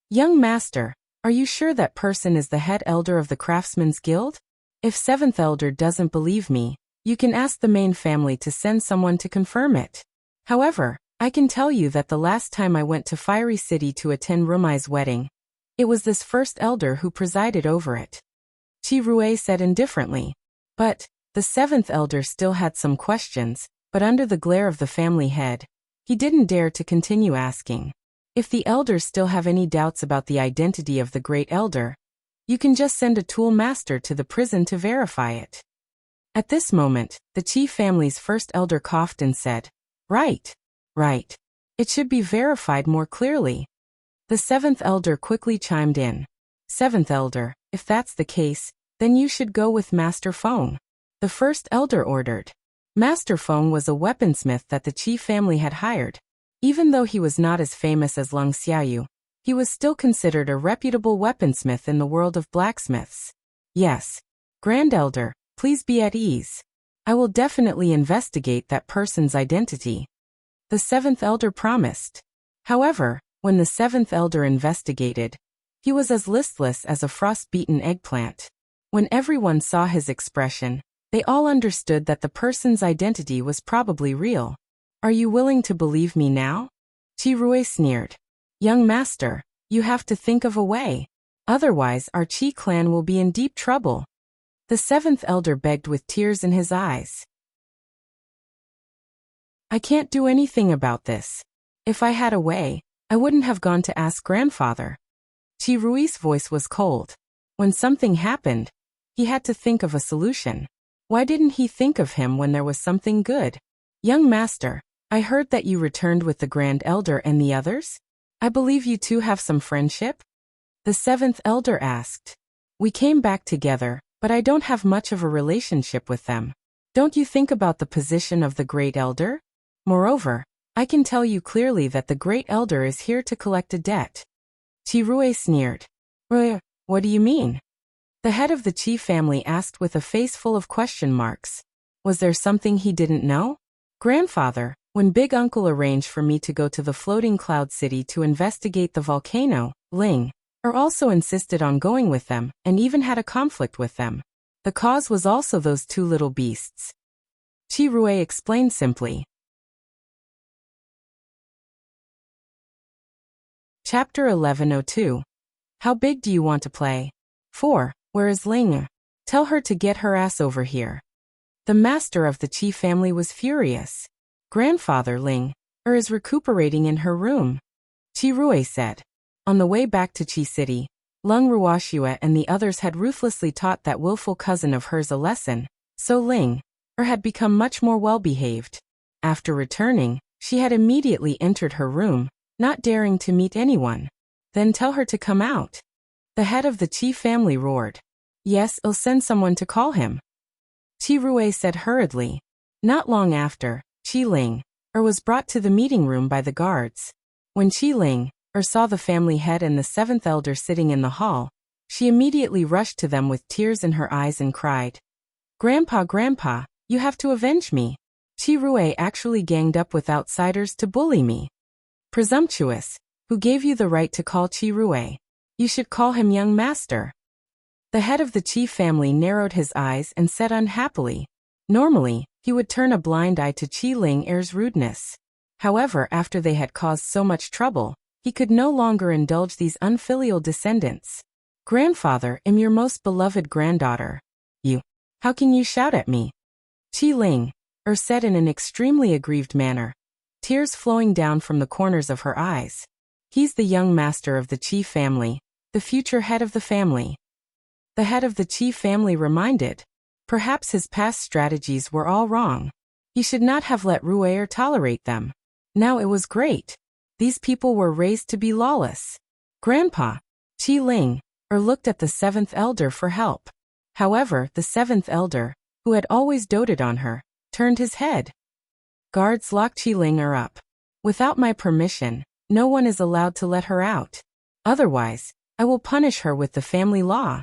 Young master, are you sure that person is the head elder of the Craftsmen's Guild? If seventh elder doesn't believe me, you can ask the main family to send someone to confirm it. However, I can tell you that the last time I went to Fiery City to attend Rumai's wedding, it was this first elder who presided over it. Ruer said indifferently. But the seventh elder still had some questions, but under the glare of the family head, he didn't dare to continue asking. If the elders still have any doubts about the identity of the great elder, you can just send a tool master to the prison to verify it. At this moment, the chief family's first elder coughed and said, Right. It should be verified more clearly. The seventh elder quickly chimed in. Seventh elder, if that's the case, then you should go with Master Feng. The first elder ordered. Master Feng was a weaponsmith that the chief family had hired. Even though he was not as famous as Lung Xiaoyu, he was still considered a reputable weaponsmith in the world of blacksmiths. Yes. Grand Elder, please be at ease. I will definitely investigate that person's identity. The seventh elder promised. However, when the seventh elder investigated, he was as listless as a frost-beaten eggplant. When everyone saw his expression, they all understood that the person's identity was probably real. Are you willing to believe me now? Ruer sneered. Young master, you have to think of a way. Otherwise our Qi clan will be in deep trouble. The seventh elder begged with tears in his eyes. I can't do anything about this. If I had a way, I wouldn't have gone to ask grandfather. Ruer's voice was cold. When something happened, he had to think of a solution. Why didn't he think of him when there was something good? Young master, I heard that you returned with the Grand Elder and the others? I believe you two have some friendship? The seventh elder asked. We came back together, but I don't have much of a relationship with them. Don't you think about the position of the Great Elder? Moreover, I can tell you clearly that the Great Elder is here to collect a debt. Ruer sneered. What do you mean? The head of the chief family asked with a face full of question marks. Was there something he didn't know? Grandfather, when Big Uncle arranged for me to go to the floating cloud city to investigate the volcano, Ling also insisted on going with them and even had a conflict with them. The cause was also those two little beasts. Ruer explained simply. Chapter 1102. How big do you want to play? 4. Where is Ling? Tell her to get her ass over here. The master of the Qi family was furious. Grandfather Ling is recuperating in her room. Ruer said. On the way back to Qi City, Lung Ruoxia and the others had ruthlessly taught that willful cousin of hers a lesson, so Ling had become much more well-behaved. After returning, she had immediately entered her room, not daring to meet anyone. Then tell her to come out. The head of the Qi family roared. Yes, I'll send someone to call him. Ruer said hurriedly. Not long after, Qi Ling was brought to the meeting room by the guards. When Qi Ling saw the family head and the seventh elder sitting in the hall, she immediately rushed to them with tears in her eyes and cried, Grandpa, you have to avenge me. Ruer actually ganged up with outsiders to bully me. Presumptuous, who gave you the right to call Ruer? You should call him young master. The head of the chief family narrowed his eyes and said unhappily. Normally, he would turn a blind eye to Qi Ling's rudeness. However, after they had caused so much trouble, he could no longer indulge these unfilial descendants. Grandfather, I'm your most beloved granddaughter. How can you shout at me? Qi Ling said in an extremely aggrieved manner, tears flowing down from the corners of her eyes. He's the young master of the Qi family, the future head of the family. The head of the Qi family reminded. Perhaps his past strategies were all wrong. He should not have let Ruier tolerate them. Now it was great. These people were raised to be lawless. Grandpa, Qi Ling, looked at the seventh elder for help. However, the seventh elder, who had always doted on her, turned his head. Guards, lock Qi Ling up. Without my permission, no one is allowed to let her out. Otherwise, I will punish her with the family law.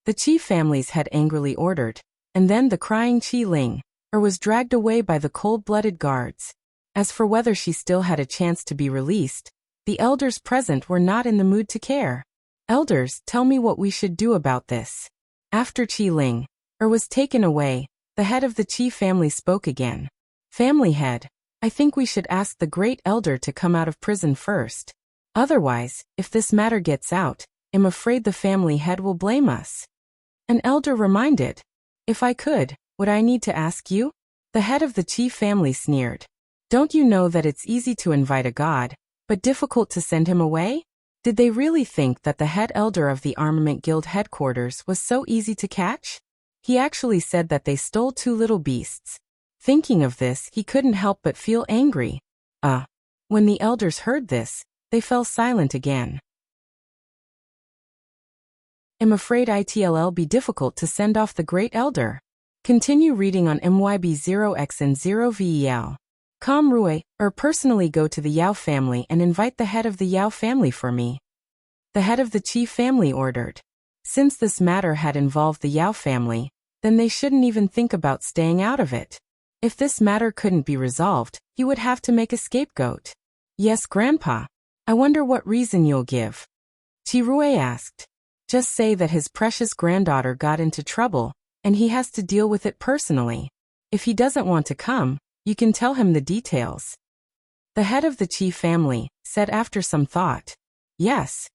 The Qi family's head angrily ordered, and then the crying Qi Ling was dragged away by the cold-blooded guards. As for whether she still had a chance to be released, the elders present were not in the mood to care. Elders, tell me what we should do about this. After Qi Ling was taken away, the head of the Qi family spoke again. Family head, I think we should ask the great elder to come out of prison first. Otherwise, if this matter gets out, I'm afraid the family head will blame us. An elder reminded. If I could, would I need to ask you? The head of the Qi family sneered. Don't you know that it's easy to invite a god, but difficult to send him away? Did they really think that the head elder of the Armament Guild headquarters was so easy to catch? He actually said that they stole 2 little beasts. Thinking of this, he couldn't help but feel angry. When the elders heard this, they fell silent again. I'm afraid it'll be difficult to send off the great elder. Continue reading on MYB0X and 0VEL. Com Rui, personally go to the Yao family and invite the head of the Yao family for me. The head of the Qi family ordered. Since this matter had involved the Yao family, then they shouldn't even think about staying out of it. If this matter couldn't be resolved, he would have to make a scapegoat. Yes, Grandpa. I wonder what reason you'll give. Qi Rui asked. Just say that his precious granddaughter got into trouble, and he has to deal with it personally. If he doesn't want to come, you can tell him the details. The head of the Qi family said after some thought. Yes.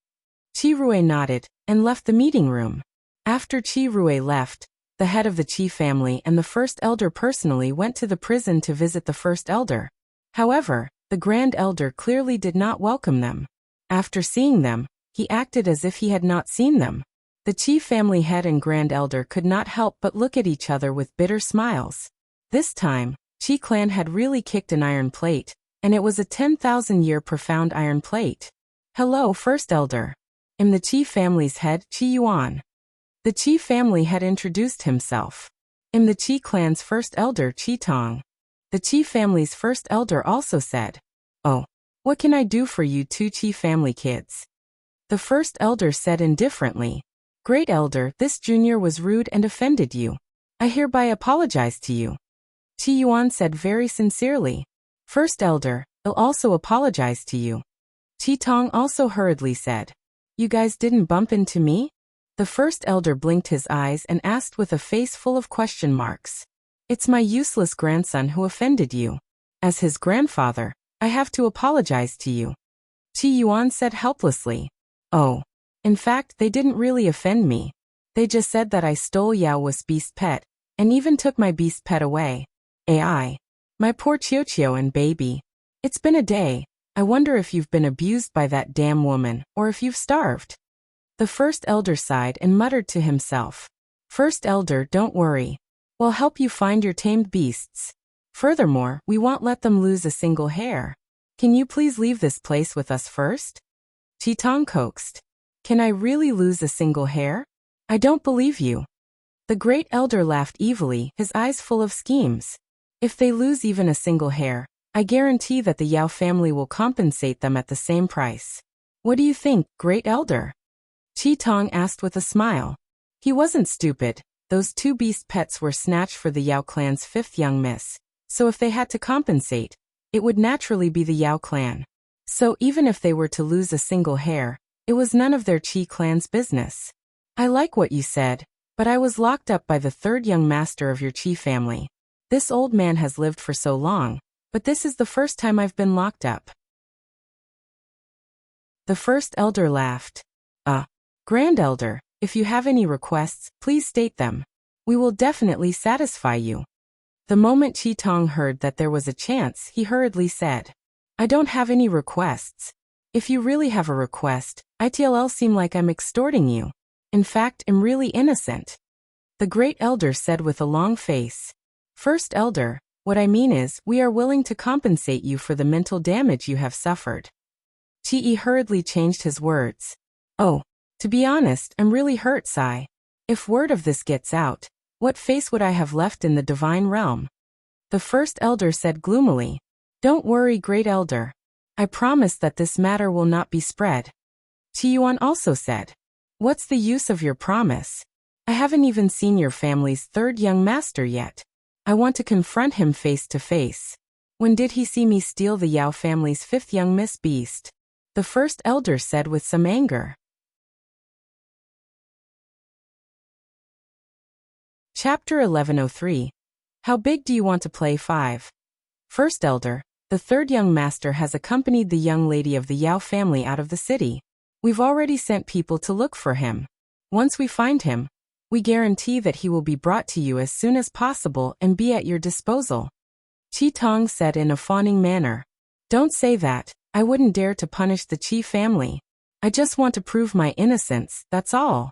Qi Rui nodded and left the meeting room. After Qi Rui left, the head of the Qi family and the first elder personally went to the prison to visit the first elder. However, the grand elder clearly did not welcome them. After seeing them, he acted as if he had not seen them. The Qi family head and grand elder could not help but look at each other with bitter smiles. This time, Qi clan had really kicked an iron plate, and it was a 10,000-year profound iron plate. Hello, first elder. I'm the Qi family's head, Qi Yuan. The Qi family had introduced himself. I'm the Qi clan's first elder, Qi Tong. The Qi family's first elder also said, Oh, what can I do for you 2 Qi family kids? The first elder said indifferently, Great elder, this junior was rude and offended you. I hereby apologize to you. Qi Yuan said very sincerely. First elder, I'll also apologize to you. Qi Tong also hurriedly said. You guys didn't bump into me? The first elder blinked his eyes and asked with a face full of question marks. It's my useless grandson who offended you. As his grandfather, I have to apologize to you. Qi Yuan said helplessly. Oh. In fact, they didn't really offend me. They just said that I stole Yao's beast pet, and even took my beast pet away. AI. My poor QiuQiu and baby. It's been a day. I wonder if you've been abused by that damn woman, or if you've starved. The first elder sighed and muttered to himself. First elder, don't worry. We'll help you find your tamed beasts. Furthermore, we won't let them lose a single hair. Can you please leave this place with us first? Qi Tong coaxed. Can I really lose a single hair? I don't believe you. The great elder laughed evilly, his eyes full of schemes. If they lose even a single hair, I guarantee that the Yao family will compensate them at the same price. What do you think, great elder? Qi Tong asked with a smile. He wasn't stupid. Those 2 beast pets were snatched for the Yao clan's 5th young miss, so if they had to compensate, it would naturally be the Yao clan. So even if they were to lose a single hair, it was none of their Qi clan's business. I like what you said, but I was locked up by the 3rd young master of your Qi family. This old man has lived for so long, but this is the first time I've been locked up. The first elder laughed. Grand elder, if you have any requests, please state them. We will definitely satisfy you. The moment Qi Tong heard that there was a chance, he hurriedly said, I don't have any requests. If you really have a request, it'll seem like I'm extorting you. In fact, I'm really innocent. The great elder said with a long face. First elder, what I mean is, we are willing to compensate you for the mental damage you have suffered. Qi hurriedly changed his words. Oh, to be honest, I'm really hurt, Sai. If word of this gets out, what face would I have left in the divine realm? The first elder said gloomily. Don't worry, great elder. I promise that this matter will not be spread. Qiyuan also said. What's the use of your promise? I haven't even seen your family's third young master yet. I want to confront him face to face. When did he see me steal the Yao family's fifth young Miss Beast? The first elder said with some anger. Chapter 1103. How big do you want to play 5? First elder, the third young master has accompanied the young lady of the Yao family out of the city. We've already sent people to look for him. Once we find him, we guarantee that he will be brought to you as soon as possible and be at your disposal. Qi Tong said in a fawning manner. Don't say that, I wouldn't dare to punish the Qi family. I just want to prove my innocence, that's all.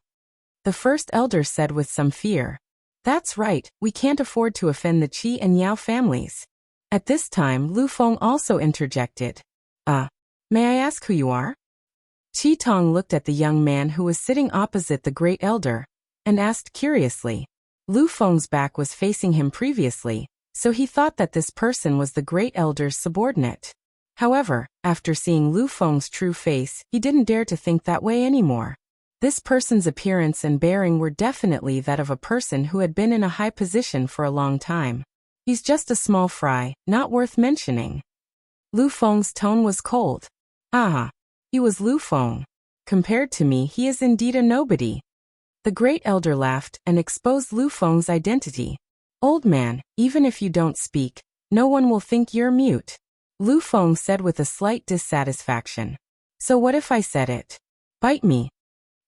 The first elder said with some fear. That's right, we can't afford to offend the Qi and Yao families. At this time Lu Feng also interjected. May I ask who you are? Qi Tong looked at the young man who was sitting opposite the great elder, and asked curiously. Lu Feng's back was facing him previously, so he thought that this person was the great elder's subordinate. However, after seeing Lu Feng's true face, he didn't dare to think that way anymore. This person's appearance and bearing were definitely that of a person who had been in a high position for a long time. He's just a small fry, not worth mentioning. Lu Feng's tone was cold. He was Lu Feng. Compared to me, he is indeed a nobody. The great elder laughed and exposed Lu Feng's identity. Old man, even if you don't speak, no one will think you're mute. Lu Feng said with a slight dissatisfaction. So what if I said it? Bite me.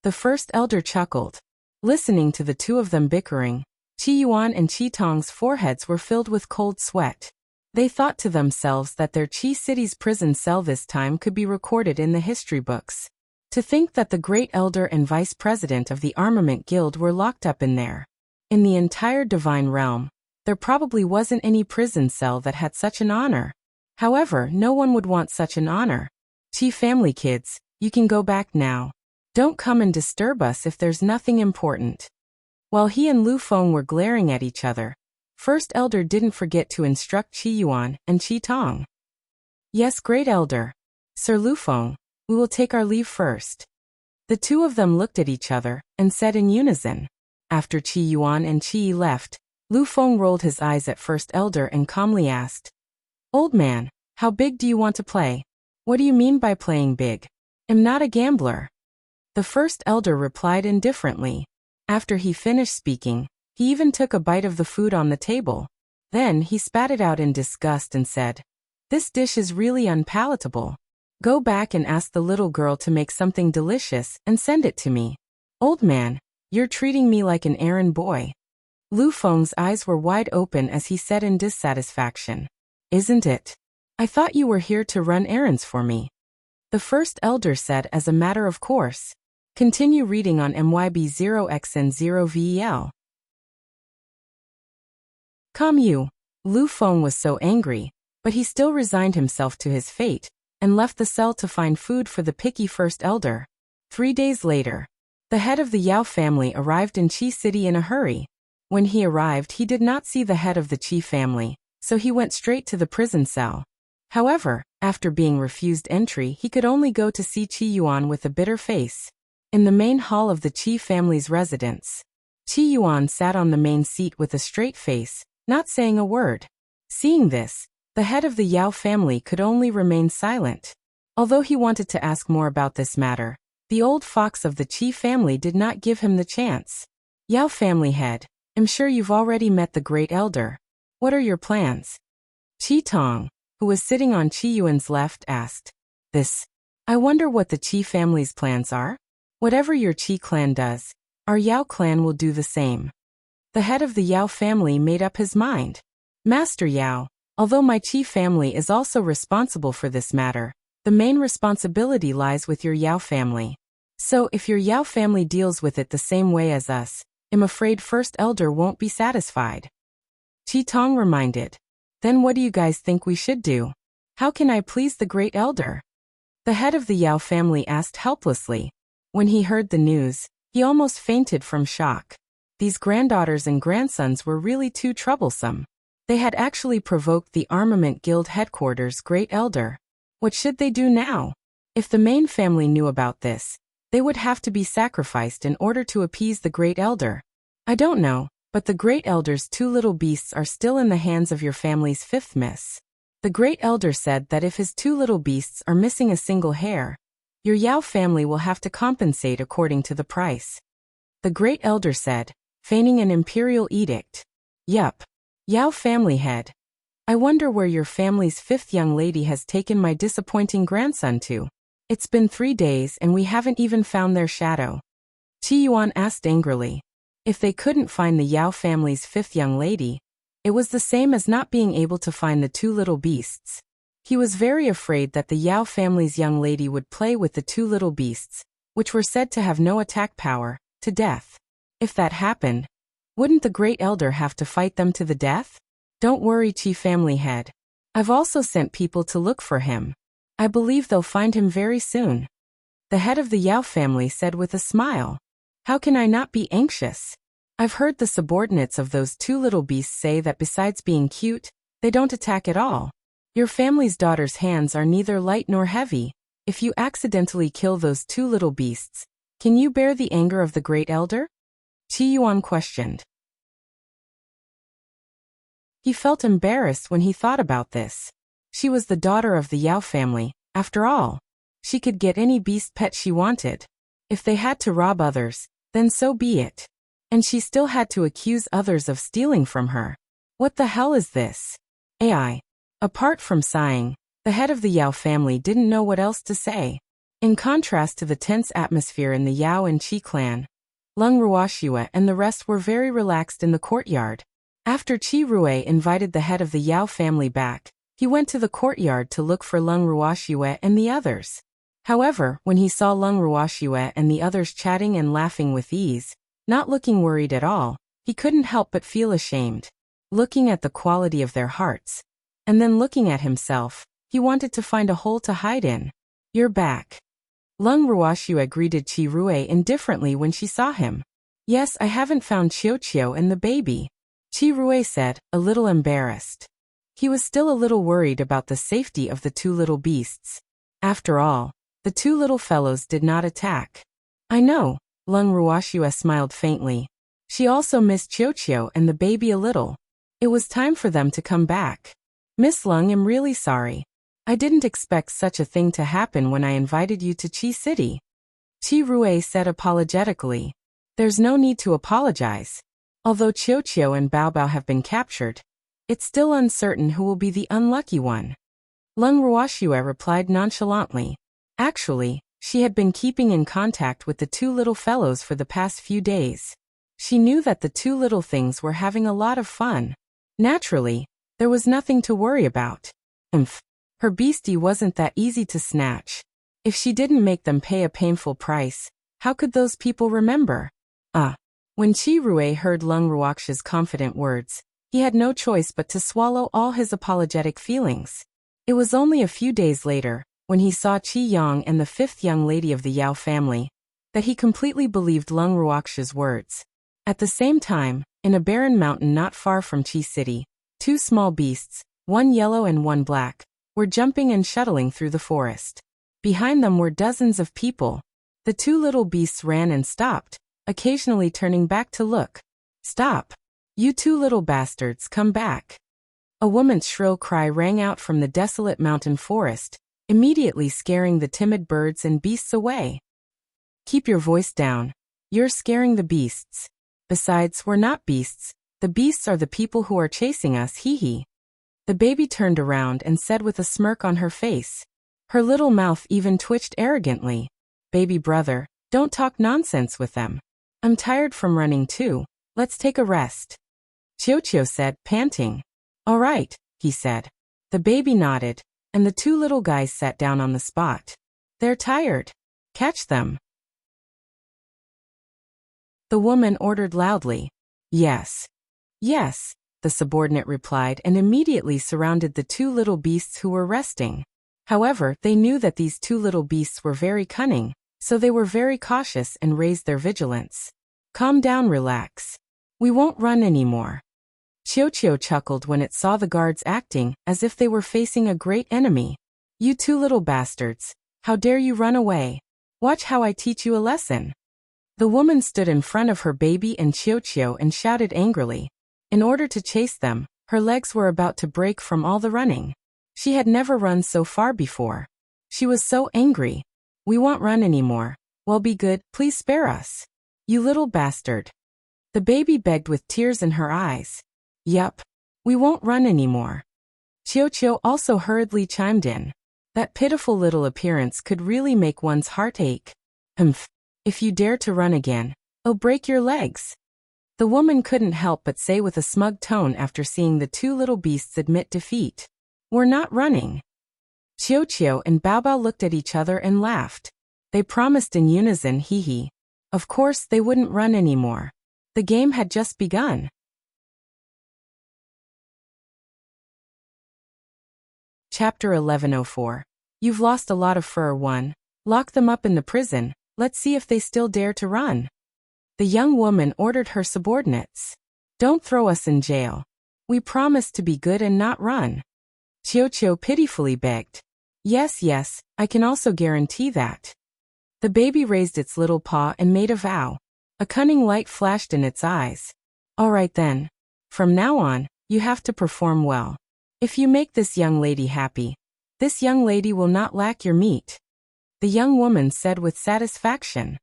The first elder chuckled. Listening to the two of them bickering, Qi Yuan and Qi Tong's foreheads were filled with cold sweat. They thought to themselves that their Qi city's prison cell this time could be recorded in the history books. To think that the great elder and vice president of the Armament Guild were locked up in there. In the entire divine realm, there probably wasn't any prison cell that had such an honor. However, no one would want such an honor. Qi family kids, you can go back now. Don't come and disturb us if there's nothing important. While he and Lu Feng were glaring at each other, First Elder didn't forget to instruct Qi Yuan and Qi Tong. Yes, great elder. Sir Lu Feng, we will take our leave first. The two of them looked at each other and said in unison. After Qi Yuan and Qi left, Lu Feng rolled his eyes at First Elder and calmly asked, Old man, how big do you want to play? What do you mean by playing big? I'm not a gambler. The First Elder replied indifferently. After he finished speaking, he even took a bite of the food on the table. Then he spat it out in disgust and said, This dish is really unpalatable. Go back and ask the little girl to make something delicious and send it to me. Old man, you're treating me like an errand boy. Lu Feng's eyes were wide open as he said in dissatisfaction. Isn't it? I thought you were here to run errands for me. The First Elder said as a matter of course. Continue reading on MYB0XN0VEL. Yu. Lu Feng was so angry, but he still resigned himself to his fate, and left the cell to find food for the picky First Elder. 3 days later, the head of the Yao family arrived in Qi City in a hurry. When he arrived, he did not see the head of the Qi family, so he went straight to the prison cell. However, after being refused entry, he could only go to see Qi Yuan with a bitter face. In the main hall of the Qi family's residence, Qi Yuan sat on the main seat with a straight face, not saying a word. Seeing this, the head of the Yao family could only remain silent. Although he wanted to ask more about this matter, the old fox of the Qi family did not give him the chance. Yao family head, I'm sure you've already met the great elder. What are your plans? Qi Tong, who was sitting on Qi Yuan's left, asked. I wonder what the Qi family's plans are? Whatever your Qi clan does, our Yao clan will do the same. The head of the Yao family made up his mind. Master Yao, although my Qi family is also responsible for this matter, the main responsibility lies with your Yao family. So if your Yao family deals with it the same way as us, I'm afraid First Elder won't be satisfied. Qi Tong reminded. Then what do you guys think we should do? How can I please the Great Elder? The head of the Yao family asked helplessly. When he heard the news, he almost fainted from shock. These granddaughters and grandsons were really too troublesome. They had actually provoked the Armament Guild headquarters' Great Elder. What should they do now? If the main family knew about this, they would have to be sacrificed in order to appease the Great Elder. I don't know, but the Great Elder's 2 little beasts are still in the hands of your family's 5th miss. The Great Elder said that if his 2 little beasts are missing a single hair, your Yao family will have to compensate according to the price. The Great Elder said, feigning an imperial edict. Yup. Yao family head. I wonder where your family's 5th young lady has taken my disappointing grandson to. It's been 3 days and we haven't even found their shadow. Qi Yuan asked angrily. If they couldn't find the Yao family's 5th young lady, it was the same as not being able to find the 2 little beasts. He was very afraid that the Yao family's young lady would play with the 2 little beasts, which were said to have no attack power, to death. If that happened, wouldn't the Great Elder have to fight them to the death? Don't worry, Qi family head. I've also sent people to look for him. I believe they'll find him very soon. The head of the Yao family said with a smile. How can I not be anxious? I've heard the subordinates of those 2 little beasts say that besides being cute, they don't attack at all. Your family's daughter's hands are neither light nor heavy. If you accidentally kill those 2 little beasts, can you bear the anger of the Great Elder? Qi Yuan questioned. He felt embarrassed when he thought about this. She was the daughter of the Yao family, after all. She could get any beast pet she wanted. If they had to rob others, then so be it. And she still had to accuse others of stealing from her. What the hell is this? AI. Apart from sighing, the head of the Yao family didn't know what else to say. In contrast to the tense atmosphere in the Yao and Qi clan, Leng Ruoxue and the rest were very relaxed in the courtyard. After Qi Rui invited the head of the Yao family back, he went to the courtyard to look for Leng Ruoxue and the others. However, when he saw Leng Ruoxue and the others chatting and laughing with ease, not looking worried at all, he couldn't help but feel ashamed. Looking at the quality of their hearts, and then looking at himself, he wanted to find a hole to hide in. You're back. Leng Ruoxue greeted Qi Rui indifferently when she saw him. Yes, I haven't found QiuQiu and the baby, Qi Rui said, a little embarrassed. He was still a little worried about the safety of the 2 little beasts. After all, the 2 little fellows did not attack. I know, Leng Ruoxue smiled faintly. She also missed QiuQiu and the baby a little. It was time for them to come back. Miss Leng, I'm really sorry. I didn't expect such a thing to happen when I invited you to Qi City. Qi Rui said apologetically. There's no need to apologize. Although QiuQiu and Baobao have been captured, it's still uncertain who will be the unlucky one. Leng Ruoxue replied nonchalantly. Actually, she had been keeping in contact with the 2 little fellows for the past few days. She knew that the 2 little things were having a lot of fun. Naturally, there was nothing to worry about. Her beastie wasn't that easy to snatch. If she didn't make them pay a painful price, how could those people remember? When Qi Rui heard Leng Ruoxue's confident words, he had no choice but to swallow all his apologetic feelings. It was only a few days later, when he saw Qi Yang and the 5th young lady of the Yao family, that he completely believed Leng Ruoxue's words. At the same time, in a barren mountain not far from Qi City, 2 small beasts, one yellow and one black, were jumping and shuttling through the forest. Behind them were dozens of people. The 2 little beasts ran and stopped, occasionally turning back to look. Stop! You 2 little bastards, come back! A woman's shrill cry rang out from the desolate mountain forest, immediately scaring the timid birds and beasts away. Keep your voice down. You're scaring the beasts. Besides, we're not beasts. The beasts are the people who are chasing us, hee. The baby turned around and said with a smirk on her face. Her little mouth even twitched arrogantly. Baby brother, don't talk nonsense with them. I'm tired from running too. Let's take a rest. QiuQiu said, panting. All right, he said. The baby nodded, and the 2 little guys sat down on the spot. They're tired. Catch them. The woman ordered loudly. Yes. Yes, the subordinate replied and immediately surrounded the two little beasts who were resting. However, they knew that these two little beasts were very cunning, so they were very cautious and raised their vigilance. Calm down, relax. We won't run anymore. QiuQiu chuckled when it saw the guards acting as if they were facing a great enemy. You two little bastards, how dare you run away? Watch how I teach you a lesson. The woman stood in front of her baby and QiuQiu and shouted angrily. In order to chase them, her legs were about to break from all the running. She had never run so far before. She was so angry. We won't run anymore. Well, be good, please spare us. You little bastard. The baby begged with tears in her eyes. Yup. We won't run anymore. QiuQiu also hurriedly chimed in. That pitiful little appearance could really make one's heart ache. Humph. If you dare to run again, I'll break your legs. The woman couldn't help but say with a smug tone after seeing the two little beasts admit defeat. We're not running. QiuQiu and Baobao looked at each other and laughed. They promised in unison, hee hee. Of course they wouldn't run anymore. The game had just begun. Chapter 1104. You've lost a lot of fur. 1. Lock them up in the prison. Let's see if they still dare to run. The young woman ordered her subordinates. Don't throw us in jail. We promised to be good and not run. QiuQiu pitifully begged. Yes, yes, I can also guarantee that. The baby raised its little paw and made a vow. A cunning light flashed in its eyes. All right then. From now on, you have to perform well. If you make this young lady happy, this young lady will not lack your meat. The young woman said with satisfaction.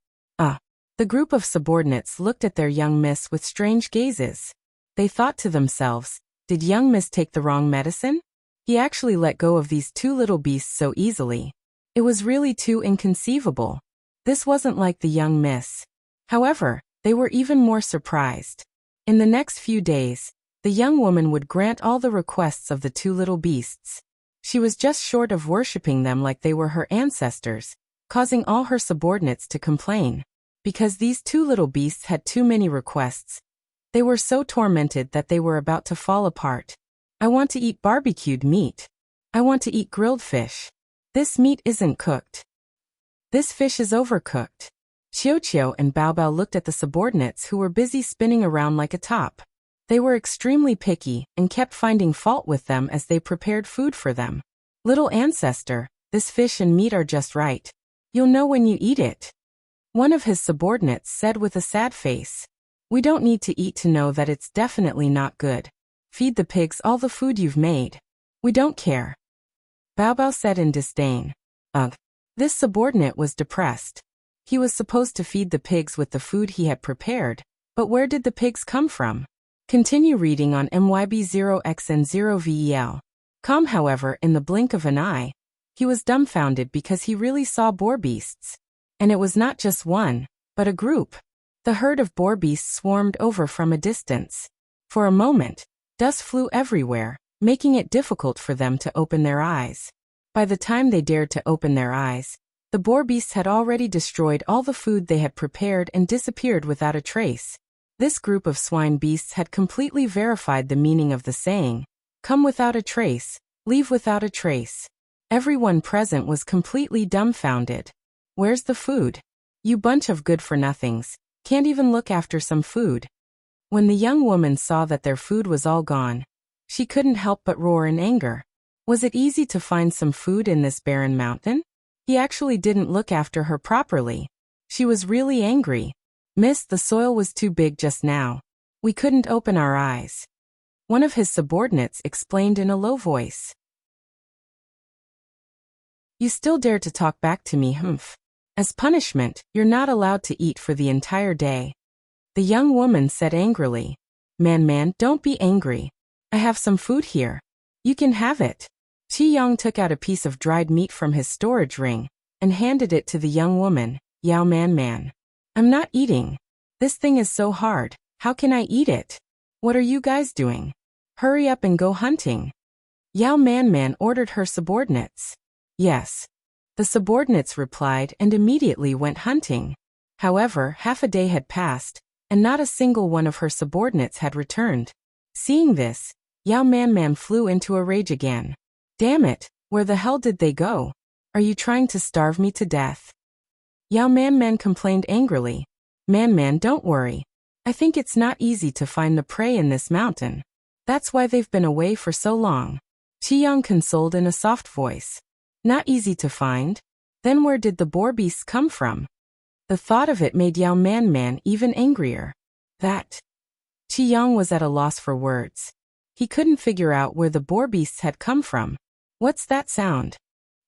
The group of subordinates looked at their young miss with strange gazes. They thought to themselves, did young miss take the wrong medicine? He actually let go of these two little beasts so easily. It was really too inconceivable. This wasn't like the young miss. However, they were even more surprised. In the next few days, the young woman would grant all the requests of the two little beasts. She was just short of worshipping them like they were her ancestors, causing all her subordinates to complain. Because these two little beasts had too many requests, they were so tormented that they were about to fall apart. I want to eat barbecued meat. I want to eat grilled fish. This meat isn't cooked. This fish is overcooked. QiuQiu and Baobao looked at the subordinates who were busy spinning around like a top. They were extremely picky and kept finding fault with them as they prepared food for them. Little ancestor, this fish and meat are just right. You'll know when you eat it. One of his subordinates said with a sad face. We don't need to eat to know that it's definitely not good. Feed the pigs all the food you've made. We don't care. Baobao said in disdain. Ugh. This subordinate was depressed. He was supposed to feed the pigs with the food he had prepared, but where did the pigs come from? Continue reading on MYB0XN0VEL. Calm, however, in the blink of an eye, he was dumbfounded because he really saw boar beasts. And it was not just one, but a group. The herd of boar beasts swarmed over from a distance. For a moment, dust flew everywhere, making it difficult for them to open their eyes. By the time they dared to open their eyes, the boar beasts had already destroyed all the food they had prepared and disappeared without a trace. This group of swine beasts had completely verified the meaning of the saying, come without a trace, leave without a trace. Everyone present was completely dumbfounded. Where's the food? You bunch of good-for-nothings, can't even look after some food. When the young woman saw that their food was all gone, she couldn't help but roar in anger. Was it easy to find some food in this barren mountain? He actually didn't look after her properly. She was really angry. Miss, the soil was too big just now. We couldn't open our eyes. One of his subordinates explained in a low voice. You still dare to talk back to me, humph. As punishment, you're not allowed to eat for the entire day. The young woman said angrily. Man, don't be angry. I have some food here. You can have it. Qi took out a piece of dried meat from his storage ring and handed it to the young woman. Yao man. I'm not eating. This thing is so hard. How can I eat it? What are you guys doing? Hurry up and go hunting. Yao man ordered her subordinates. Yes. The subordinates replied and immediately went hunting. However, half a day had passed, and not a single one of her subordinates had returned. Seeing this, Yao Man flew into a rage again. Damn it, where the hell did they go? Are you trying to starve me to death? Yao Man complained angrily. Man, don't worry. I think it's not easy to find the prey in this mountain. That's why they've been away for so long. Qi consoled in a soft voice. Not easy to find? Then where did the boar beasts come from? The thought of it made Yao Man even angrier. That. Qi was at a loss for words. He couldn't figure out where the boar beasts had come from. What's that sound?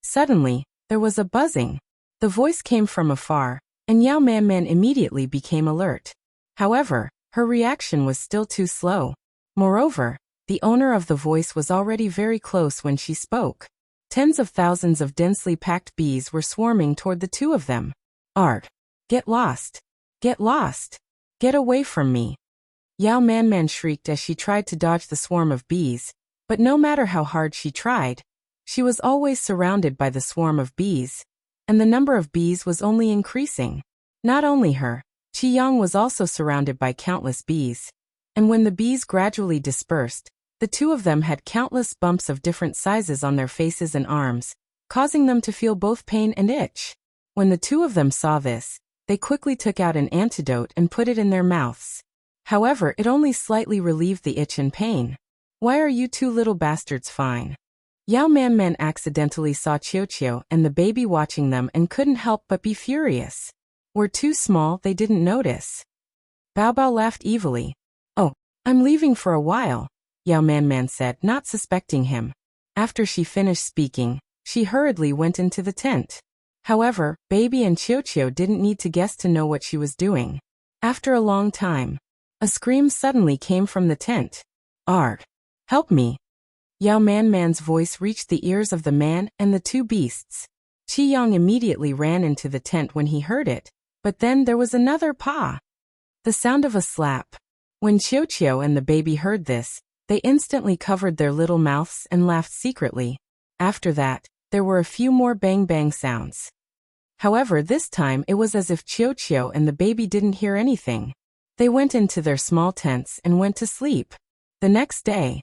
Suddenly, there was a buzzing. The voice came from afar, and Yao Man immediately became alert. However, her reaction was still too slow. Moreover, the owner of the voice was already very close when she spoke. Tens of thousands of densely packed bees were swarming toward the two of them. Art. Get lost. Get lost. Get away from me. Yao Man shrieked as she tried to dodge the swarm of bees, but no matter how hard she tried, she was always surrounded by the swarm of bees, and the number of bees was only increasing. Not only her, Qi was also surrounded by countless bees, and when the bees gradually dispersed, the two of them had countless bumps of different sizes on their faces and arms, causing them to feel both pain and itch. When the two of them saw this, they quickly took out an antidote and put it in their mouths. However, it only slightly relieved the itch and pain. Why are you two little bastards fine? Yao Man accidentally saw QiuQiu and the baby watching them and couldn't help but be furious. We're too small, they didn't notice. Bao laughed evilly. Oh, I'm leaving for a while, Yao Man said, not suspecting him. After she finished speaking, she hurriedly went into the tent. However, Baby and QiuQiu didn't need to guess to know what she was doing. After a long time, a scream suddenly came from the tent. Art. Help me. Yao Man's voice reached the ears of the man and the two beasts. Qi immediately ran into the tent when he heard it, but then there was another paw. The sound of a slap. When QiuQiu and the baby heard this, they instantly covered their little mouths and laughed secretly. After that, there were a few more bang sounds. However, this time it was as if QiuQiu and the baby didn't hear anything. They went into their small tents and went to sleep. The next day,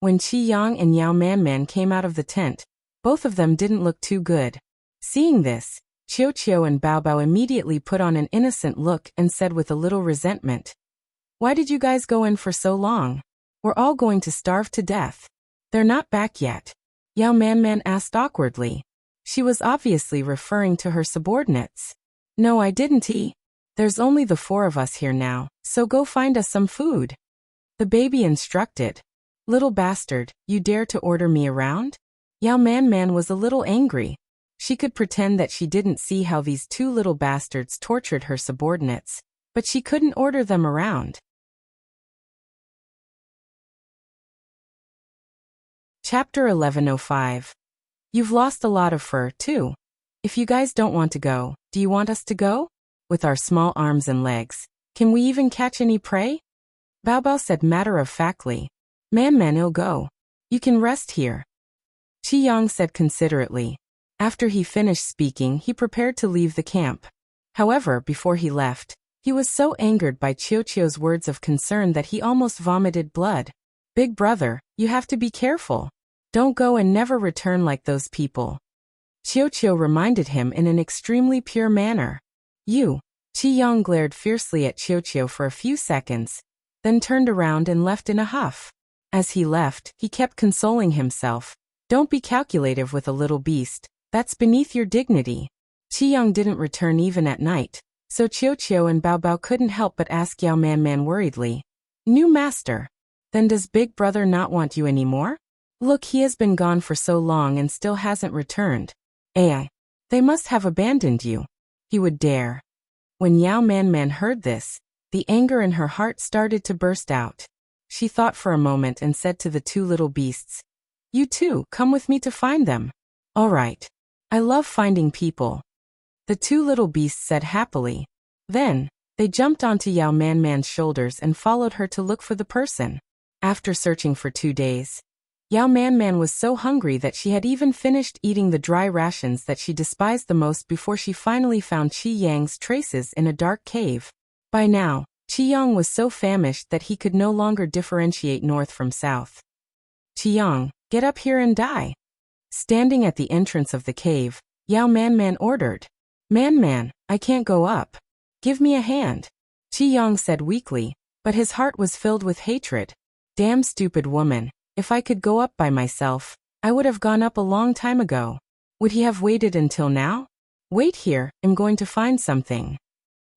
when Qi and Yao Man came out of the tent, both of them didn't look too good. Seeing this, QiuQiu and Bao immediately put on an innocent look and said with a little resentment, "Why did you guys go in for so long? We're all going to starve to death." "They're not back yet?" Yao Man asked awkwardly. She was obviously referring to her subordinates. "No, I didn't eat. There's only the four of us here now, so go find us some food," the baby instructed. "Little bastard, you dare to order me around?" Yao Man was a little angry. She could pretend that she didn't see how these two little bastards tortured her subordinates, but she couldn't order them around. Chapter 1105. You've lost a lot of fur, too. If you guys don't want to go, do you want us to go? With our small arms and legs, can we even catch any prey? Bao said matter-of-factly. Man, go. You can rest here. Qi said considerately. After he finished speaking, he prepared to leave the camp. However, before he left, he was so angered by QiuQiu's words of concern that he almost vomited blood. "Big brother, you have to be careful. Don't go and never return like those people." QiuQiu reminded him in an extremely pure manner. "You." Qi glared fiercely at QiuQiu for a few seconds, then turned around and left in a huff. As he left, he kept consoling himself. "Don't be calculative with a little beast. That's beneath your dignity." Qi didn't return even at night, so QiuQiu and Bao couldn't help but ask Yao Man worriedly, "New master? Then does Big Brother not want you anymore? Look, he has been gone for so long and still hasn't returned. AI. They must have abandoned you." He would dare. When Yao Man heard this, the anger in her heart started to burst out. She thought for a moment and said to the two little beasts, "You two, come with me to find them." "All right. I love finding people," the two little beasts said happily. Then, they jumped onto Yao Man's shoulders and followed her to look for the person. After searching for 2 days, Yao Man was so hungry that she had even finished eating the dry rations that she despised the most before she finally found Qi Yang's traces in a dark cave. By now, Qi Yang was so famished that he could no longer differentiate north from south. Qi Yang, get up here and die. Standing at the entrance of the cave, Yao Man ordered. Man, I can't go up. Give me a hand. Qi Yang said weakly, but his heart was filled with hatred. Damn stupid woman, if I could go up by myself, I would have gone up a long time ago. Would he have waited until now? Wait here, I'm going to find something.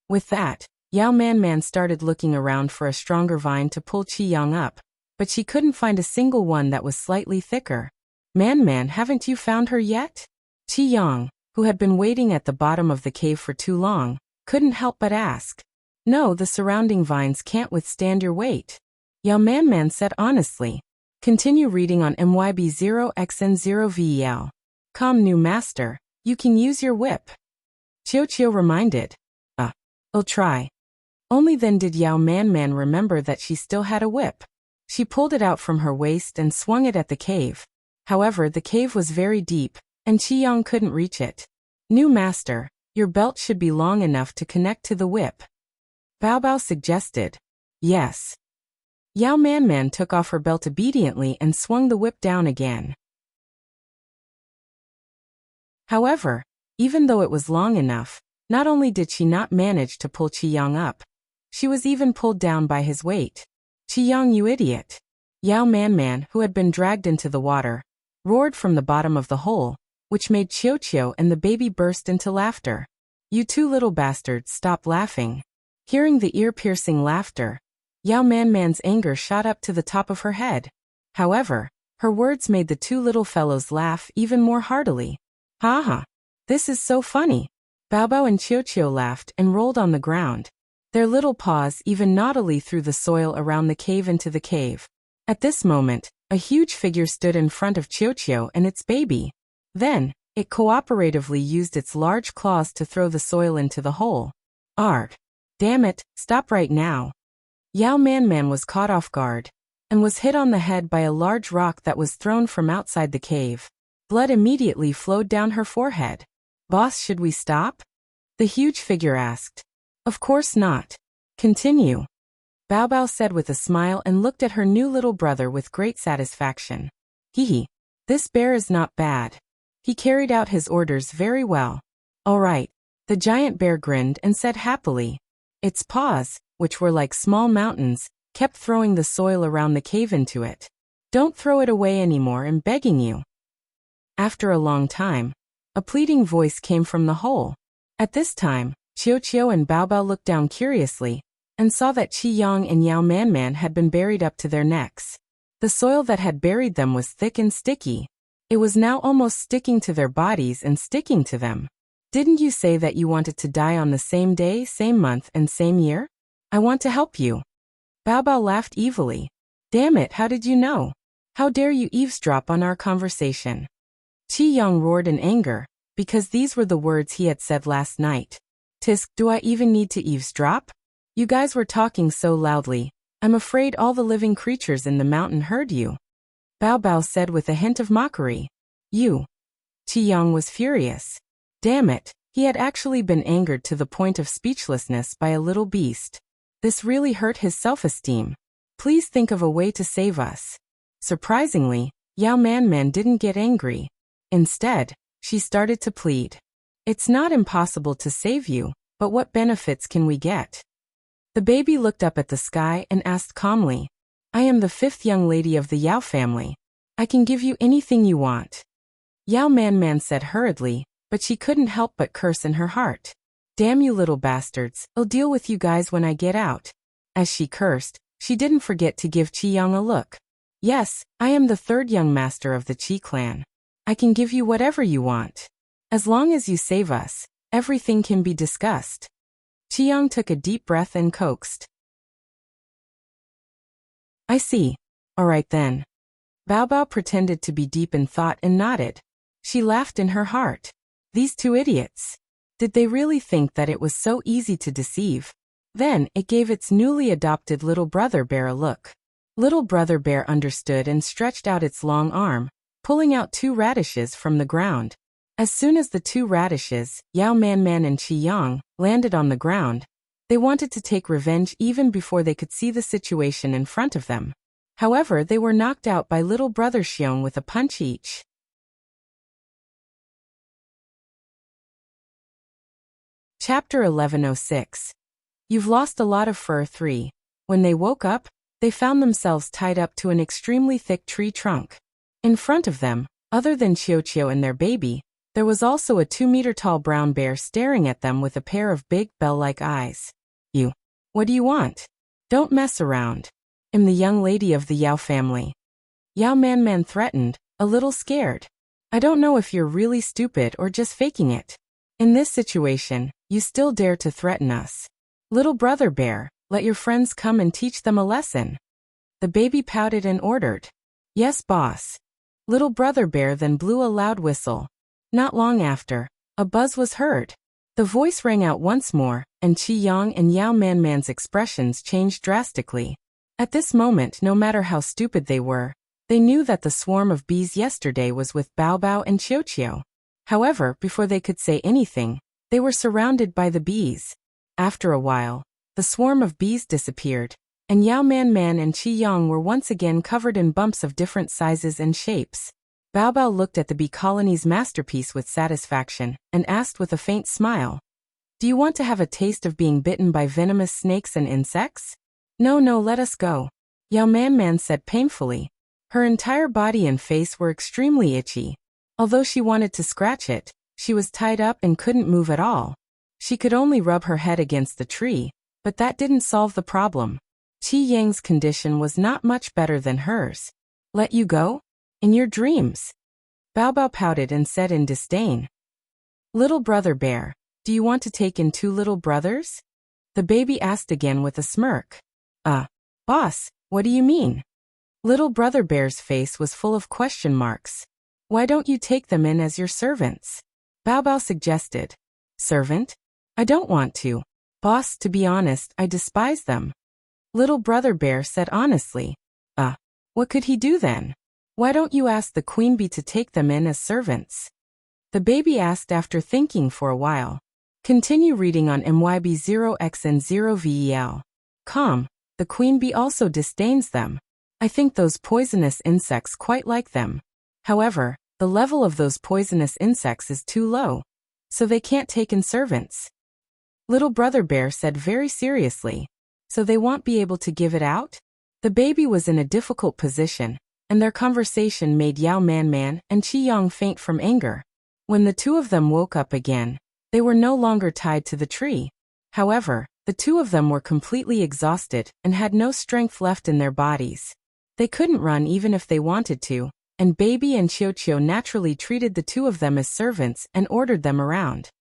With that, Yao Man started looking around for a stronger vine to pull Qi Yang up, but she couldn't find a single one that was slightly thicker. Man, haven't you found her yet? Qi Yang, who had been waiting at the bottom of the cave for too long, couldn't help but ask. No, the surrounding vines can't withstand your weight. Yao Man said honestly. Continue reading on MYB0XN0VEL. New master, you can use your whip. QiuQiu reminded. I'll try. Only then did Yao Man remember that she still had a whip. She pulled it out from her waist and swung it at the cave. However, the cave was very deep, and Qi Yang couldn't reach it. New master, your belt should be long enough to connect to the whip. Bao suggested. Yes. Yao Man took off her belt obediently and swung the whip down again. However, even though it was long enough, not only did she not manage to pull Qi Yang up, she was even pulled down by his weight. Qi Yang, you idiot. Yao Man, who had been dragged into the water, roared from the bottom of the hole, which made QiuQiu and the baby burst into laughter. You two little bastards, stop laughing. Hearing the ear-piercing laughter, Yao Man's anger shot up to the top of her head. However, her words made the two little fellows laugh even more heartily. Ha! This is so funny. Bao and QiuQiu laughed and rolled on the ground. Their little paws even naughtily through the soil around the cave into the cave. At this moment, a huge figure stood in front of QiuQiu and its baby. Then, it cooperatively used its large claws to throw the soil into the hole. Arg! Damn it, stop right now. Yao Man was caught off guard, and was hit on the head by a large rock that was thrown from outside the cave. Blood immediately flowed down her forehead. Boss, should we stop? The huge figure asked. Of course not. Continue. Bao said with a smile and looked at her new little brother with great satisfaction. Hee. This bear is not bad. He carried out his orders very well. All right. The giant bear grinned and said happily. Its paws, which were like small mountains, kept throwing the soil around the cave into it. Don't throw it away anymore, I'm begging you. After a long time, a pleading voice came from the hole. At this time, QiuQiu and Bao looked down curiously, and saw that Qi Yang and Yao Man had been buried up to their necks. The soil that had buried them was thick and sticky. It was now almost sticking to their bodies and sticking to them. Didn't you say that you wanted to die on the same day, same month, and same year? I want to help you. Bao laughed evilly. Damn it, how did you know? How dare you eavesdrop on our conversation? Qi Yang roared in anger, because these were the words he had said last night. Tisk, do I even need to eavesdrop? You guys were talking so loudly, I'm afraid all the living creatures in the mountain heard you. Bao said with a hint of mockery. You. Qi Yang was furious. Damn it, he had actually been angered to the point of speechlessness by a little beast. This really hurt his self-esteem. Please think of a way to save us. Surprisingly, Yao Man didn't get angry. Instead, she started to plead. It's not impossible to save you, but what benefits can we get? The baby looked up at the sky and asked calmly. I am the fifth young lady of the Yao family. I can give you anything you want. Yao Man said hurriedly, but she couldn't help but curse in her heart. Damn you little bastards, I'll deal with you guys when I get out. As she cursed, she didn't forget to give Qi Yang a look. Yes, I am the third young master of the Qi clan. I can give you whatever you want. As long as you save us, everything can be discussed. Qi Yang took a deep breath and coaxed. I see. All right then. Bao pretended to be deep in thought and nodded. She laughed in her heart. These two idiots. Did they really think that it was so easy to deceive? Then it gave its newly adopted little brother bear a look. Little brother bear understood and stretched out its long arm, pulling out 2 radishes from the ground. As soon as the 2 radishes, Yao Man Man and Qi Yang, landed on the ground, they wanted to take revenge even before they could see the situation in front of them. However, they were knocked out by little brother Xiong with a punch each. Chapter 1106. You've lost a lot of fur 3. When they woke up, they found themselves tied up to an extremely thick tree trunk. In front of them, other than QiuQiu and their baby, there was also a 2-meter-tall brown bear staring at them with a pair of big, bell-like eyes. You. What do you want? Don't mess around. I'm the young lady of the Yao family. Yao Man Man threatened, a little scared. I don't know if you're really stupid or just faking it. In this situation, you still dare to threaten us. Little brother bear, let your friends come and teach them a lesson. The baby pouted and ordered. Yes, boss. Little brother bear then blew a loud whistle. Not long after, a buzz was heard. The voice rang out once more, and Qi Yang and Yao Man Man's expressions changed drastically. At this moment, no matter how stupid they were, they knew that the swarm of bees yesterday was with Bao Bao and QiuQiu. However, before they could say anything, they were surrounded by the bees. After a while, the swarm of bees disappeared, and Yao Man Man and Qi Yang were once again covered in bumps of different sizes and shapes. Bao Bao looked at the bee colony's masterpiece with satisfaction, and asked with a faint smile, Do you want to have a taste of being bitten by venomous snakes and insects? No, let us go. Yao Man Man said painfully. Her entire body and face were extremely itchy. Although she wanted to scratch it, she was tied up and couldn't move at all. She could only rub her head against the tree, but that didn't solve the problem. Qi Yang's condition was not much better than hers. Let you go? In your dreams. Bao Bao pouted and said in disdain. Little brother bear, do you want to take in 2 little brothers? The baby asked again with a smirk. Boss, what do you mean? Little brother bear's face was full of question marks. Why don't you take them in as your servants? Bao Bao suggested. Servant? I don't want to. Boss, to be honest, I despise them. Little brother bear said honestly. What could he do then? Why don't you ask the queen bee to take them in as servants? The baby asked after thinking for a while. Continue reading on MYB0XN0VEL. The queen bee also disdains them. I think those poisonous insects quite like them. However, the level of those poisonous insects is too low, so they can't take in servants. Little brother bear said very seriously. So they won't be able to give it out? The baby was in a difficult position, and their conversation made Yao Man Man and Qi Yang faint from anger. When the 2 of them woke up again, they were no longer tied to the tree. However, the 2 of them were completely exhausted and had no strength left in their bodies. They couldn't run even if they wanted to, and Baby and QiuQiu naturally treated the 2 of them as servants and ordered them around.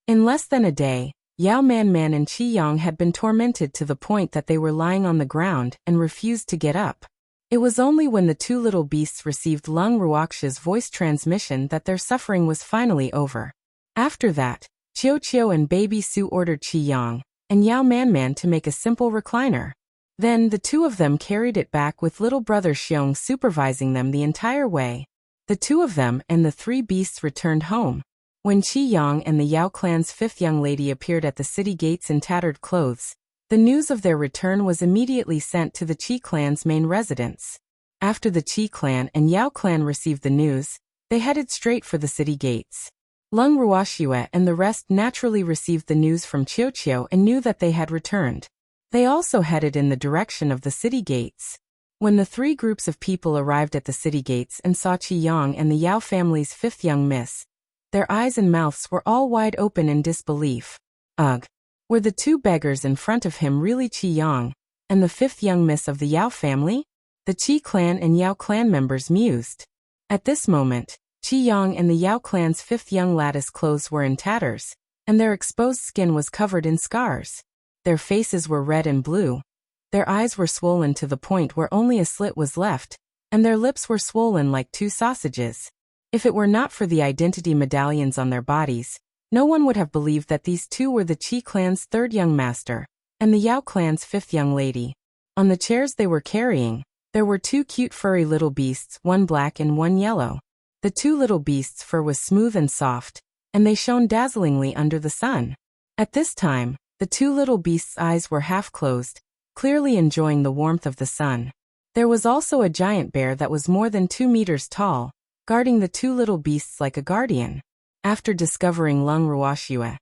In less than a day, Yao Man Man and Qi Yang had been tormented to the point that they were lying on the ground and refused to get up. It was only when the 2 little beasts received Lung Ruoxia's voice transmission that their suffering was finally over. After that, QiuQiu and Baby Su ordered Qi Yang and Yao Man Man to make a simple recliner. Then the 2 of them carried it back with little brother Xiong supervising them the entire way. The 2 of them and the 3 beasts returned home. When Qi Yang and the Yao clan's 5th young lady appeared at the city gates in tattered clothes, the news of their return was immediately sent to the Qi clan's main residence. After the Qi clan and Yao clan received the news, they headed straight for the city gates. Lung Ruoxia and the rest naturally received the news from QiuQiu and knew that they had returned. They also headed in the direction of the city gates. When the 3 groups of people arrived at the city gates and saw Qi Yang and the Yao family's 5th young miss, their eyes and mouths were all wide open in disbelief. Ugh! Were the 2 beggars in front of him really Qi Yang and the 5th young miss of the Yao family? The Qi clan and Yao clan members mused. At this moment, Qi Yang and the Yao clan's 5th young lattice clothes were in tatters, and their exposed skin was covered in scars. Their faces were red and blue. Their eyes were swollen to the point where only a slit was left, and their lips were swollen like 2 sausages. If it were not for the identity medallions on their bodies, no one would have believed that these 2 were the Qi clan's 3rd young master, and the Yao clan's fifth young lady. On the chairs they were carrying, there were two cute furry little beasts, one black and one yellow. The two little beasts' fur was smooth and soft, and they shone dazzlingly under the sun. At this time, the two little beasts' eyes were half closed, clearly enjoying the warmth of the sun. There was also a giant bear that was more than 2 meters tall, guarding the two little beasts like a guardian. After discovering Lung Ruoxue,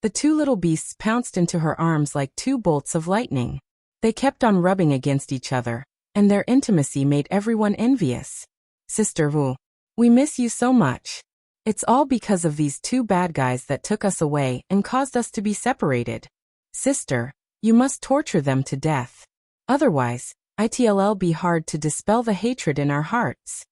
the two little beasts pounced into her arms like two bolts of lightning. They kept on rubbing against each other, and their intimacy made everyone envious. Sister Wu, we miss you so much. It's all because of these two bad guys that took us away and caused us to be separated. Sister, you must torture them to death. Otherwise, it'll be hard to dispel the hatred in our hearts.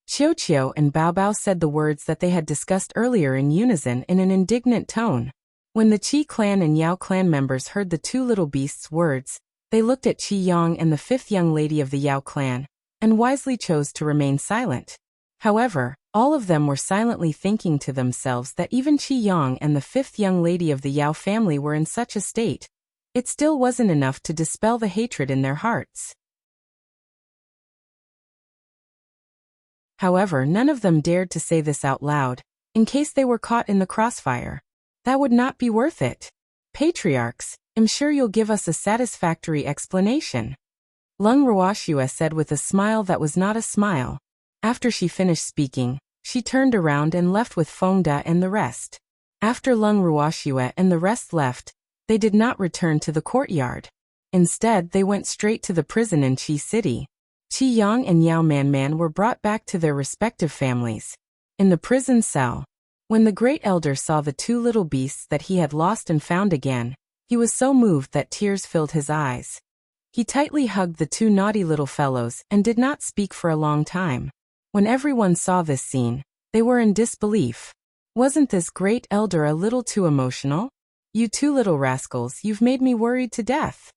QiuQiu and Baobao said the words that they had discussed earlier in unison in an indignant tone. When the Qi clan and Yao clan members heard the two little beasts' words, they looked at Qi Yang and the fifth young lady of the Yao clan, and wisely chose to remain silent. However, all of them were silently thinking to themselves that even Qi Yang and the fifth young lady of the Yao family were in such a state. It still wasn't enough to dispel the hatred in their hearts. However, none of them dared to say this out loud, in case they were caught in the crossfire. That would not be worth it. Patriarchs, I'm sure you'll give us a satisfactory explanation. Lung Ruoxue said with a smile that was not a smile. After she finished speaking, she turned around and left with Fengda and the rest. After Lung Ruoxue and the rest left, they did not return to the courtyard. Instead, they went straight to the prison in Qi City. Qi Yang and Yao Manman were brought back to their respective families. In the prison cell, when the great elder saw the two little beasts that he had lost and found again, he was so moved that tears filled his eyes. He tightly hugged the two naughty little fellows and did not speak for a long time. When everyone saw this scene, they were in disbelief. Wasn't this great elder a little too emotional? You two little rascals, you've made me worried to death.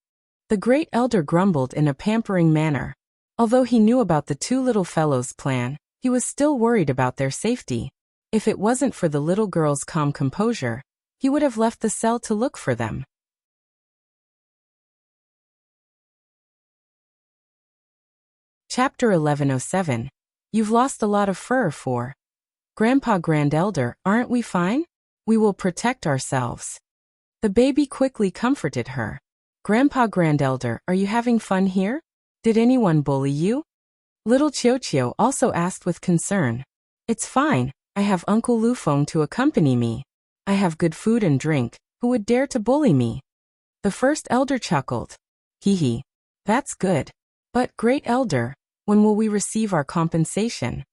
The great elder grumbled in a pampering manner. Although he knew about the two little fellows' plan, he was still worried about their safety. If it wasn't for the little girl's calm composure, he would have left the cell to look for them. Chapter 1107. You've lost a lot of fur for. Grandpa Grand Elder, aren't we fine? We will protect ourselves. The baby quickly comforted her. Grandpa Grand Elder, are you having fun here? Did anyone bully you? Little QiuQiu also asked with concern. It's fine, I have Uncle Lufeng to accompany me. I have good food and drink, who would dare to bully me? The first elder chuckled. Hee. That's good. But, Great Elder, when will we receive our compensation?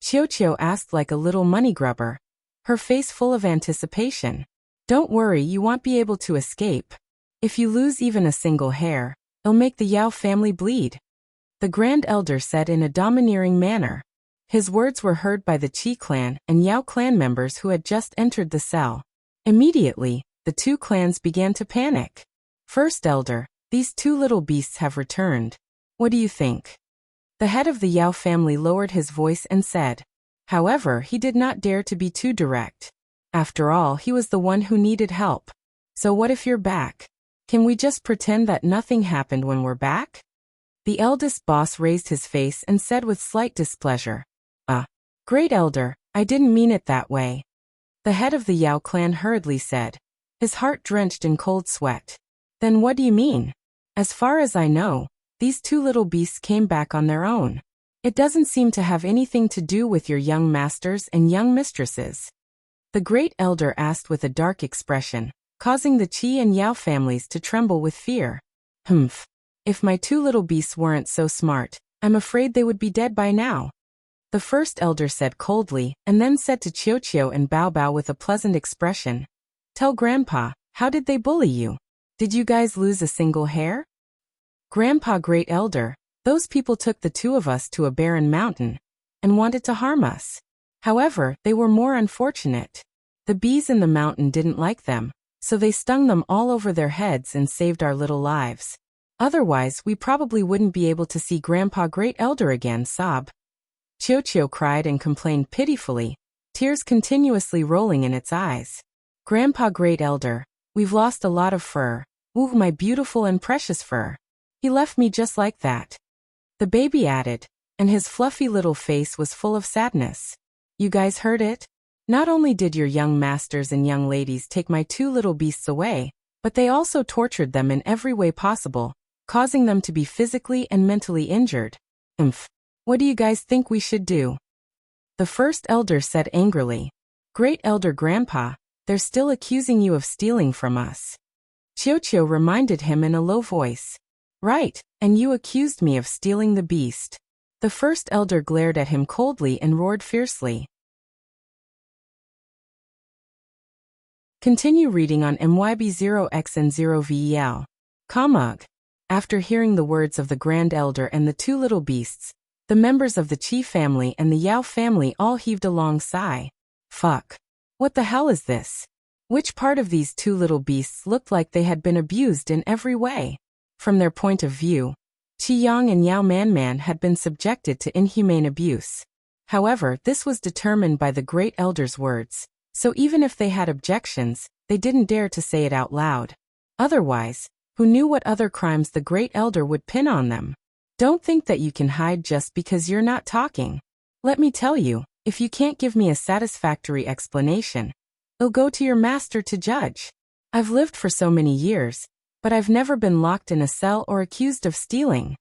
QiuQiu asked like a little money grubber, her face full of anticipation. Don't worry, you won't be able to escape. If you lose even a single hair, it'll make the Yao family bleed. The Grand Elder said in a domineering manner. His words were heard by the Qi clan and Yao clan members who had just entered the cell. Immediately, the two clans began to panic. First Elder, these two little beasts have returned. What do you think? The head of the Yao family lowered his voice and said. However, he did not dare to be too direct. After all, he was the one who needed help. So what if you're back? Can we just pretend that nothing happened when we're back? The eldest boss raised his face and said with slight displeasure. Great Elder, I didn't mean it that way. The head of the Yao clan hurriedly said, his heart drenched in cold sweat. Then what do you mean? As far as I know, these two little beasts came back on their own. It doesn't seem to have anything to do with your young masters and young mistresses. The Great Elder asked with a dark expression, causing the Qi and Yao families to tremble with fear. Humph. If my two little beasts weren't so smart, I'm afraid they would be dead by now. The first elder said coldly, and then said to QiuQiu and Baobao with a pleasant expression. Tell Grandpa, how did they bully you? Did you guys lose a single hair? Grandpa Great Elder, those people took the two of us to a barren mountain, and wanted to harm us. However, they were more unfortunate. The bees in the mountain didn't like them, so they stung them all over their heads and saved our little lives. Otherwise, we probably wouldn't be able to see Grandpa Great Elder again, sob. QiuQiu cried and complained pitifully, tears continuously rolling in its eyes. Grandpa Great Elder, we've lost a lot of fur. Ooh, my beautiful and precious fur. He left me just like that. The baby added, and his fluffy little face was full of sadness. You guys heard it? Not only did your young masters and young ladies take my 2 little beasts away, but they also tortured them in every way possible, causing them to be physically and mentally injured. What do you guys think we should do? The first elder said angrily. Great Elder Grandpa, they're still accusing you of stealing from us. QiuQiu reminded him in a low voice. Right, and you accused me of stealing the beast. The first elder glared at him coldly and roared fiercely. Continue reading on MYB0X and 0VEL. Kamug. After hearing the words of the Grand Elder and the 2 little beasts, the members of the Qi family and the Yao family all heaved a long sigh. Fuck. What the hell is this? Which part of these 2 little beasts looked like they had been abused in every way? From their point of view, Qi Yang and Yao Man had been subjected to inhumane abuse. However, this was determined by the Great Elder's words, so even if they had objections, they didn't dare to say it out loud. Otherwise, who knew what other crimes the Great Elder would pin on them? Don't think that you can hide just because you're not talking. Let me tell you, if you can't give me a satisfactory explanation, I'll go to your master to judge. I've lived for so many years, but I've never been locked in a cell or accused of stealing.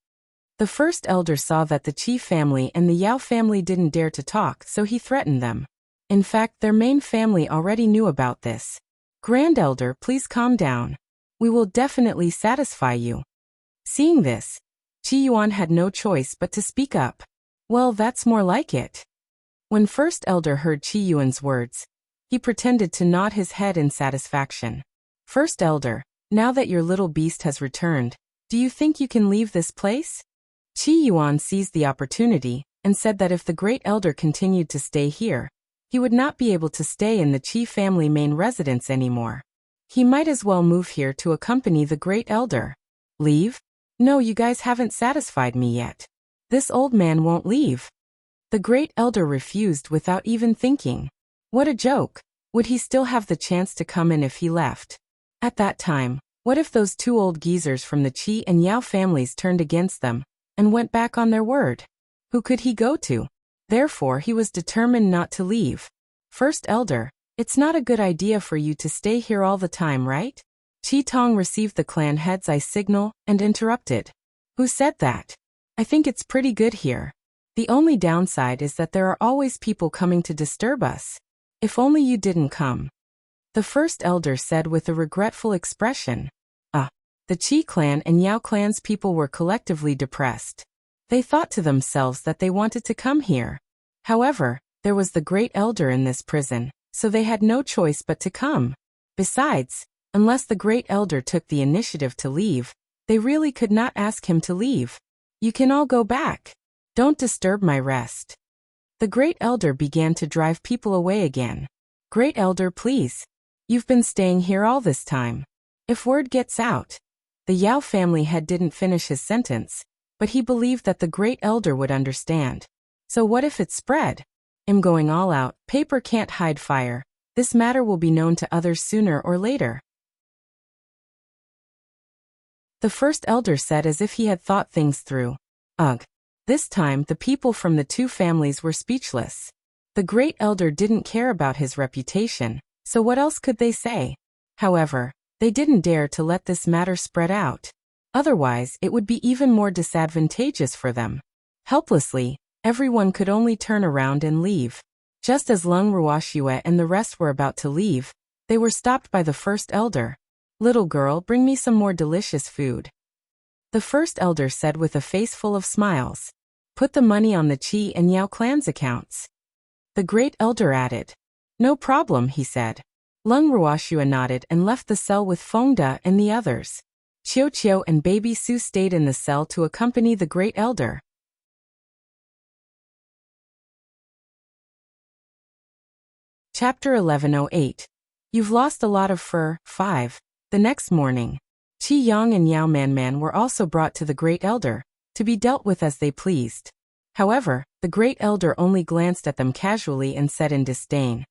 The first elder saw that the Qi family and the Yao family didn't dare to talk, so he threatened them. In fact, their main family already knew about this. Grand Elder, please calm down. We will definitely satisfy you. Seeing this, Qi Yuan had no choice but to speak up. Well, that's more like it. When first elder heard Qi Yuan's words, he pretended to nod his head in satisfaction. First elder, now that your little beast has returned, do you think you can leave this place? Qi Yuan seized the opportunity and said that if the Great Elder continued to stay here, he would not be able to stay in the Qi family main residence anymore. He might as well move here to accompany the Great Elder. Leave? No, you guys haven't satisfied me yet. This old man won't leave. The Great Elder refused without even thinking. What a joke. Would he still have the chance to come in if he left? At that time, what if those 2 old geezers from the Qi and Yao families turned against them and went back on their word? Who could he go to? Therefore, he was determined not to leave. First elder, it's not a good idea for you to stay here all the time, right? Qi Tong received the clan head's eye signal and interrupted. Who said that? I think it's pretty good here. The only downside is that there are always people coming to disturb us. If only you didn't come. The first elder said with a regretful expression. The Qi clan and Yao clan's people were collectively depressed. They thought to themselves that they wanted to come here. However, there was the Great Elder in this prison, so they had no choice but to come. Besides, unless the Great Elder took the initiative to leave, they really could not ask him to leave. You can all go back. Don't disturb my rest. The Great Elder began to drive people away again. Great Elder, please. You've been staying here all this time. If word gets out. The Yao family head didn't finish his sentence, but he believed that the Great Elder would understand. So what if it spread? I'm going all out. Paper can't hide fire. This matter will be known to others sooner or later. The first elder said as if he had thought things through. Ugh. This time, the people from the 2 families were speechless. The Great Elder didn't care about his reputation, so what else could they say? However, they didn't dare to let this matter spread out. Otherwise, it would be even more disadvantageous for them. Helplessly, everyone could only turn around and leave. Just as Lung Ruoxue and the rest were about to leave, they were stopped by the first elder. Little girl, bring me some more delicious food. The first elder said with a face full of smiles. Put the money on the Qi and Yao clan's accounts. The Great Elder added. No problem, he said. Lung Ruoxue nodded and left the cell with Fengde and the others. QiuQiu and Baby Su stayed in the cell to accompany the Great Elder. Chapter 1108. You've lost a lot of fur. 5. The next morning, Qi Yang and Yao Man were also brought to the Great Elder, to be dealt with as they pleased. However, the Great Elder only glanced at them casually and said in disdain.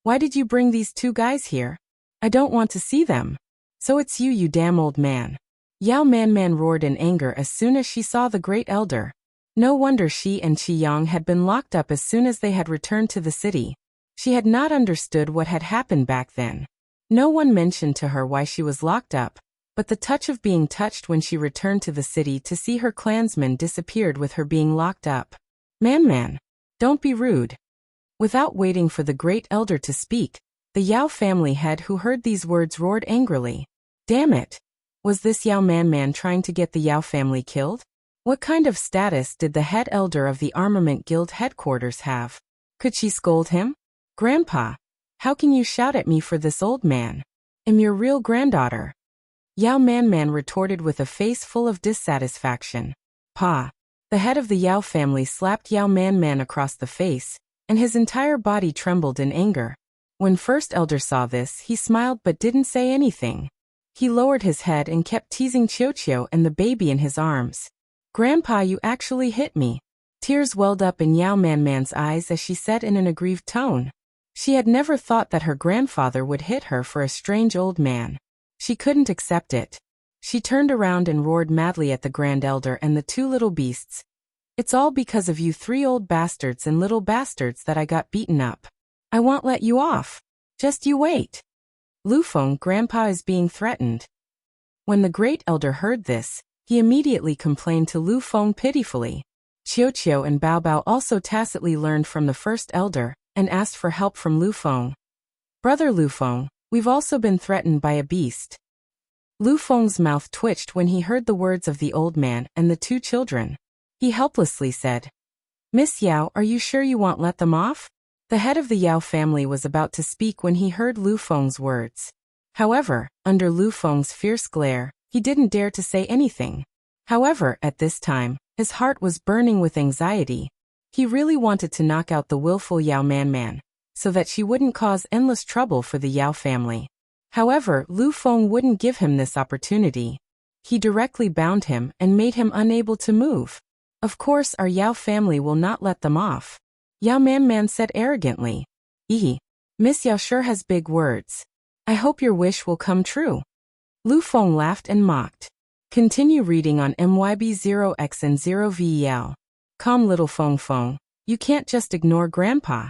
Why did you bring these 2 guys here? I don't want to see them. So it's you, you damn old man. Yao Man roared in anger as soon as she saw the great elder. No wonder she and Qi Yang had been locked up as soon as they had returned to the city. She had not understood what had happened back then. No one mentioned to her why she was locked up, but the touch of being touched when she returned to the city to see her clansmen disappeared with her being locked up. Man, don't be rude. Without waiting for the great elder to speak, the Yao family head who heard these words roared angrily. Damn it! Was this Yao Man trying to get the Yao family killed? What kind of status did the head elder of the Armament Guild headquarters have? Could she scold him? Grandpa, how can you shout at me for this old man? I'm your real granddaughter. Yao Man retorted with a face full of dissatisfaction. Pa. The head of the Yao family slapped Yao Man across the face, and his entire body trembled in anger. When First Elder saw this, he smiled but didn't say anything. He lowered his head and kept teasing QiuQiu and the baby in his arms. Grandpa, you actually hit me. Tears welled up in Yao Man's eyes as she said in an aggrieved tone. She had never thought that her grandfather would hit her for a strange old man. She couldn't accept it. She turned around and roared madly at the grand elder and the two little beasts. It's all because of you three old bastards and little bastards that I got beaten up. I won't let you off. Just you wait. Lufeng, Grandpa is being threatened. When the great elder heard this, he immediately complained to Lufeng pitifully. QiuQiu and Bao also tacitly learned from the first elder, and asked for help from Lufeng. Brother Lufeng, we've also been threatened by a beast. Lufeng's mouth twitched when he heard the words of the old man and the two children. He helplessly said, Miss Yao, are you sure you won't let them off? The head of the Yao family was about to speak when he heard Lufeng's words. However, under Lufeng's fierce glare, he didn't dare to say anything. However, at this time, his heart was burning with anxiety. He really wanted to knock out the willful Yao Man, so that she wouldn't cause endless trouble for the Yao family. However, Lufeng wouldn't give him this opportunity. He directly bound him and made him unable to move. Of course, our Yao family will not let them off. Yao Man said arrogantly. Miss Yao sure has big words. I hope your wish will come true. Lufeng laughed and mocked. Continue reading on MYB0X and 0VEL. Calm little Feng. You can't just ignore Grandpa.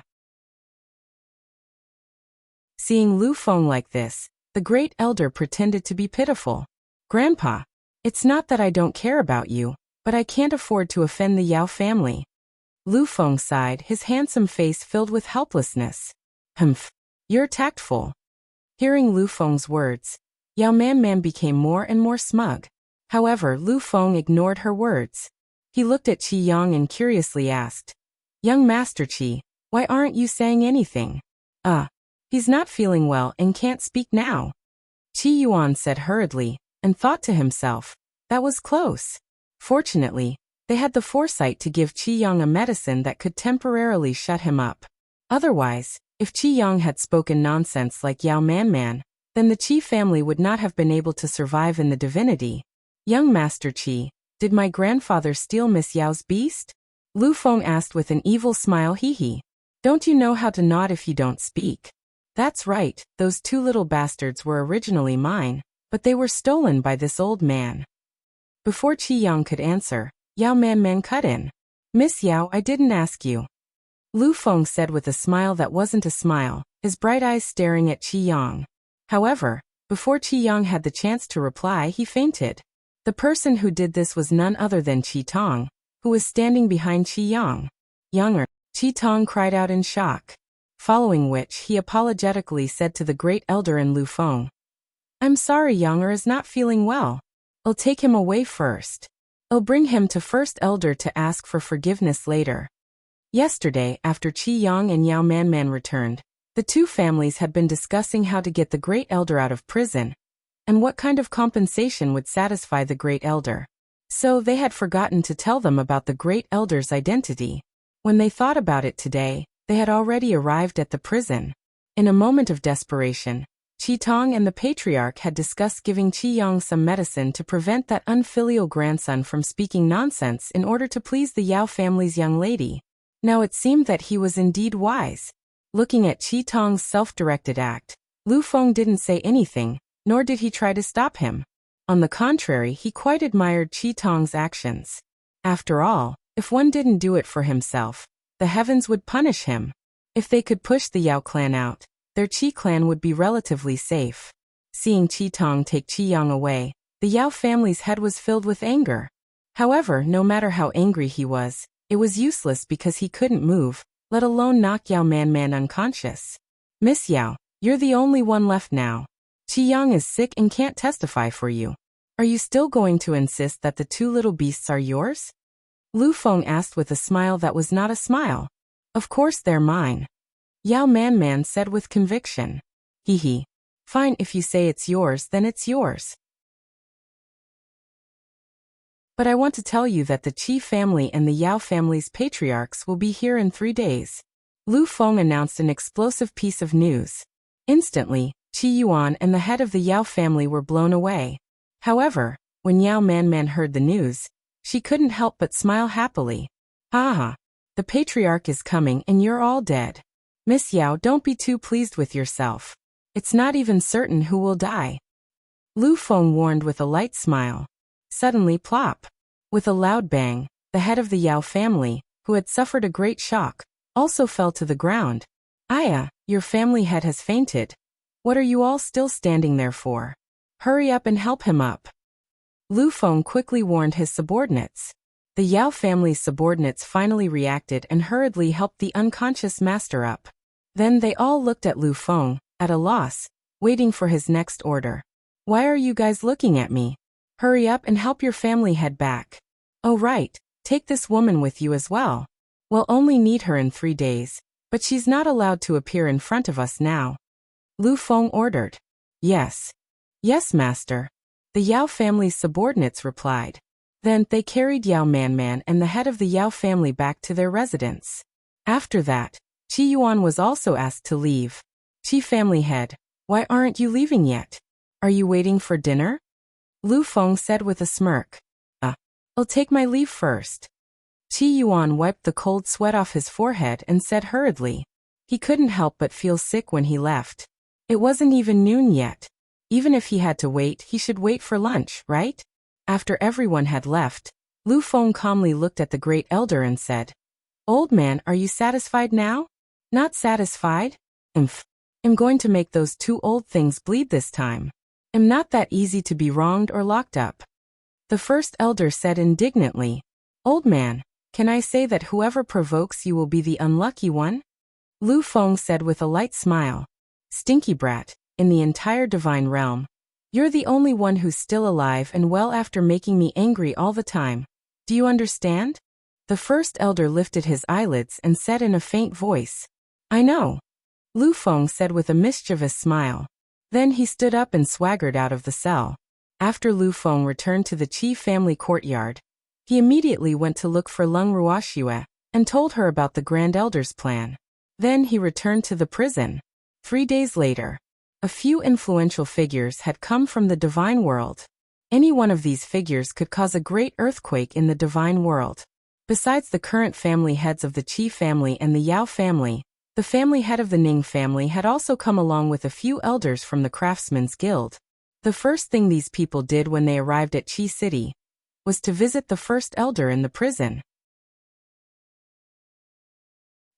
Seeing Lufeng like this, the great elder pretended to be pitiful. Grandpa, it's not that I don't care about you, but I can't afford to offend the Yao family. Lufeng sighed, his handsome face filled with helplessness. Humph. You're tactful. Hearing Lufeng's words, Yao Man became more and more smug. However, Lufeng ignored her words. He looked at Qi Yang and curiously asked, Young Master Qi, why aren't you saying anything? He's not feeling well and can't speak now. Qi Yuan said hurriedly, and thought to himself, that was close. Fortunately, they had the foresight to give Qi Yang a medicine that could temporarily shut him up. Otherwise, if Qi Yang had spoken nonsense like Yao Man, then the Qi family would not have been able to survive in the divinity. Young Master Qi, did my grandfather steal Miss Yao's beast? Lufeng asked with an evil smile. Don't you know how to nod if you don't speak? That's right, those two little bastards were originally mine, but they were stolen by this old man. Before Qi Yang could answer, Yao Man cut in. Miss Yao, I didn't ask you. Lufeng said with a smile that wasn't a smile, his bright eyes staring at Qi Yang. However, before Qi Yang had the chance to reply, he fainted. The person who did this was none other than Qi Tong, who was standing behind Qi Yang. Younger, Qi Tong cried out in shock. Following which, he apologetically said to the great elder and Lufeng, I'm sorry, Younger is not feeling well. I'll take him away first. I'll bring him to First Elder to ask for forgiveness later. Yesterday, after Qi Yang and Yao Man returned, the two families had been discussing how to get the great elder out of prison, and what kind of compensation would satisfy the great elder. So they had forgotten to tell them about the great elder's identity. When they thought about it today, they had already arrived at the prison. In a moment of desperation, Qi Tong and the patriarch had discussed giving Qi Yang some medicine to prevent that unfilial grandson from speaking nonsense in order to please the Yao family's young lady. Now it seemed that he was indeed wise. Looking at Qi Tong's self-directed act, Lufeng didn't say anything, nor did he try to stop him. On the contrary, he quite admired Qi Tong's actions. After all, if one didn't do it for himself, the heavens would punish him. If they could push the Yao clan out, their Qi clan would be relatively safe. Seeing Qi Tong take Qi Yang away, the Yao family's head was filled with anger. However, no matter how angry he was, it was useless because he couldn't move, let alone knock Yao Man unconscious. Miss Yao, you're the only one left now. Qi Yang is sick and can't testify for you. Are you still going to insist that the two little beasts are yours? Lu Feng asked with a smile that was not a smile. Of course they're mine. Yao Man said with conviction. Hee. Fine, if you say it's yours, then it's yours. But I want to tell you that the Qi family and the Yao family's patriarchs will be here in 3 days. Lu Feng announced an explosive piece of news. Instantly, Qi Yuan and the head of the Yao family were blown away. However, when Yao Man heard the news, she couldn't help but smile happily. Ha! The patriarch is coming and you're all dead. Miss Yao, don't be too pleased with yourself. It's not even certain who will die. Lu Feng warned with a light smile. Suddenly, plop! With a loud bang, the head of the Yao family, who had suffered a great shock, also fell to the ground. Aya, your family head has fainted. What are you all still standing there for? Hurry up and help him up. Lu Feng quickly warned his subordinates. The Yao family's subordinates finally reacted and hurriedly helped the unconscious master up. Then they all looked at Lu Feng, at a loss, waiting for his next order. Why are you guys looking at me? Hurry up and help your family head back. Oh right, take this woman with you as well. We'll only need her in 3 days, but she's not allowed to appear in front of us now. Lu Feng ordered. Yes. Yes, master. The Yao family's subordinates replied. Then they carried Yao Man and the head of the Yao family back to their residence. After that, Qi Yuan was also asked to leave. Qi family head, why aren't you leaving yet? Are you waiting for dinner? Lu Feng said with a smirk. I'll take my leave first. Qi Yuan wiped the cold sweat off his forehead and said hurriedly. He couldn't help but feel sick when he left. It wasn't even noon yet. Even if he had to wait, he should wait for lunch, right? After everyone had left, Lu Feng calmly looked at the great elder and said, Old man, are you satisfied now? Not satisfied? I'm going to make those 2 old things bleed this time. I'm not that easy to be wronged or locked up. The first elder said indignantly, Old man, can I say that whoever provokes you will be the unlucky one? Lu Feng said with a light smile. Stinky brat, in the entire divine realm, you're the only one who's still alive and well after making me angry all the time. Do you understand? The first elder lifted his eyelids and said in a faint voice, I know. Lu Feng said with a mischievous smile. Then he stood up and swaggered out of the cell. After Lu Feng returned to the Qi family courtyard, he immediately went to look for Leng Ruoxue and told her about the Grand Elder's plan. Then he returned to the prison. 3 days later, a few influential figures had come from the divine world. Any one of these figures could cause a great earthquake in the divine world. Besides the current family heads of the Qi family and the Yao family, the family head of the Ning family had also come along with a few elders from the Craftsmen's Guild. The first thing these people did when they arrived at Qi City was to visit the first elder in the prison.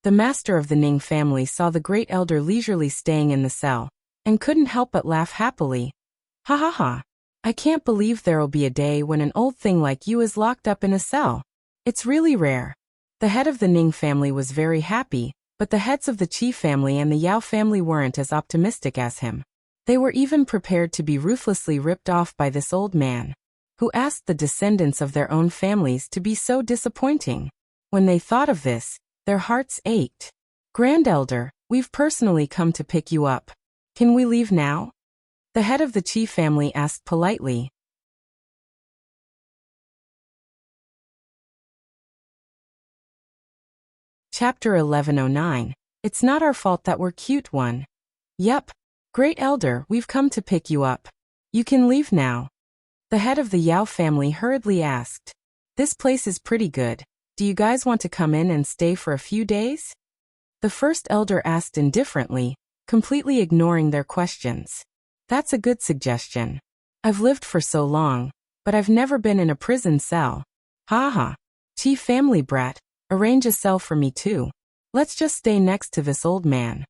The master of the Ning family saw the great elder leisurely staying in the cell, and couldn't help but laugh happily. Ha ha ha. I can't believe there'll be a day when an old thing like you is locked up in a cell. It's really rare. The head of the Ning family was very happy, but the heads of the Qi family and the Yao family weren't as optimistic as him. They were even prepared to be ruthlessly ripped off by this old man, who asked the descendants of their own families to be so disappointing. When they thought of this, their hearts ached. Grand Elder, we've personally come to pick you up. Can we leave now? The head of the Qi family asked politely. Chapter 1109. It's not our fault that we're cute one. Yep. Great Elder, we've come to pick you up. You can leave now. The head of the Yao family hurriedly asked. This place is pretty good. Do you guys want to come in and stay for a few days? The first elder asked indifferently, completely ignoring their questions. That's a good suggestion. I've lived for so long, but I've never been in a prison cell. Ha ha. Chief family brat, arrange a cell for me too. Let's just stay next to this old man.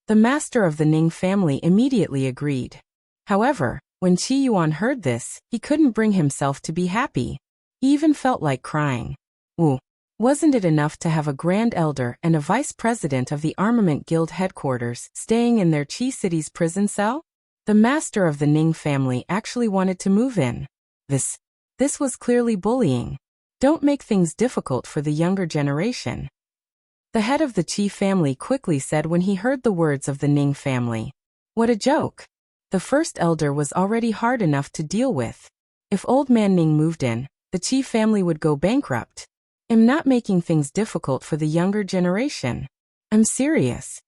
The master of the Ning family immediately agreed. However, when Qi Yuan heard this, he couldn't bring himself to be happy. He even felt like crying. Woo. Wasn't it enough to have a grand elder and a vice president of the Armament Guild headquarters staying in their Qi city's prison cell? The master of the Ning family actually wanted to move in. This was clearly bullying. Don't make things difficult for the younger generation. The head of the Qi family quickly said when he heard the words of the Ning family. What a joke. The first elder was already hard enough to deal with. If old man Ning moved in, the Qi family would go bankrupt. I'm not making things difficult for the younger generation. I'm serious.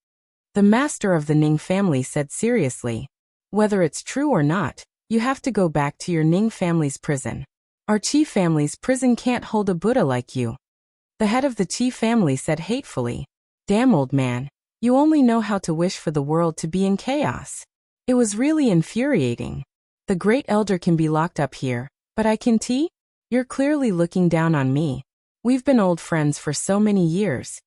The master of the Ning family said seriously. Whether it's true or not, you have to go back to your Ning family's prison. Our Qi family's prison can't hold a Buddha like you. The head of the Qi family said hatefully. Damn old man, you only know how to wish for the world to be in chaos. It was really infuriating. The great elder can be locked up here, but I can tea? You're clearly looking down on me. We've been old friends for so many years.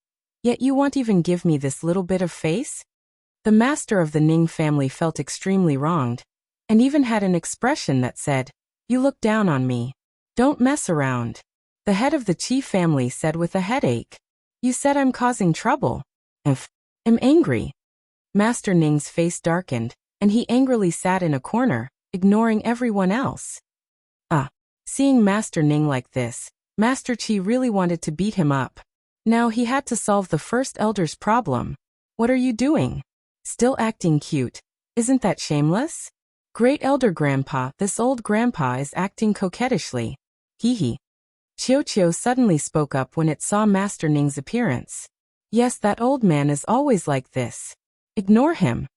Yet you won't even give me this little bit of face? The master of the Ning family felt extremely wronged, and even had an expression that said, you look down on me. Don't mess around. The head of the Qi family said with a headache. You said I'm causing trouble. I'm angry. Master Ning's face darkened, and he angrily sat in a corner, ignoring everyone else. Seeing Master Ning like this, Master Qi really wanted to beat him up. Now he had to solve the first elder's problem. What are you doing? Still acting cute. Isn't that shameless? Great elder grandpa, this old grandpa is acting coquettishly. Hee hee. QiuQiu suddenly spoke up when it saw Master Ning's appearance. Yes, that old man is always like this. Ignore him.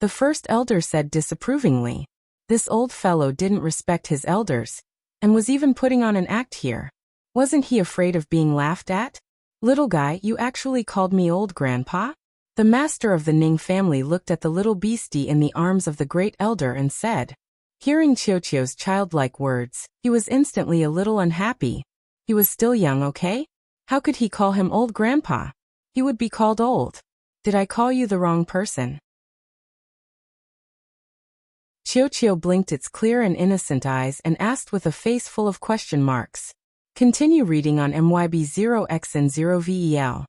The first elder said disapprovingly. This old fellow didn't respect his elders, and was even putting on an act here. Wasn't he afraid of being laughed at? Little guy, you actually called me old grandpa? The master of the Ning family looked at the little beastie in the arms of the great elder and said. Hearing QiuQiu's childlike words, he was instantly a little unhappy. He was still young, okay? How could he call him old grandpa? He would be called old. Did I call you the wrong person? QiuQiu blinked its clear and innocent eyes and asked with a face full of question marks. Continue reading on MYB0X and 0VEL.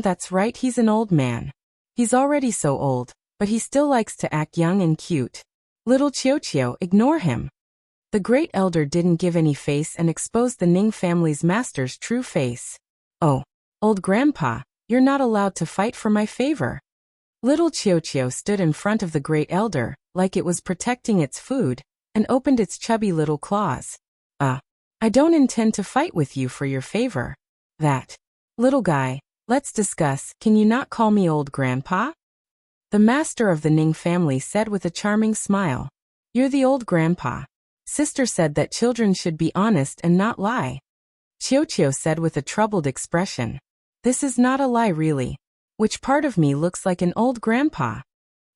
That's right, he's an old man. He's already so old, but he still likes to act young and cute. Little QiuQiu, ignore him. The great elder didn't give any face and exposed the Ning family's master's true face. Oh, old grandpa, you're not allowed to fight for my favor. Little QiuQiu stood in front of the great elder, like it was protecting its food, and opened its chubby little claws. I don't intend to fight with you for your favor. Little guy, let's discuss. Can you not call me old grandpa? The master of the Ning family said with a charming smile. You're the old grandpa. Sister said that children should be honest and not lie. QiuQiu said with a troubled expression. This is not a lie really. Which part of me looks like an old grandpa?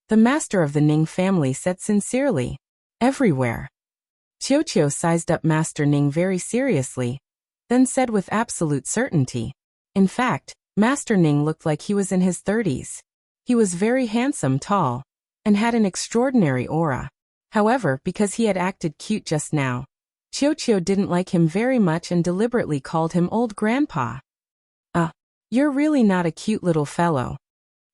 The master of the Ning family said sincerely. Everywhere. QiuQiu sized up Master Ning very seriously, then said with absolute certainty. In fact, Master Ning looked like he was in his 30s. He was very handsome, tall, and had an extraordinary aura. However, because he had acted cute just now, QiuQiu didn't like him very much and deliberately called him old grandpa. You're really not a cute little fellow.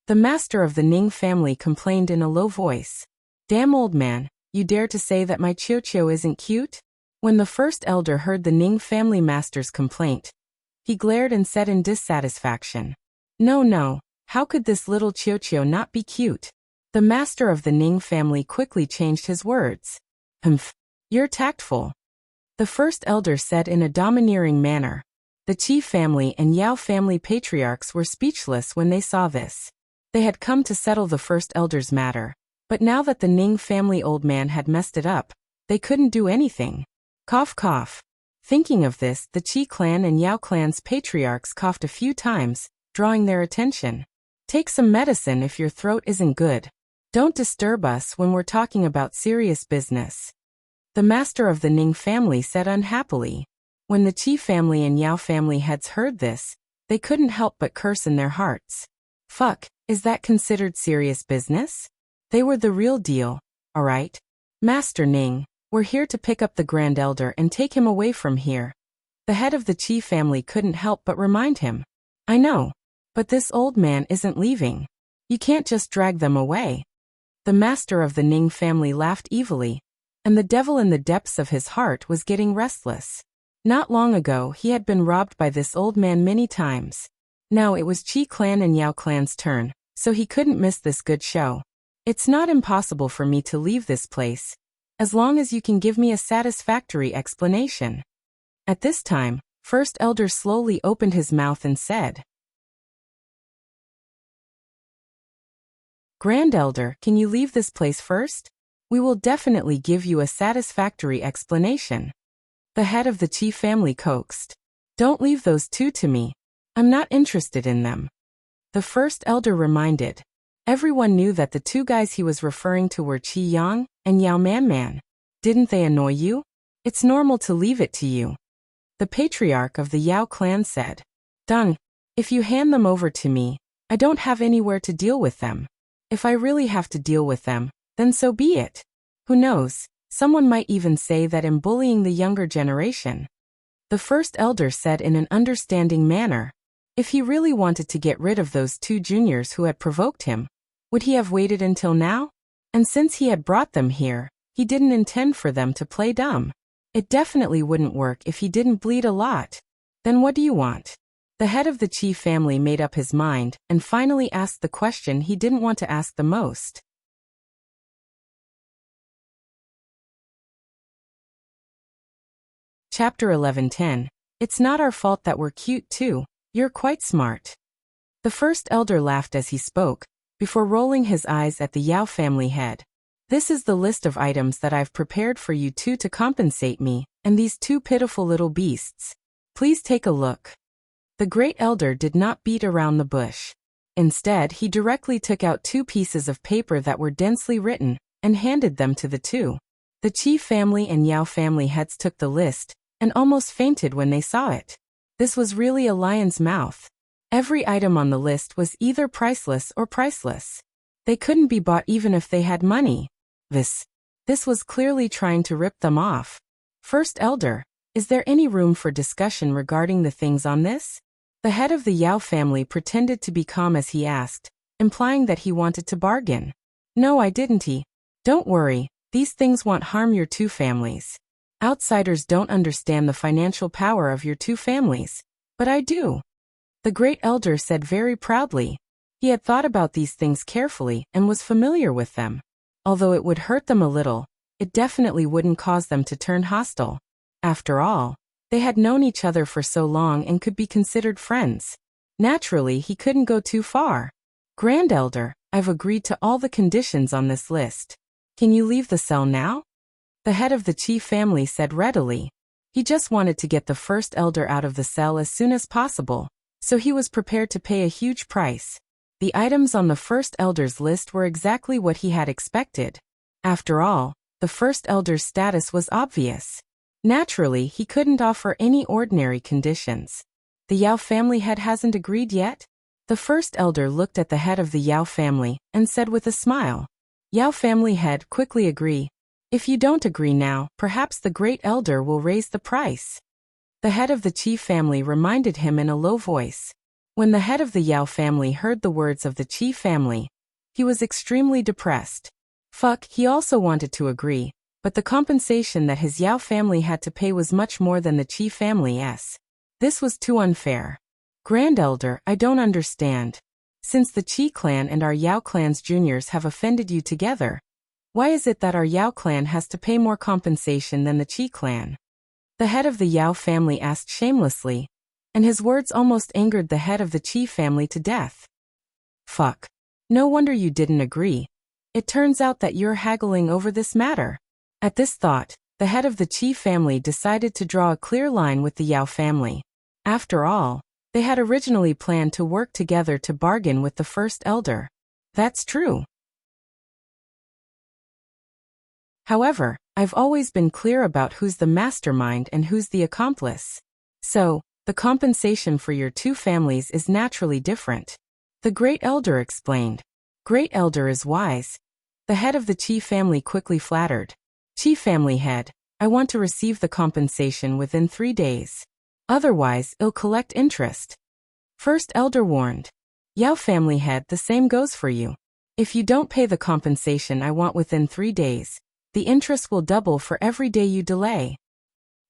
The master of the Ning family complained in a low voice. Damn old man, you dare to say that my QiuQiu isn't cute? When the first elder heard the Ning family master's complaint, he glared and said in dissatisfaction. No, how could this little QiuQiu not be cute? The master of the Ning family quickly changed his words. You're tactful. The first elder said in a domineering manner. The Qi family and Yao family patriarchs were speechless when they saw this. They had come to settle the first elder's matter, but now that the Ning family old man had messed it up, they couldn't do anything. Cough cough. Thinking of this, the Qi clan and Yao clan's patriarchs coughed a few times, drawing their attention. Take some medicine if your throat isn't good. Don't disturb us when we're talking about serious business. The master of the Ning family said unhappily. When the Qi family and Yao family heads heard this, they couldn't help but curse in their hearts. Fuck, is that considered serious business? They were the real deal, alright? Master Ning, we're here to pick up the Grand Elder and take him away from here. The head of the Qi family couldn't help but remind him. I know. But this old man isn't leaving. You can't just drag them away. The master of the Ning family laughed evilly, and the devil in the depths of his heart was getting restless. Not long ago he had been robbed by this old man many times. Now it was Qi clan and Yao clan's turn, so he couldn't miss this good show. It's not impossible for me to leave this place, as long as you can give me a satisfactory explanation. At this time, First Elder slowly opened his mouth and said, Grand Elder, can you leave this place first? We will definitely give you a satisfactory explanation. The head of the Qi family coaxed. Don't leave those two to me. I'm not interested in them. The First Elder reminded. Everyone knew that the two guys he was referring to were Qi Yang and Yao Man. Didn't they annoy you? It's normal to leave it to you. The patriarch of the Yao clan said. Dung, if you hand them over to me, I don't have anywhere to deal with them. If I really have to deal with them, then so be it. Who knows, someone might even say that I'm bullying the younger generation. The First Elder said in an understanding manner. If he really wanted to get rid of those two juniors who had provoked him, would he have waited until now? And since he had brought them here, he didn't intend for them to play dumb. It definitely wouldn't work if he didn't bleed a lot. Then what do you want? The head of the Qi family made up his mind and finally asked the question he didn't want to ask the most. Chapter 11:10. It's not our fault that we're cute too. You're quite smart. The First Elder laughed as he spoke, before rolling his eyes at the Yao family head. This is the list of items that I've prepared for you two to compensate me, and these two pitiful little beasts. Please take a look. The Great Elder did not beat around the bush. Instead, he directly took out two pieces of paper that were densely written, and handed them to the two. The Qi family and Yao family heads took the list, and almost fainted when they saw it. This was really a lion's mouth. Every item on the list was either priceless or priceless. They couldn't be bought even if they had money. This was clearly trying to rip them off. First Elder, is there any room for discussion regarding the things on this? The head of the Yao family pretended to be calm as he asked, implying that he wanted to bargain. No, I didn't. Don't worry, these things won't harm your two families. Outsiders don't understand the financial power of your two families, but I do. The Great Elder said very proudly. He had thought about these things carefully and was familiar with them. Although it would hurt them a little, it definitely wouldn't cause them to turn hostile. After all, they had known each other for so long and could be considered friends. Naturally, he couldn't go too far. Grand Elder, I've agreed to all the conditions on this list. Can you leave the cell now? The head of the Qi family said readily. He just wanted to get the First Elder out of the cell as soon as possible, so he was prepared to pay a huge price. The items on the First Elder's list were exactly what he had expected. After all, the First Elder's status was obvious. Naturally, he couldn't offer any ordinary conditions. The Yao family head hasn't agreed yet? The First Elder looked at the head of the Yao family and said with a smile. Yao family head quickly agree. If you don't agree now, perhaps the Great Elder will raise the price. The head of the Qi family reminded him in a low voice. When the head of the Yao family heard the words of the Qi family, he was extremely depressed. He also wanted to agree, but the compensation that his Yao family had to pay was much more than the Qi family's. This was too unfair. Grand Elder, I don't understand. Since the Qi clan and our Yao clan's juniors have offended you together, why is it that our Yao clan has to pay more compensation than the Qi clan? The head of the Yao family asked shamelessly, and his words almost angered the head of the Qi family to death. No wonder you didn't agree. It turns out that you're haggling over this matter. At this thought, the head of the Qi family decided to draw a clear line with the Yao family. After all, they had originally planned to work together to bargain with the First Elder. That's true. However, I've always been clear about who's the mastermind and who's the accomplice. So, the compensation for your two families is naturally different. The Great Elder explained. Great Elder is wise. The head of the Qi family quickly flattered. Qi family head, I want to receive the compensation within 3 days. Otherwise, I'll collect interest. First Elder warned. Yao family head, the same goes for you. If you don't pay the compensation I want within 3 days, the interest will double for every day you delay.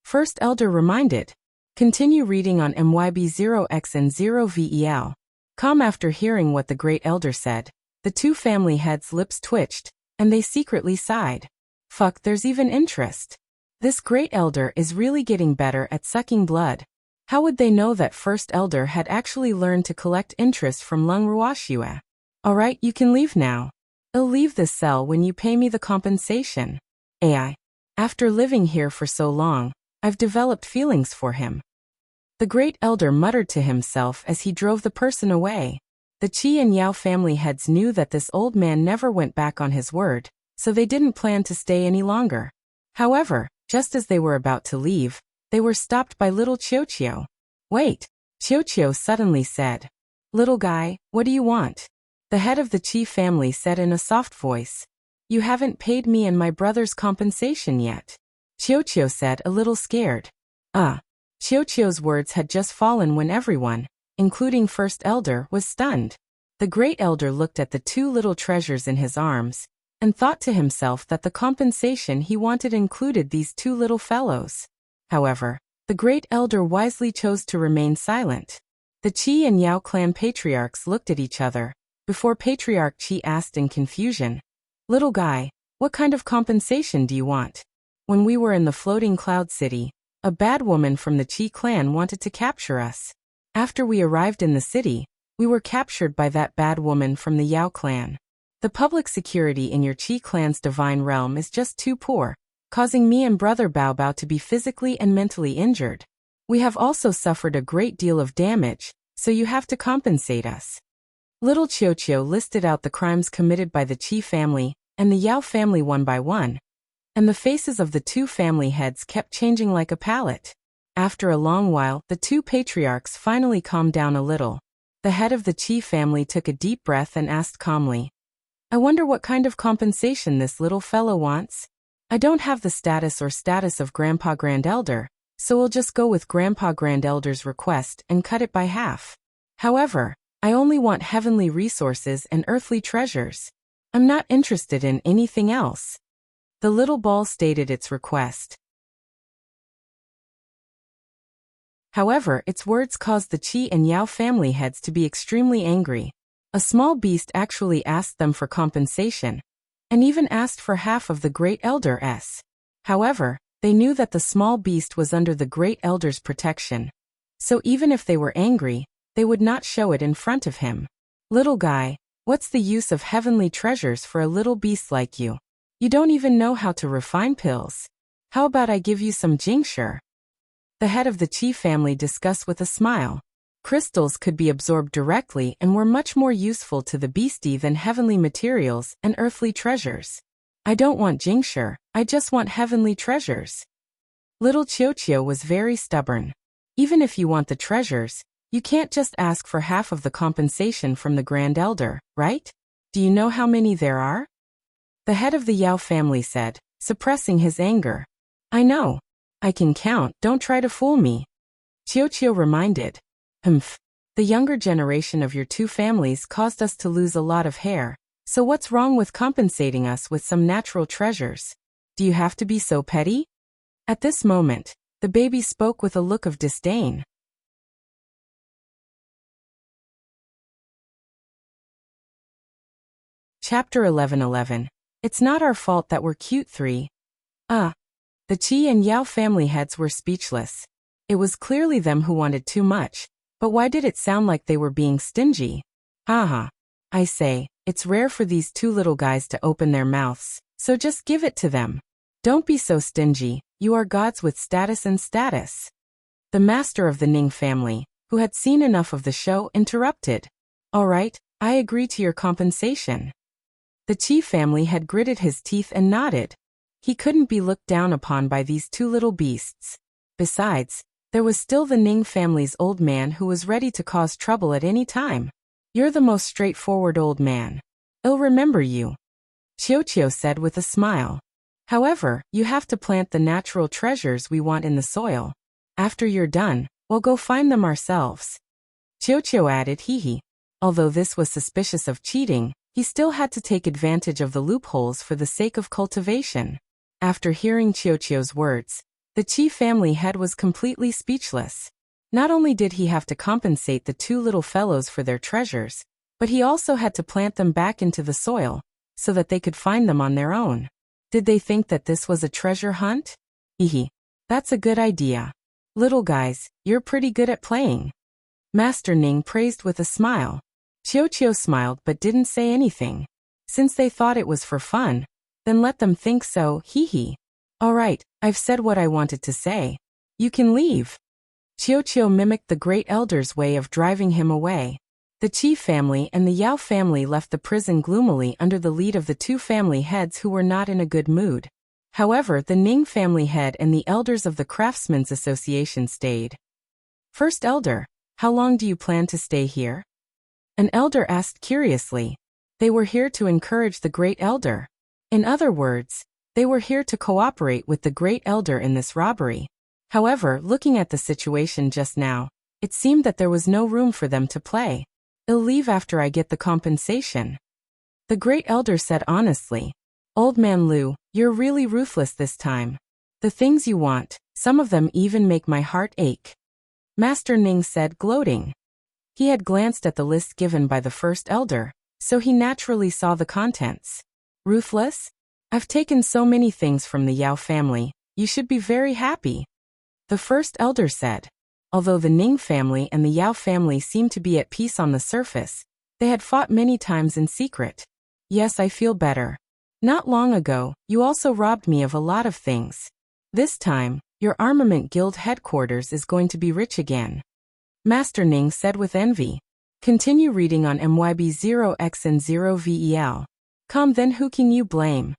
First Elder reminded. Continue reading on MYB0X and 0VEL. After hearing what the Great Elder said, the two family heads' lips twitched, and they secretly sighed. Fuck, there's even interest. This Great Elder is really getting better at sucking blood. How would they know that First Elder had actually learned to collect interest from Lung Ruoxue? Alright, you can leave now. I'll leave this cell when you pay me the compensation. AI. After living here for so long, I've developed feelings for him. The Great Elder muttered to himself as he drove the person away. The Qi and Yao family heads knew that this old man never went back on his word, so they didn't plan to stay any longer. However, just as they were about to leave, they were stopped by little QiuQiu. Wait, QiuQiu suddenly said. Little guy, what do you want? The head of the Qi family said in a soft voice. You haven't paid me and my brother's compensation yet. QiuQiu said, a little scared. QiuQiu's words had just fallen when everyone, including First Elder, was stunned. The Great Elder looked at the two little treasures in his arms, and thought to himself that the compensation he wanted included these two little fellows. However, the Great Elder wisely chose to remain silent. The Qi and Yao clan patriarchs looked at each other, before Patriarch Qi asked in confusion, Little guy, what kind of compensation do you want? When we were in the floating cloud city, a bad woman from the Qi clan wanted to capture us. After we arrived in the city, we were captured by that bad woman from the Yao clan. The public security in your Qi clan's divine realm is just too poor, causing me and brother Bao Bao to be physically and mentally injured. We have also suffered a great deal of damage, so you have to compensate us. Little QiuQiu listed out the crimes committed by the Qi family and the Yao family one by one, and the faces of the two family heads kept changing like a palette. After a long while, the two patriarchs finally calmed down a little. The head of the Qi family took a deep breath and asked calmly, I wonder what kind of compensation this little fellow wants? I don't have the status of Grandpa Grand Elder, so we'll just go with Grandpa Grand Elder's request and cut it by half. However, I only want heavenly resources and earthly treasures. I'm not interested in anything else. The little ball stated its request. However, its words caused the Qi and Yao family heads to be extremely angry. A small beast actually asked them for compensation, and even asked for half of the Great Elder's. However, they knew that the small beast was under the Great Elder's protection. So even if they were angry, they would not show it in front of him. Little guy, what's the use of heavenly treasures for a little beast like you? You don't even know how to refine pills. How about I give you some jingsher? The head of the Qi family discussed with a smile. Crystals could be absorbed directly and were much more useful to the beastie than heavenly materials and earthly treasures. I don't want jingsher, I just want heavenly treasures. Little QiuQiu was very stubborn. Even if you want the treasures, you can't just ask for half of the compensation from the Grand Elder, right? Do you know how many there are? The head of the Yao family said, suppressing his anger. I know. I can count, don't try to fool me. QiuQiu reminded. The younger generation of your two families caused us to lose a lot of hair, so what's wrong with compensating us with some natural treasures? Do you have to be so petty? At this moment, the baby spoke with a look of disdain. Chapter 11:11. It's not our fault that we're cute 3. The Qi and Yao family heads were speechless. It was clearly them who wanted too much, but why did it sound like they were being stingy? Haha. I say, it's rare for these two little guys to open their mouths, so just give it to them. Don't be so stingy, you are gods with status and status. The master of the Ning family, who had seen enough of the show, interrupted. All right, I agree to your compensation. The Qi family had gritted his teeth and nodded. He couldn't be looked down upon by these two little beasts. Besides, there was still the Ning family's old man who was ready to cause trouble at any time. You're the most straightforward old man. I'll remember you, QiuQiu said with a smile. However, you have to plant the natural treasures we want in the soil. After you're done, we'll go find them ourselves. QiuQiu added hee. Although this was suspicious of cheating, he still had to take advantage of the loopholes for the sake of cultivation. After hearing QiuQiu's words, the Qi family head was completely speechless. Not only did he have to compensate the two little fellows for their treasures, but he also had to plant them back into the soil, so that they could find them on their own. Did they think that this was a treasure hunt? Hehe. That's a good idea. Little guys, you're pretty good at playing. Master Ning praised with a smile. QiuQiu smiled but didn't say anything. Since they thought it was for fun, then let them think so, hee. Alright, I've said what I wanted to say. You can leave. QiuQiu mimicked the great elder's way of driving him away. The Qi family and the Yao family left the prison gloomily under the lead of the two family heads who were not in a good mood. However, the Ning family head and the elders of the Craftsmen's Association stayed. First elder, how long do you plan to stay here? An elder asked curiously. They were here to encourage the great elder. In other words, they were here to cooperate with the great elder in this robbery. However, looking at the situation just now, it seemed that there was no room for them to play. I'll leave after I get the compensation. The great elder said honestly. Old man Lu, you're really ruthless this time. The things you want, some of them even make my heart ache. Master Ning said, gloating. He had glanced at the list given by the first elder, so he naturally saw the contents. Ruthless? I've taken so many things from the Yao family, you should be very happy. The first elder said. Although the Ning family and the Yao family seemed to be at peace on the surface, they had fought many times in secret. Yes, I feel better. Not long ago, you also robbed me of a lot of things. This time, your armament guild headquarters is going to be rich again. Master Ning said with envy. Continue reading on MYB 0x and 0VEL. Come then, who can you blame?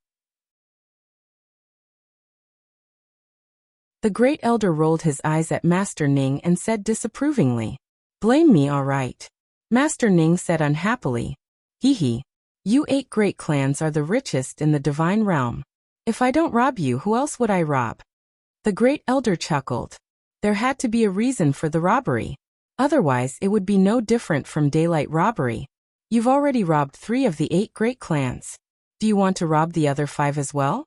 The great elder rolled his eyes at Master Ning and said disapprovingly. Blame me, all right. Master Ning said unhappily. Hee. You 8 great clans are the richest in the divine realm. If I don't rob you, who else would I rob? The great elder chuckled. There had to be a reason for the robbery. Otherwise, it would be no different from daylight robbery. You've already robbed 3 of the 8 great clans. Do you want to rob the other 5 as well?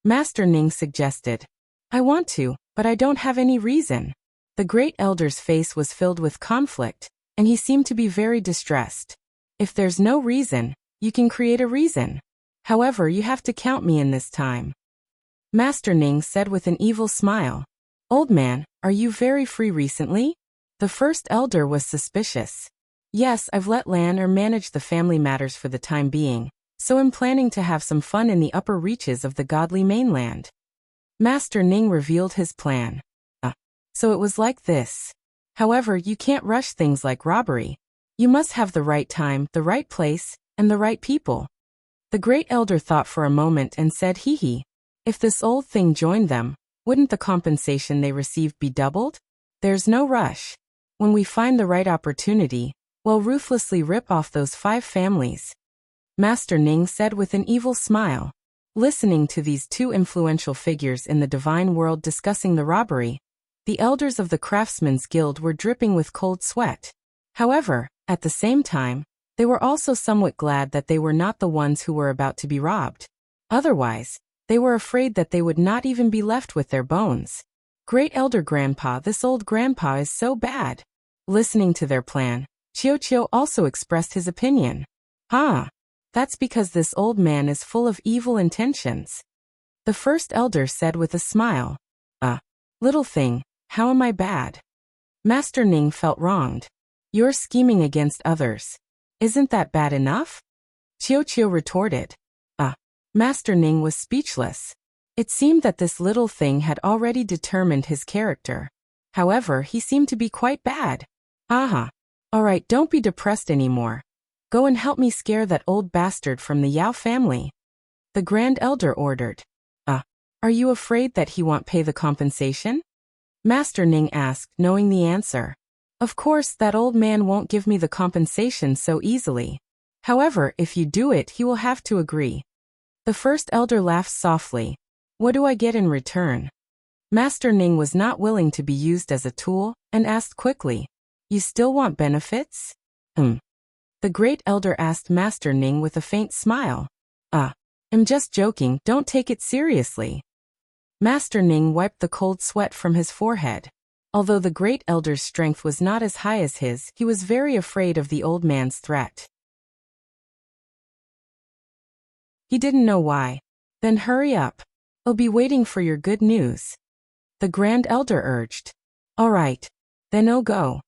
Master Ning suggested. I want to, but I don't have any reason. The great elder's face was filled with conflict, and he seemed to be very distressed. If there's no reason, you can create a reason. However, you have to count me in this time. Master Ning said with an evil smile. Old man, are you very free recently? The first elder was suspicious. Yes, I've let Lan manage the family matters for the time being, so I'm planning to have some fun in the upper reaches of the godly mainland. Master Ning revealed his plan. So it was like this. However, you can't rush things like robbery. You must have the right time, the right place, and the right people. The great elder thought for a moment and said hee. If this old thing joined them, wouldn't the compensation they received be doubled? There's no rush. When we find the right opportunity, we'll ruthlessly rip off those 5 families. Master Ning said with an evil smile. Listening to these 2 influential figures in the divine world discussing the robbery, the elders of the Craftsmen's Guild were dripping with cold sweat. However, at the same time, they were also somewhat glad that they were not the ones who were about to be robbed. Otherwise, they were afraid that they would not even be left with their bones. Great elder grandpa, this old grandpa is so bad. Listening to their plan, QiuQiu also expressed his opinion. That's because this old man is full of evil intentions. The first elder said with a smile. Little thing, how am I bad? Master Ning felt wronged. You're scheming against others. Isn't that bad enough? QiuQiu retorted. Master Ning was speechless. It seemed that this little thing had already determined his character. However, he seemed to be quite bad. Alright, don't be depressed anymore. Go and help me scare that old bastard from the Yao family. The Grand Elder ordered. Are you afraid that he won't pay the compensation? Master Ning asked, knowing the answer. Of course, that old man won't give me the compensation so easily. However, if you do it, he will have to agree. The first elder laughed softly. What do I get in return? Master Ning was not willing to be used as a tool, and asked quickly. You still want benefits? The great elder asked Master Ning with a faint smile. I'm just joking, don't take it seriously. Master Ning wiped the cold sweat from his forehead. Although the great elder's strength was not as high as his, he was very afraid of the old man's threat. He didn't know why. Then hurry up. I'll be waiting for your good news. The grand elder urged. All right. Then I'll go.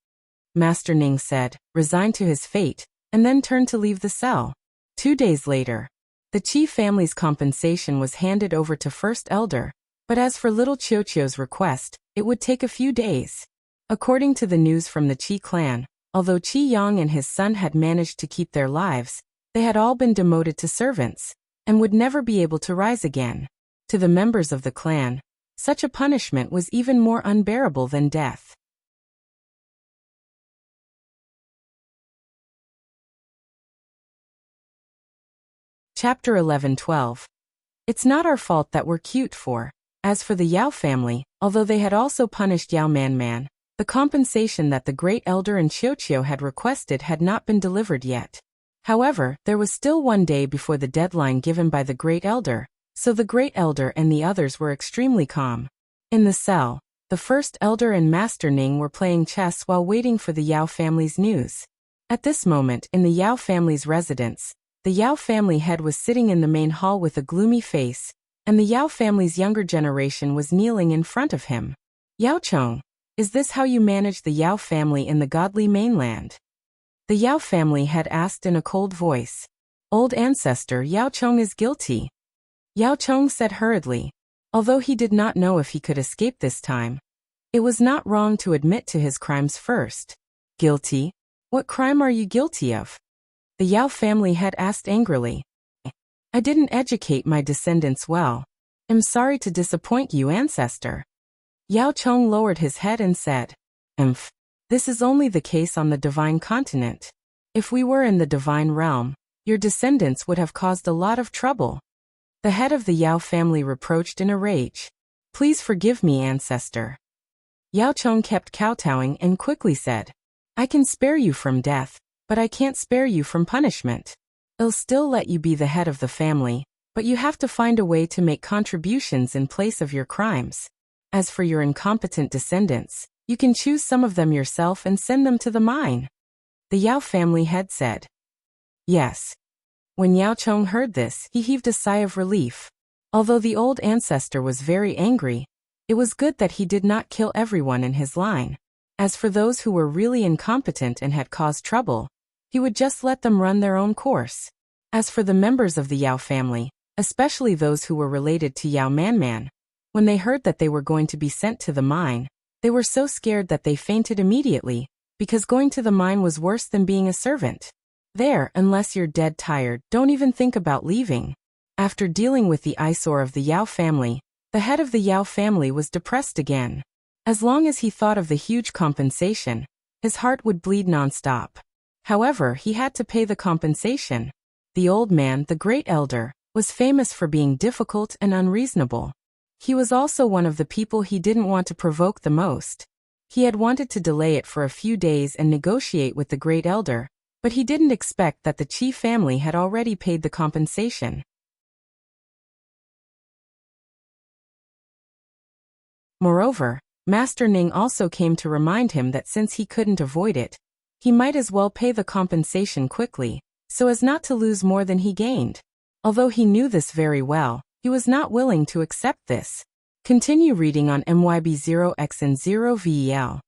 Master Ning said, resigned to his fate, and then turned to leave the cell. 2 days later, the Qi family's compensation was handed over to First Elder, but as for little QiuQiu's request, it would take a few days. According to the news from the Qi clan, although Qi Yang and his son had managed to keep their lives, they had all been demoted to servants, and would never be able to rise again. To the members of the clan, such a punishment was even more unbearable than death. Chapter 11-12. It's not our fault that we're cute for. As for the Yao family, although they had also punished Yao Man, the compensation that the Great Elder and QiuQiu had requested had not been delivered yet. However, there was still 1 day before the deadline given by the Great Elder, so the Great Elder and the others were extremely calm. In the cell, the First Elder and Master Ning were playing chess while waiting for the Yao family's news. At this moment, in the Yao family's residence, the Yao family head was sitting in the main hall with a gloomy face, and the Yao family's younger generation was kneeling in front of him. Yao Chong, is this how you manage the Yao family in the godly mainland? The Yao family had asked in a cold voice. Old ancestor Yao Chong is guilty. Yao Chong said hurriedly, although he did not know if he could escape this time. It was not wrong to admit to his crimes first. Guilty? What crime are you guilty of? The Yao family had asked angrily. I didn't educate my descendants well. I'm sorry to disappoint you, ancestor. Yao Chong lowered his head and said, This is only the case on the divine continent. If we were in the divine realm, your descendants would have caused a lot of trouble. The head of the Yao family reproached in a rage. Please forgive me, ancestor. Yao Chong kept kowtowing and quickly said, I can spare you from death, but I can't spare you from punishment. I'll still let you be the head of the family, but you have to find a way to make contributions in place of your crimes. As for your incompetent descendants, you can choose some of them yourself and send them to the mine. The Yao family head said. Yes. When Yao Chong heard this, he heaved a sigh of relief. Although the old ancestor was very angry, it was good that he did not kill everyone in his line. As for those who were really incompetent and had caused trouble, he would just let them run their own course. As for the members of the Yao family, especially those who were related to Yao Man, when they heard that they were going to be sent to the mine, they were so scared that they fainted immediately, because going to the mine was worse than being a servant. There, unless you're dead tired, don't even think about leaving. After dealing with the eyesore of the Yao family, the head of the Yao family was depressed again. As long as he thought of the huge compensation, his heart would bleed non-stop. However, he had to pay the compensation. The old man, the great elder, was famous for being difficult and unreasonable. He was also one of the people he didn't want to provoke the most. He had wanted to delay it for a few days and negotiate with the great elder, but he didn't expect that the Qi family had already paid the compensation. Moreover, Master Ning also came to remind him that since he couldn't avoid it, he might as well pay the compensation quickly, so as not to lose more than he gained. Although he knew this very well, he was not willing to accept this. Continue reading on MYB0X and 0VEL.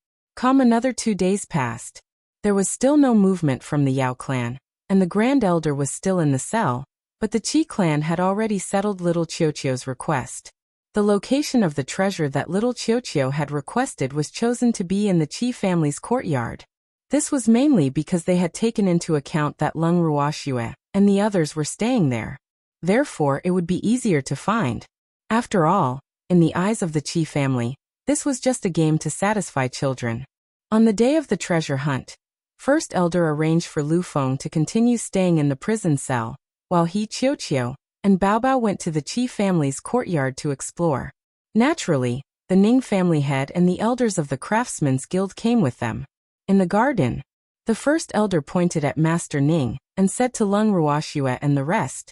Another 2 days passed. There was still no movement from the Yao clan, and the Grand Elder was still in the cell, but the Qi clan had already settled little QiuQiu's request. The location of the treasure that little QiuQiu had requested was chosen to be in the Qi family's courtyard. This was mainly because they had taken into account that Leng Ruoxue and the others were staying there. Therefore, it would be easier to find. After all, in the eyes of the Qi family, this was just a game to satisfy children. On the day of the treasure hunt, First Elder arranged for Lu Feng to continue staying in the prison cell, while he, QiuQiu, and Baobao went to the Qi family's courtyard to explore. Naturally, the Ning family head and the elders of the Craftsmen's Guild came with them. In the garden, the First Elder pointed at Master Ning and said to Lung Ruoxue and the rest,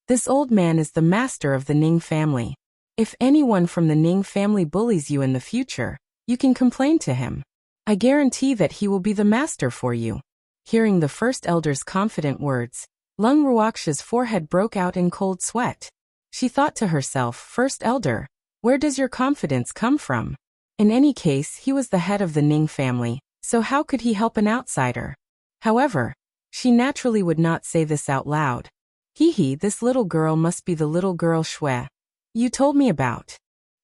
"This old man is the master of the Ning family. If anyone from the Ning family bullies you in the future, you can complain to him. I guarantee that he will be the master for you." Hearing the First Elder's confident words, Lung Ruoxue's forehead broke out in cold sweat. She thought to herself, "First Elder, where does your confidence come from?" In any case, he was the head of the Ning family, so how could he help an outsider? However, she naturally would not say this out loud. "Hee, this little girl must be the little girl Shui you told me about,"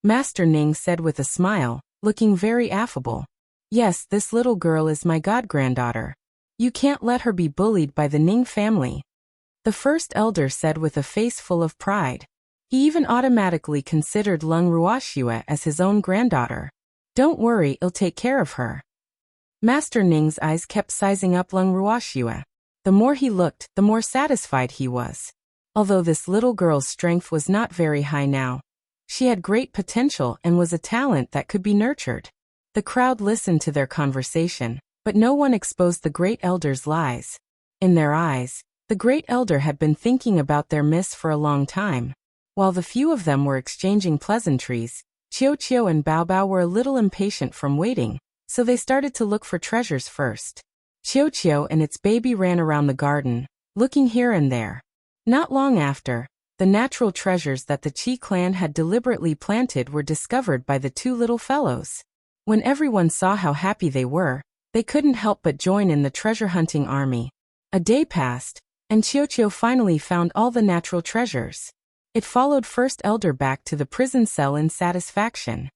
Master Ning said with a smile, looking very affable. "Yes, this little girl is my god-granddaughter. You can't let her be bullied by the Ning family," the First Elder said with a face full of pride. He even automatically considered Lung Ruoxue as his own granddaughter. "Don't worry, I'll take care of her." Master Ning's eyes kept sizing up Lung Ruoxue. The more he looked, the more satisfied he was. Although this little girl's strength was not very high now, she had great potential and was a talent that could be nurtured. The crowd listened to their conversation, but no one exposed the Great Elder's lies. In their eyes, the Great Elder had been thinking about their miss for a long time. While the few of them were exchanging pleasantries, QiuQiu and Baobao were a little impatient from waiting, so they started to look for treasures first. QiuQiu and its baby ran around the garden, looking here and there. Not long after, the natural treasures that the Qi clan had deliberately planted were discovered by the two little fellows. When everyone saw how happy they were, they couldn't help but join in the treasure hunting army. A day passed, and QiuQiu finally found all the natural treasures. It followed First Elder back to the prison cell in satisfaction.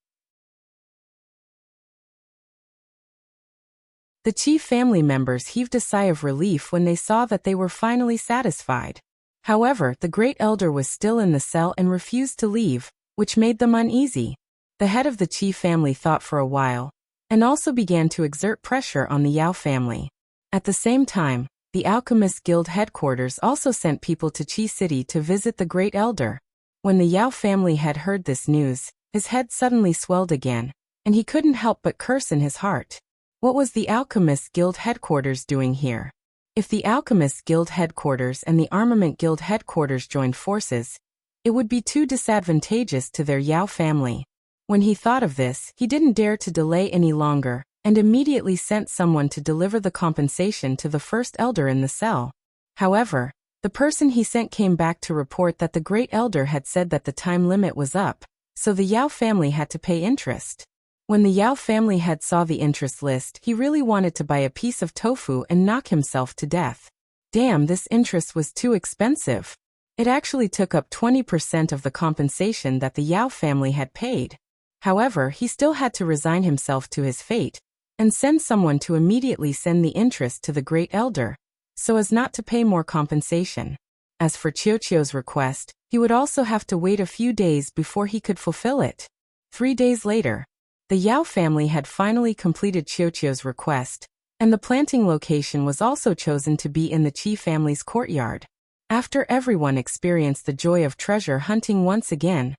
The Qi family members heaved a sigh of relief when they saw that they were finally satisfied. However, the Great Elder was still in the cell and refused to leave, which made them uneasy. The head of the Qi family thought for a while, and also began to exert pressure on the Yao family. At the same time, the Alchemist Guild headquarters also sent people to Qi City to visit the Great Elder. When the Yao family had heard this news, his head suddenly swelled again, and he couldn't help but curse in his heart. What was the Alchemist Guild headquarters doing here? If the Alchemist Guild headquarters and the Armament Guild headquarters joined forces, it would be too disadvantageous to their Yao family. When he thought of this, he didn't dare to delay any longer, and immediately sent someone to deliver the compensation to the First Elder in the cell. However, the person he sent came back to report that the Great Elder had said that the time limit was up, so the Yao family had to pay interest. When the Yao family head saw the interest list, he really wanted to buy a piece of tofu and knock himself to death. Damn, this interest was too expensive. It actually took up 20% of the compensation that the Yao family had paid. However, he still had to resign himself to his fate and send someone to immediately send the interest to the Great Elder, so as not to pay more compensation. As for QiuQiu's request, he would also have to wait a few days before he could fulfill it. 3 days later, the Yao family had finally completed QiuQiu's request, and the planting location was also chosen to be in the Qi family's courtyard. After everyone experienced the joy of treasure hunting once again,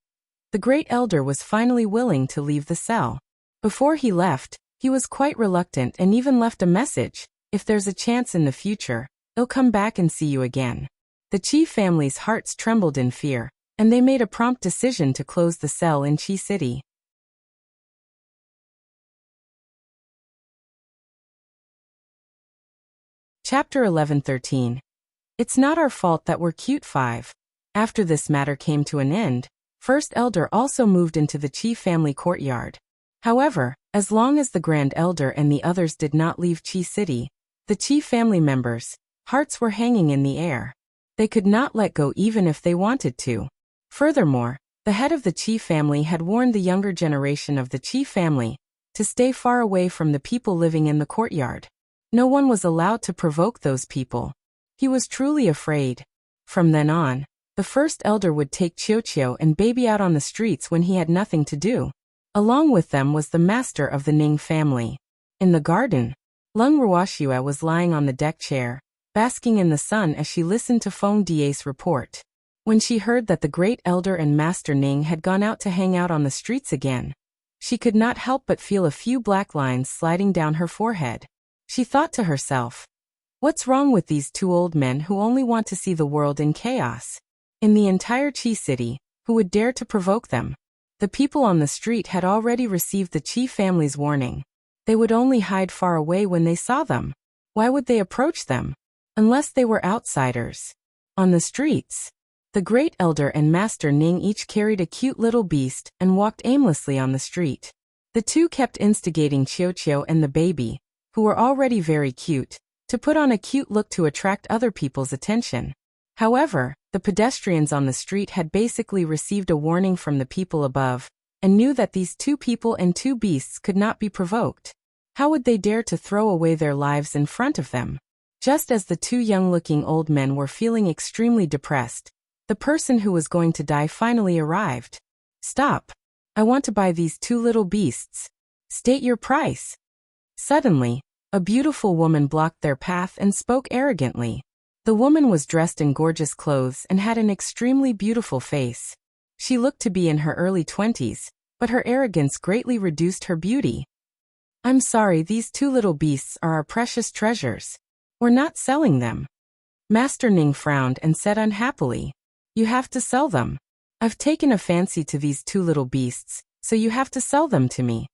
the Great Elder was finally willing to leave the cell. Before he left, he was quite reluctant and even left a message: "If there's a chance in the future, I'll come back and see you again." The Qi family's hearts trembled in fear, and they made a prompt decision to close the cell in Qi City. Chapter 11:13. It's not our fault that we're cute 5. After this matter came to an end, First Elder also moved into the Qi family courtyard. However, as long as the Grand Elder and the others did not leave Qi City, the Qi family members' hearts were hanging in the air. They could not let go even if they wanted to. Furthermore, the head of the Qi family had warned the younger generation of the Qi family to stay far away from the people living in the courtyard. No one was allowed to provoke those people. He was truly afraid. From then on, The first elder would take QiuQiu and baby out on the streets when he had nothing to do. Along with them was the master of the Ning family. In the garden, Wuxia was lying on the deck chair, basking in the sun as she listened to Feng Die's report. When she heard that the great elder and Master Ning had gone out to hang out on the streets again, she could not help but feel a few black lines sliding down her forehead. She thought to herself, "What's wrong with these two old men who only want to see the world in chaos? In the entire Qi city, who would dare to provoke them?" The people on the street had already received the Qi family's warning. They would only hide far away when they saw them. Why would they approach them? Unless they were outsiders. On the streets, the great elder and Master Ning each carried a cute little beast and walked aimlessly on the street. The two kept instigating QiuQiu and the baby, who were already very cute, to put on a cute look to attract other people's attention. However, the pedestrians on the street had basically received a warning from the people above, and knew that these two people and two beasts could not be provoked. How would they dare to throw away their lives in front of them? Just as the two young-looking old men were feeling extremely depressed, the person who was going to die finally arrived. "Stop! I want to buy these two little beasts. State your price." Suddenly, a beautiful woman blocked their path and spoke arrogantly. The woman was dressed in gorgeous clothes and had an extremely beautiful face. She looked to be in her early 20s, but her arrogance greatly reduced her beauty. "I'm sorry, these two little beasts are our precious treasures. We're not selling them." Master Ning frowned and said unhappily, "You have to sell them. I've taken a fancy to these two little beasts, so you have to sell them to me."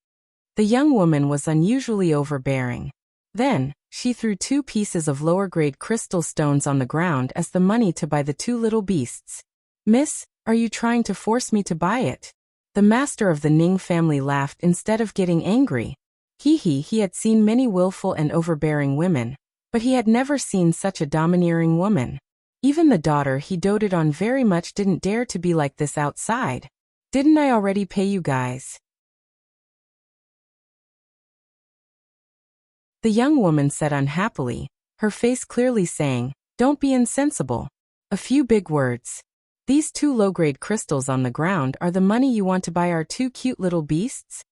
The young woman was unusually overbearing. Then, she threw 2 pieces of lower-grade crystal stones on the ground as the money to buy the 2 little beasts. "Miss, are you trying to force me to buy it?" The master of the Ning family laughed instead of getting angry. He had seen many willful and overbearing women, but he had never seen such a domineering woman. Even the daughter he doted on very much didn't dare to be like this outside. "Didn't I already pay you guys?" The young woman said unhappily, her face clearly saying, "Don't be insensible." A few big words. "These 2 low-grade crystals on the ground are the money you want to buy our 2 cute little beasts?"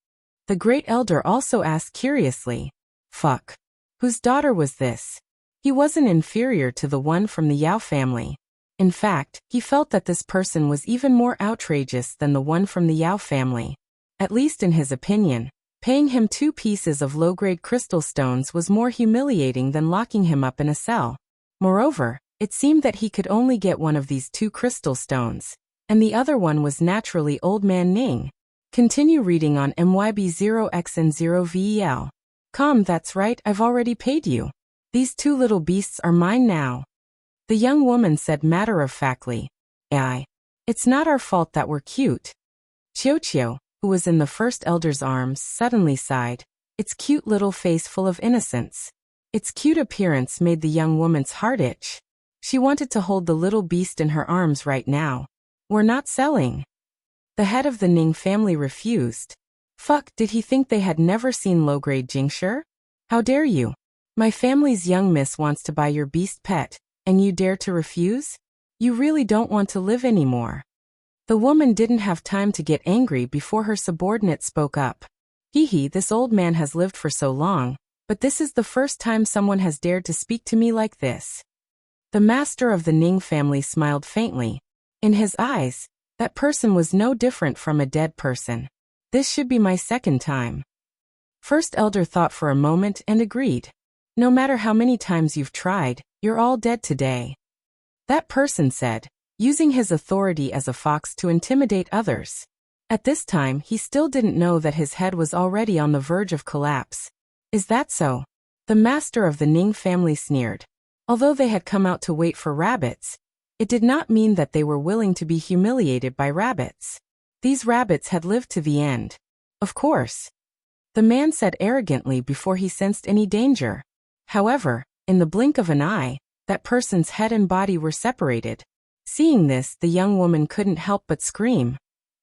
The great elder also asked curiously. "Fuck. Whose daughter was this?" He wasn't inferior to the one from the Yao family. In fact, he felt that this person was even more outrageous than the one from the Yao family. At least in his opinion, paying him 2 pieces of low-grade crystal stones was more humiliating than locking him up in a cell. Moreover, it seemed that he could only get one of these 2 crystal stones, and the other one was naturally Old Man Ning. Continue reading on MYB0XN0VEL. That's right, I've already paid you. These 2 little beasts are mine now." The young woman said matter-of-factly, "It's not our fault that we're cute." QiuQiu, who was in the first elder's arms, suddenly sighed, its cute little face full of innocence. Its cute appearance made the young woman's heart itch. She wanted to hold the little beast in her arms right now. "We're not selling." The head of the Ning family refused. Fuck, did he think they had never seen low-grade Jingshi? "How dare you? My family's young miss wants to buy your beast pet, and you dare to refuse? You really don't want to live anymore." The woman didn't have time to get angry before her subordinate spoke up. This old man has lived for so long, but this is the first time someone has dared to speak to me like this." The master of the Ning family smiled faintly. In his eyes, that person was no different from a dead person. "This should be my second time." First elder thought for a moment and agreed. "No matter how many times you've tried, you're all dead today." That person said, using his authority as a fox to intimidate others. At this time, he still didn't know that his head was already on the verge of collapse. "Is that so?" The master of the Ning family sneered. Although they had come out to wait for rabbits, it did not mean that they were willing to be humiliated by rabbits. These rabbits had lived to the end. "Of course," the man said arrogantly before he sensed any danger. However, in the blink of an eye, that person's head and body were separated. Seeing this, the young woman couldn't help but scream.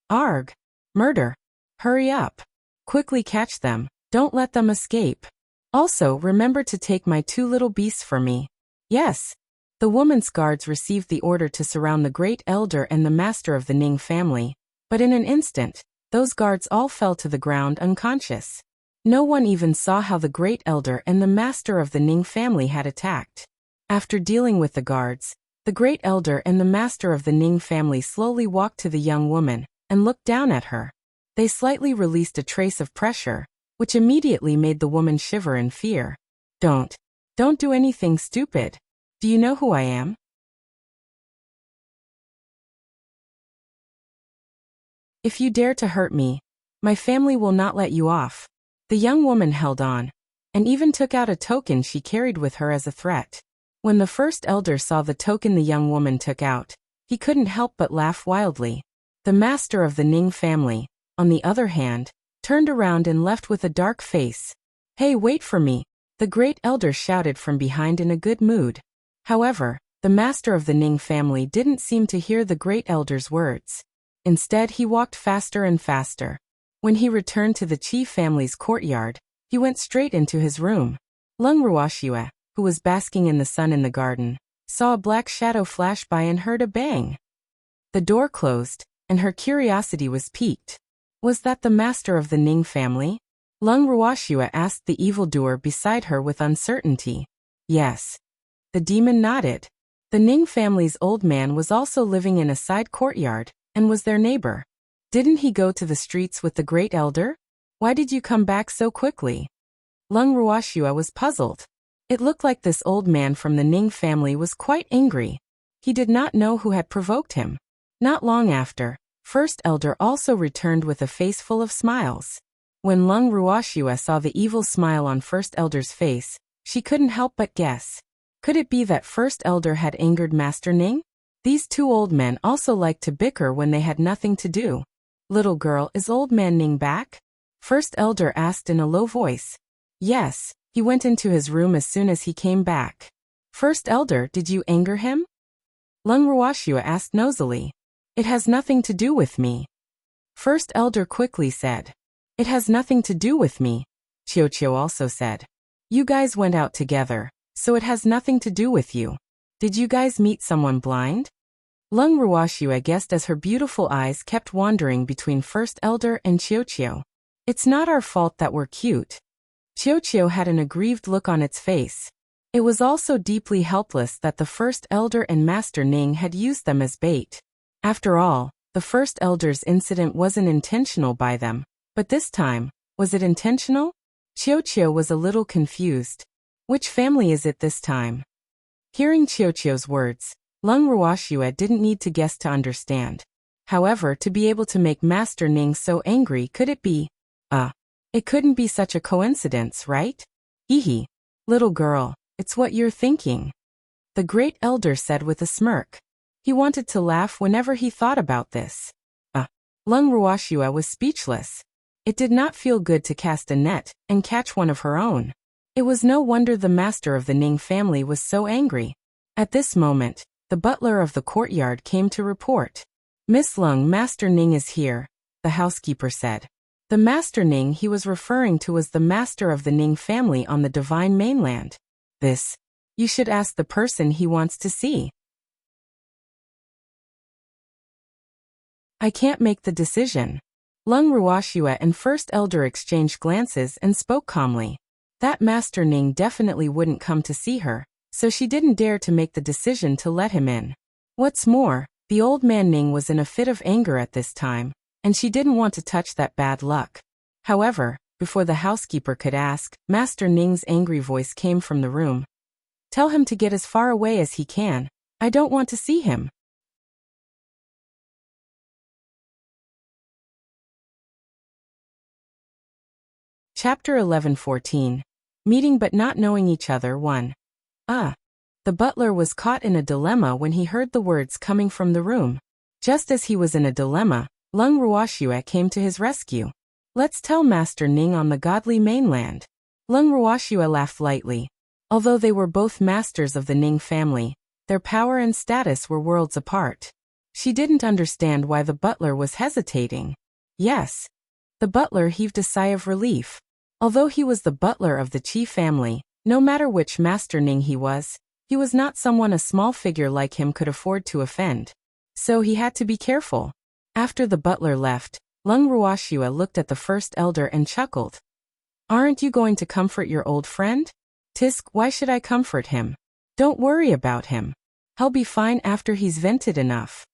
"Arg! Murder! Hurry up! Quickly catch them, don't let them escape. Also, remember to take my 2 little beasts for me." "Yes." The woman's guards received the order to surround the great elder and the master of the Ning family, but in an instant, those guards all fell to the ground unconscious. No one even saw how the great elder and the master of the Ning family had attacked. After dealing with the guards, the great elder and the master of the Ning family slowly walked to the young woman and looked down at her. They slightly released a trace of pressure, which immediately made the woman shiver in fear. Don't do anything stupid. Do you know who I am? If you dare to hurt me, my family will not let you off. The young woman held on, and even took out a token she carried with her as a threat. When the first elder saw the token the young woman took out, he couldn't help but laugh wildly. The master of the Ning family, on the other hand, turned around and left with a dark face. Hey, wait for me, the great elder shouted from behind in a good mood. However, the master of the Ning family didn't seem to hear the great elder's words. Instead, he walked faster and faster. When he returned to the Qi family's courtyard, he went straight into his room. Lung Ruoxue, who was basking in the sun in the garden, saw a black shadow flash by and heard a bang. The door closed, and her curiosity was piqued. Was that the master of the Ning family? Lung Ruoxue asked the evildoer beside her with uncertainty. Yes. The demon nodded. The Ning family's old man was also living in a side courtyard, and was their neighbor. Didn't he go to the streets with the great elder? Why did you come back so quickly? Lung Ruoxue was puzzled. It looked like this old man from the Ning family was quite angry. He did not know who had provoked him. Not long after, First Elder also returned with a face full of smiles. When Lung Ruoxue saw the evil smile on First Elder's face, she couldn't help but guess. Could it be that First Elder had angered Master Ning? These two old men also liked to bicker when they had nothing to do. Little girl, is old man Ning back? First Elder asked in a low voice. Yes, he went into his room as soon as he came back. First Elder, did you anger him? Lung Ruoxue asked nosily. It has nothing to do with me. First Elder quickly said. It has nothing to do with me. QiuQiu also said. You guys went out together, so it has nothing to do with you. Did you guys meet someone blind? Lung Ruoxue guessed as her beautiful eyes kept wandering between First Elder and QiuQiu. It's not our fault that we're cute. QiuQiu had an aggrieved look on its face. It was also deeply helpless that the First Elder and Master Ning had used them as bait. After all, the First Elder's incident wasn't intentional by them, but this time, was it intentional? QiuQiu was a little confused. Which family is it this time? Hearing QiuQiu's words, Lung Ruoxue didn't need to guess to understand. However, to be able to make Master Ning so angry, could it be? It couldn't be such a coincidence, right? Hehe. Little girl, it's what you're thinking. The great elder said with a smirk. He wanted to laugh whenever he thought about this. Lung Ruoxue was speechless. It did not feel good to cast a net and catch one of her own. It was no wonder the master of the Ning family was so angry. At this moment, the butler of the courtyard came to report. Miss Lung, Master Ning is here, the housekeeper said. The Master Ning he was referring to was the master of the Ning family on the divine mainland. You should ask the person he wants to see. I can't make the decision. Lung Ruoxue and First Elder exchanged glances and spoke calmly. That Master Ning definitely wouldn't come to see her, so she didn't dare to make the decision to let him in. What's more, the old man Ning was in a fit of anger at this time, and she didn't want to touch that bad luck. However, before the housekeeper could ask, Master Ning's angry voice came from the room. Tell him to get as far away as he can. I don't want to see him. Chapter 11:14. Meeting but not knowing each other 1. The butler was caught in a dilemma when he heard the words coming from the room. Just as he was in a dilemma, Lung Ruoxue came to his rescue. Let's tell Master Ning on the godly mainland. Lung Ruoxue laughed lightly. Although they were both masters of the Ning family, their power and status were worlds apart. She didn't understand why the butler was hesitating. Yes. The butler heaved a sigh of relief. Although he was the butler of the Qi family, no matter which Master Ning he was, He was not someone a small figure like him could afford to offend. So he had to be careful. After the butler left, Lung Ruoxia looked at the first elder and chuckled. Aren't you going to comfort your old friend? Tisk, why should I comfort him? Don't worry about him. He'll be fine after he's vented enough.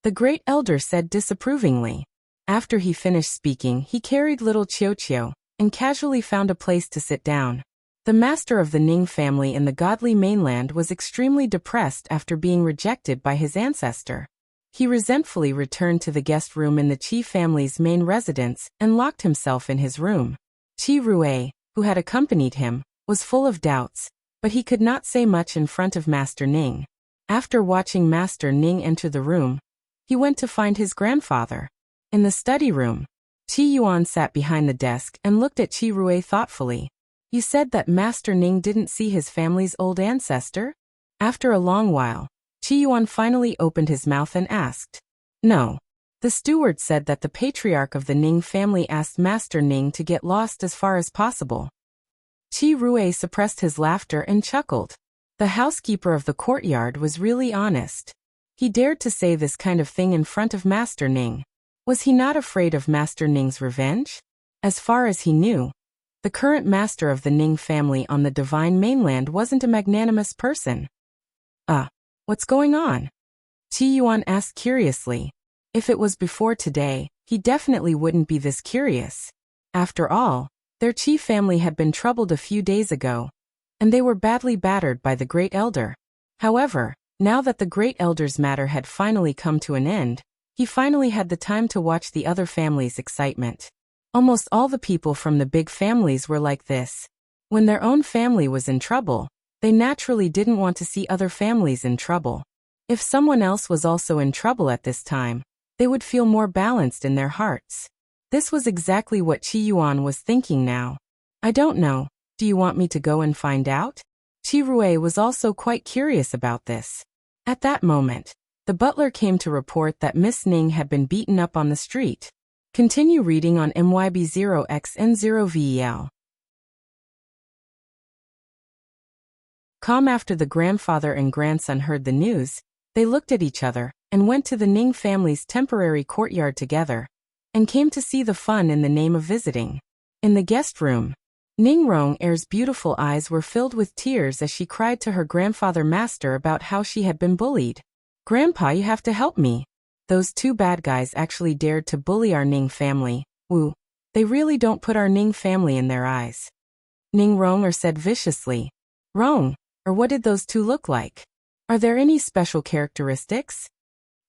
The great elder said disapprovingly. After he finished speaking, he carried little QiuQiu and casually found a place to sit down. The master of the Ning family in the godly mainland was extremely depressed after being rejected by his ancestor. He resentfully returned to the guest room in the Qi family's main residence and locked himself in his room. Qi Rui, who had accompanied him, was full of doubts, but he could not say much in front of Master Ning. After watching Master Ning enter the room, he went to find his grandfather. In the study room, Qi Yuan sat behind the desk and looked at Qi Rui thoughtfully. You said that Master Ning didn't see his family's old ancestor? After a long while, Qi Yuan finally opened his mouth and asked. No. The steward said that the patriarch of the Ning family asked Master Ning to get lost as far as possible. Qi Rui suppressed his laughter and chuckled. The housekeeper of the courtyard was really honest. He dared to say this kind of thing in front of Master Ning. Was he not afraid of Master Ning's revenge? As far as he knew, the current master of the Ning family on the divine mainland wasn't a magnanimous person. What's going on? Qi Yuan asked curiously. If it was before today, he definitely wouldn't be this curious. After all, their Qi family had been troubled a few days ago, and they were badly battered by the great elder. However, now that the great elder's matter had finally come to an end, he finally had the time to watch the other family's excitement. Almost all the people from the big families were like this. When their own family was in trouble, they naturally didn't want to see other families in trouble. If someone else was also in trouble at this time, they would feel more balanced in their hearts. This was exactly what Qi Yuan was thinking now. I don't know, do you want me to go and find out? Qi Rui was also quite curious about this. At that moment, the butler came to report that Miss Ning had been beaten up on the street. Continue reading on MYB0XN0VEL. Calm. After the grandfather and grandson heard the news, they looked at each other and went to the Ning family's temporary courtyard together and came to see the fun in the name of visiting. In the guest room, Ning Rong-er's beautiful eyes were filled with tears as she cried to her grandfather master about how she had been bullied. Grandpa, you have to help me. Those two bad guys actually dared to bully our Ning family. Woo. They really don't put our Ning family in their eyes. Ning Rong-er said viciously. Rong, or what did those two look like? Are there any special characteristics?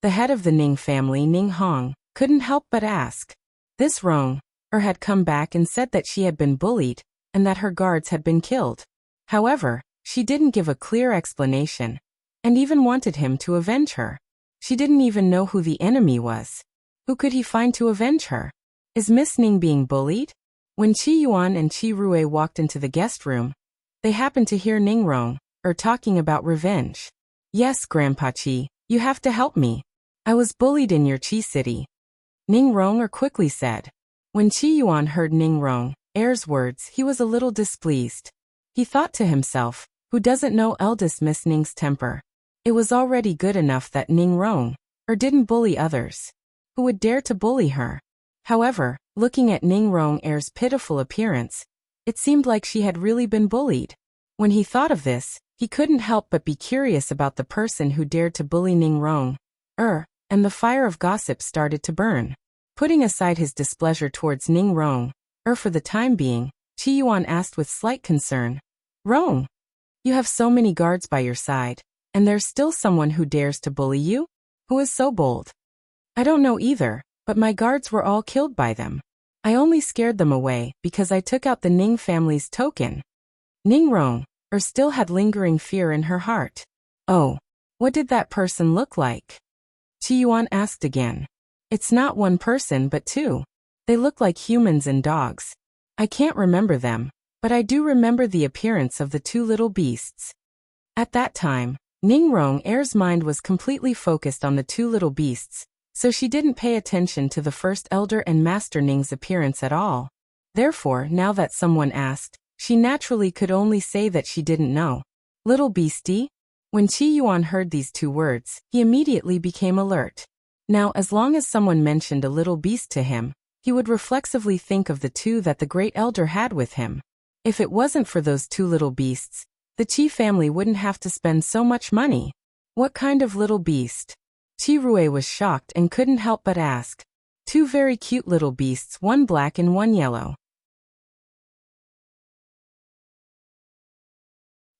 The head of the Ning family, Ning Hong, couldn't help but ask. This Rong-er had come back and said that she had been bullied and that her guards had been killed. However, she didn't give a clear explanation and even wanted him to avenge her. She didn't even know who the enemy was. Who could he find to avenge her? Is Miss Ning being bullied? When Qi Yuan and Qi Rui walked into the guest room, they happened to hear Ning Rong-er talking about revenge. Yes, Grandpa Qi, you have to help me. I was bullied in your Qi city. Ning Rong-er quickly said. When Qi Yuan heard Ning Rong-er's words, he was a little displeased. He thought to himself, who doesn't know eldest Miss Ning's temper? It was already good enough that Ning Rong-er didn't bully others. Who would dare to bully her? However, looking at Ning Rong-er's pitiful appearance, it seemed like she had really been bullied. When he thought of this, he couldn't help but be curious about the person who dared to bully Ning Rong-er, and the fire of gossip started to burn. Putting aside his displeasure towards Ning Rong-er for the time being, Qi Yuan asked with slight concern. Rong, you have so many guards by your side. And there's still someone who dares to bully you? Who is so bold? I don't know either, but my guards were all killed by them. I only scared them away because I took out the Ning family's token. Ning Rong-er still had lingering fear in her heart. Oh, what did that person look like? Qi Yuan asked again. It's not one person but two. They look like humans and dogs. I can't remember them, but I do remember the appearance of the two little beasts. At that time, Ning Rong-er's mind was completely focused on the two little beasts, so she didn't pay attention to the first elder and Master Ning's appearance at all. Therefore, now that someone asked, she naturally could only say that she didn't know. Little beastie? When QiuQiu heard these two words, he immediately became alert. Now, as long as someone mentioned a little beast to him, he would reflexively think of the two that the great elder had with him. If it wasn't for those two little beasts, the Qi family wouldn't have to spend so much money. What kind of little beast? Qi was shocked and couldn't help but ask. Two very cute little beasts, one black and one yellow.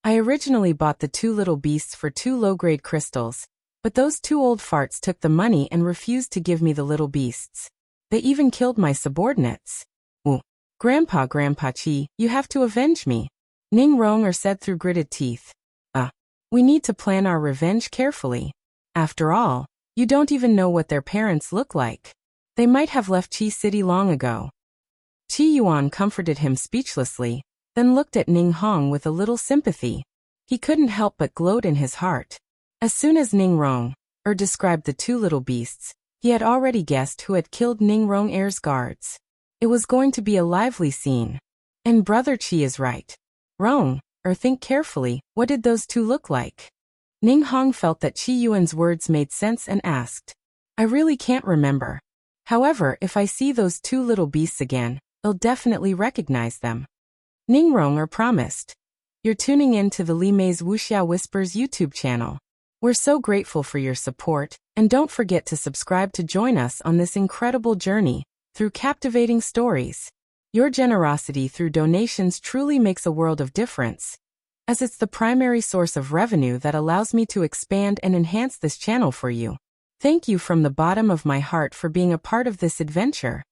I originally bought the two little beasts for 2 low-grade crystals, but those 2 old farts took the money and refused to give me the little beasts. They even killed my subordinates. Ooh. Grandpa Qi, you have to avenge me. Ning Rong said through gritted teeth. We need to plan our revenge carefully. After all, you don't even know what their parents look like. They might have left Qi City long ago. QiuQiu comforted him speechlessly, then looked at Ning Hong with a little sympathy. He couldn't help but gloat in his heart. As soon as Ning Rong described the 2 little beasts, he had already guessed who had killed Ning Rong's guards. It was going to be a lively scene. And Brother Qi is right. Rong, think carefully, what did those 2 look like? Ning Hong felt that QiuQiu's words made sense and asked. I really can't remember. However, if I see those 2 little beasts again, I'll definitely recognize them. Ning Rong promised. You're tuning in to the Li Mei's Wuxia Whispers YouTube channel. We're so grateful for your support, and don't forget to subscribe to join us on this incredible journey through captivating stories. Your generosity through donations truly makes a world of difference, as it's the primary source of revenue that allows me to expand and enhance this channel for you. Thank you from the bottom of my heart for being a part of this adventure.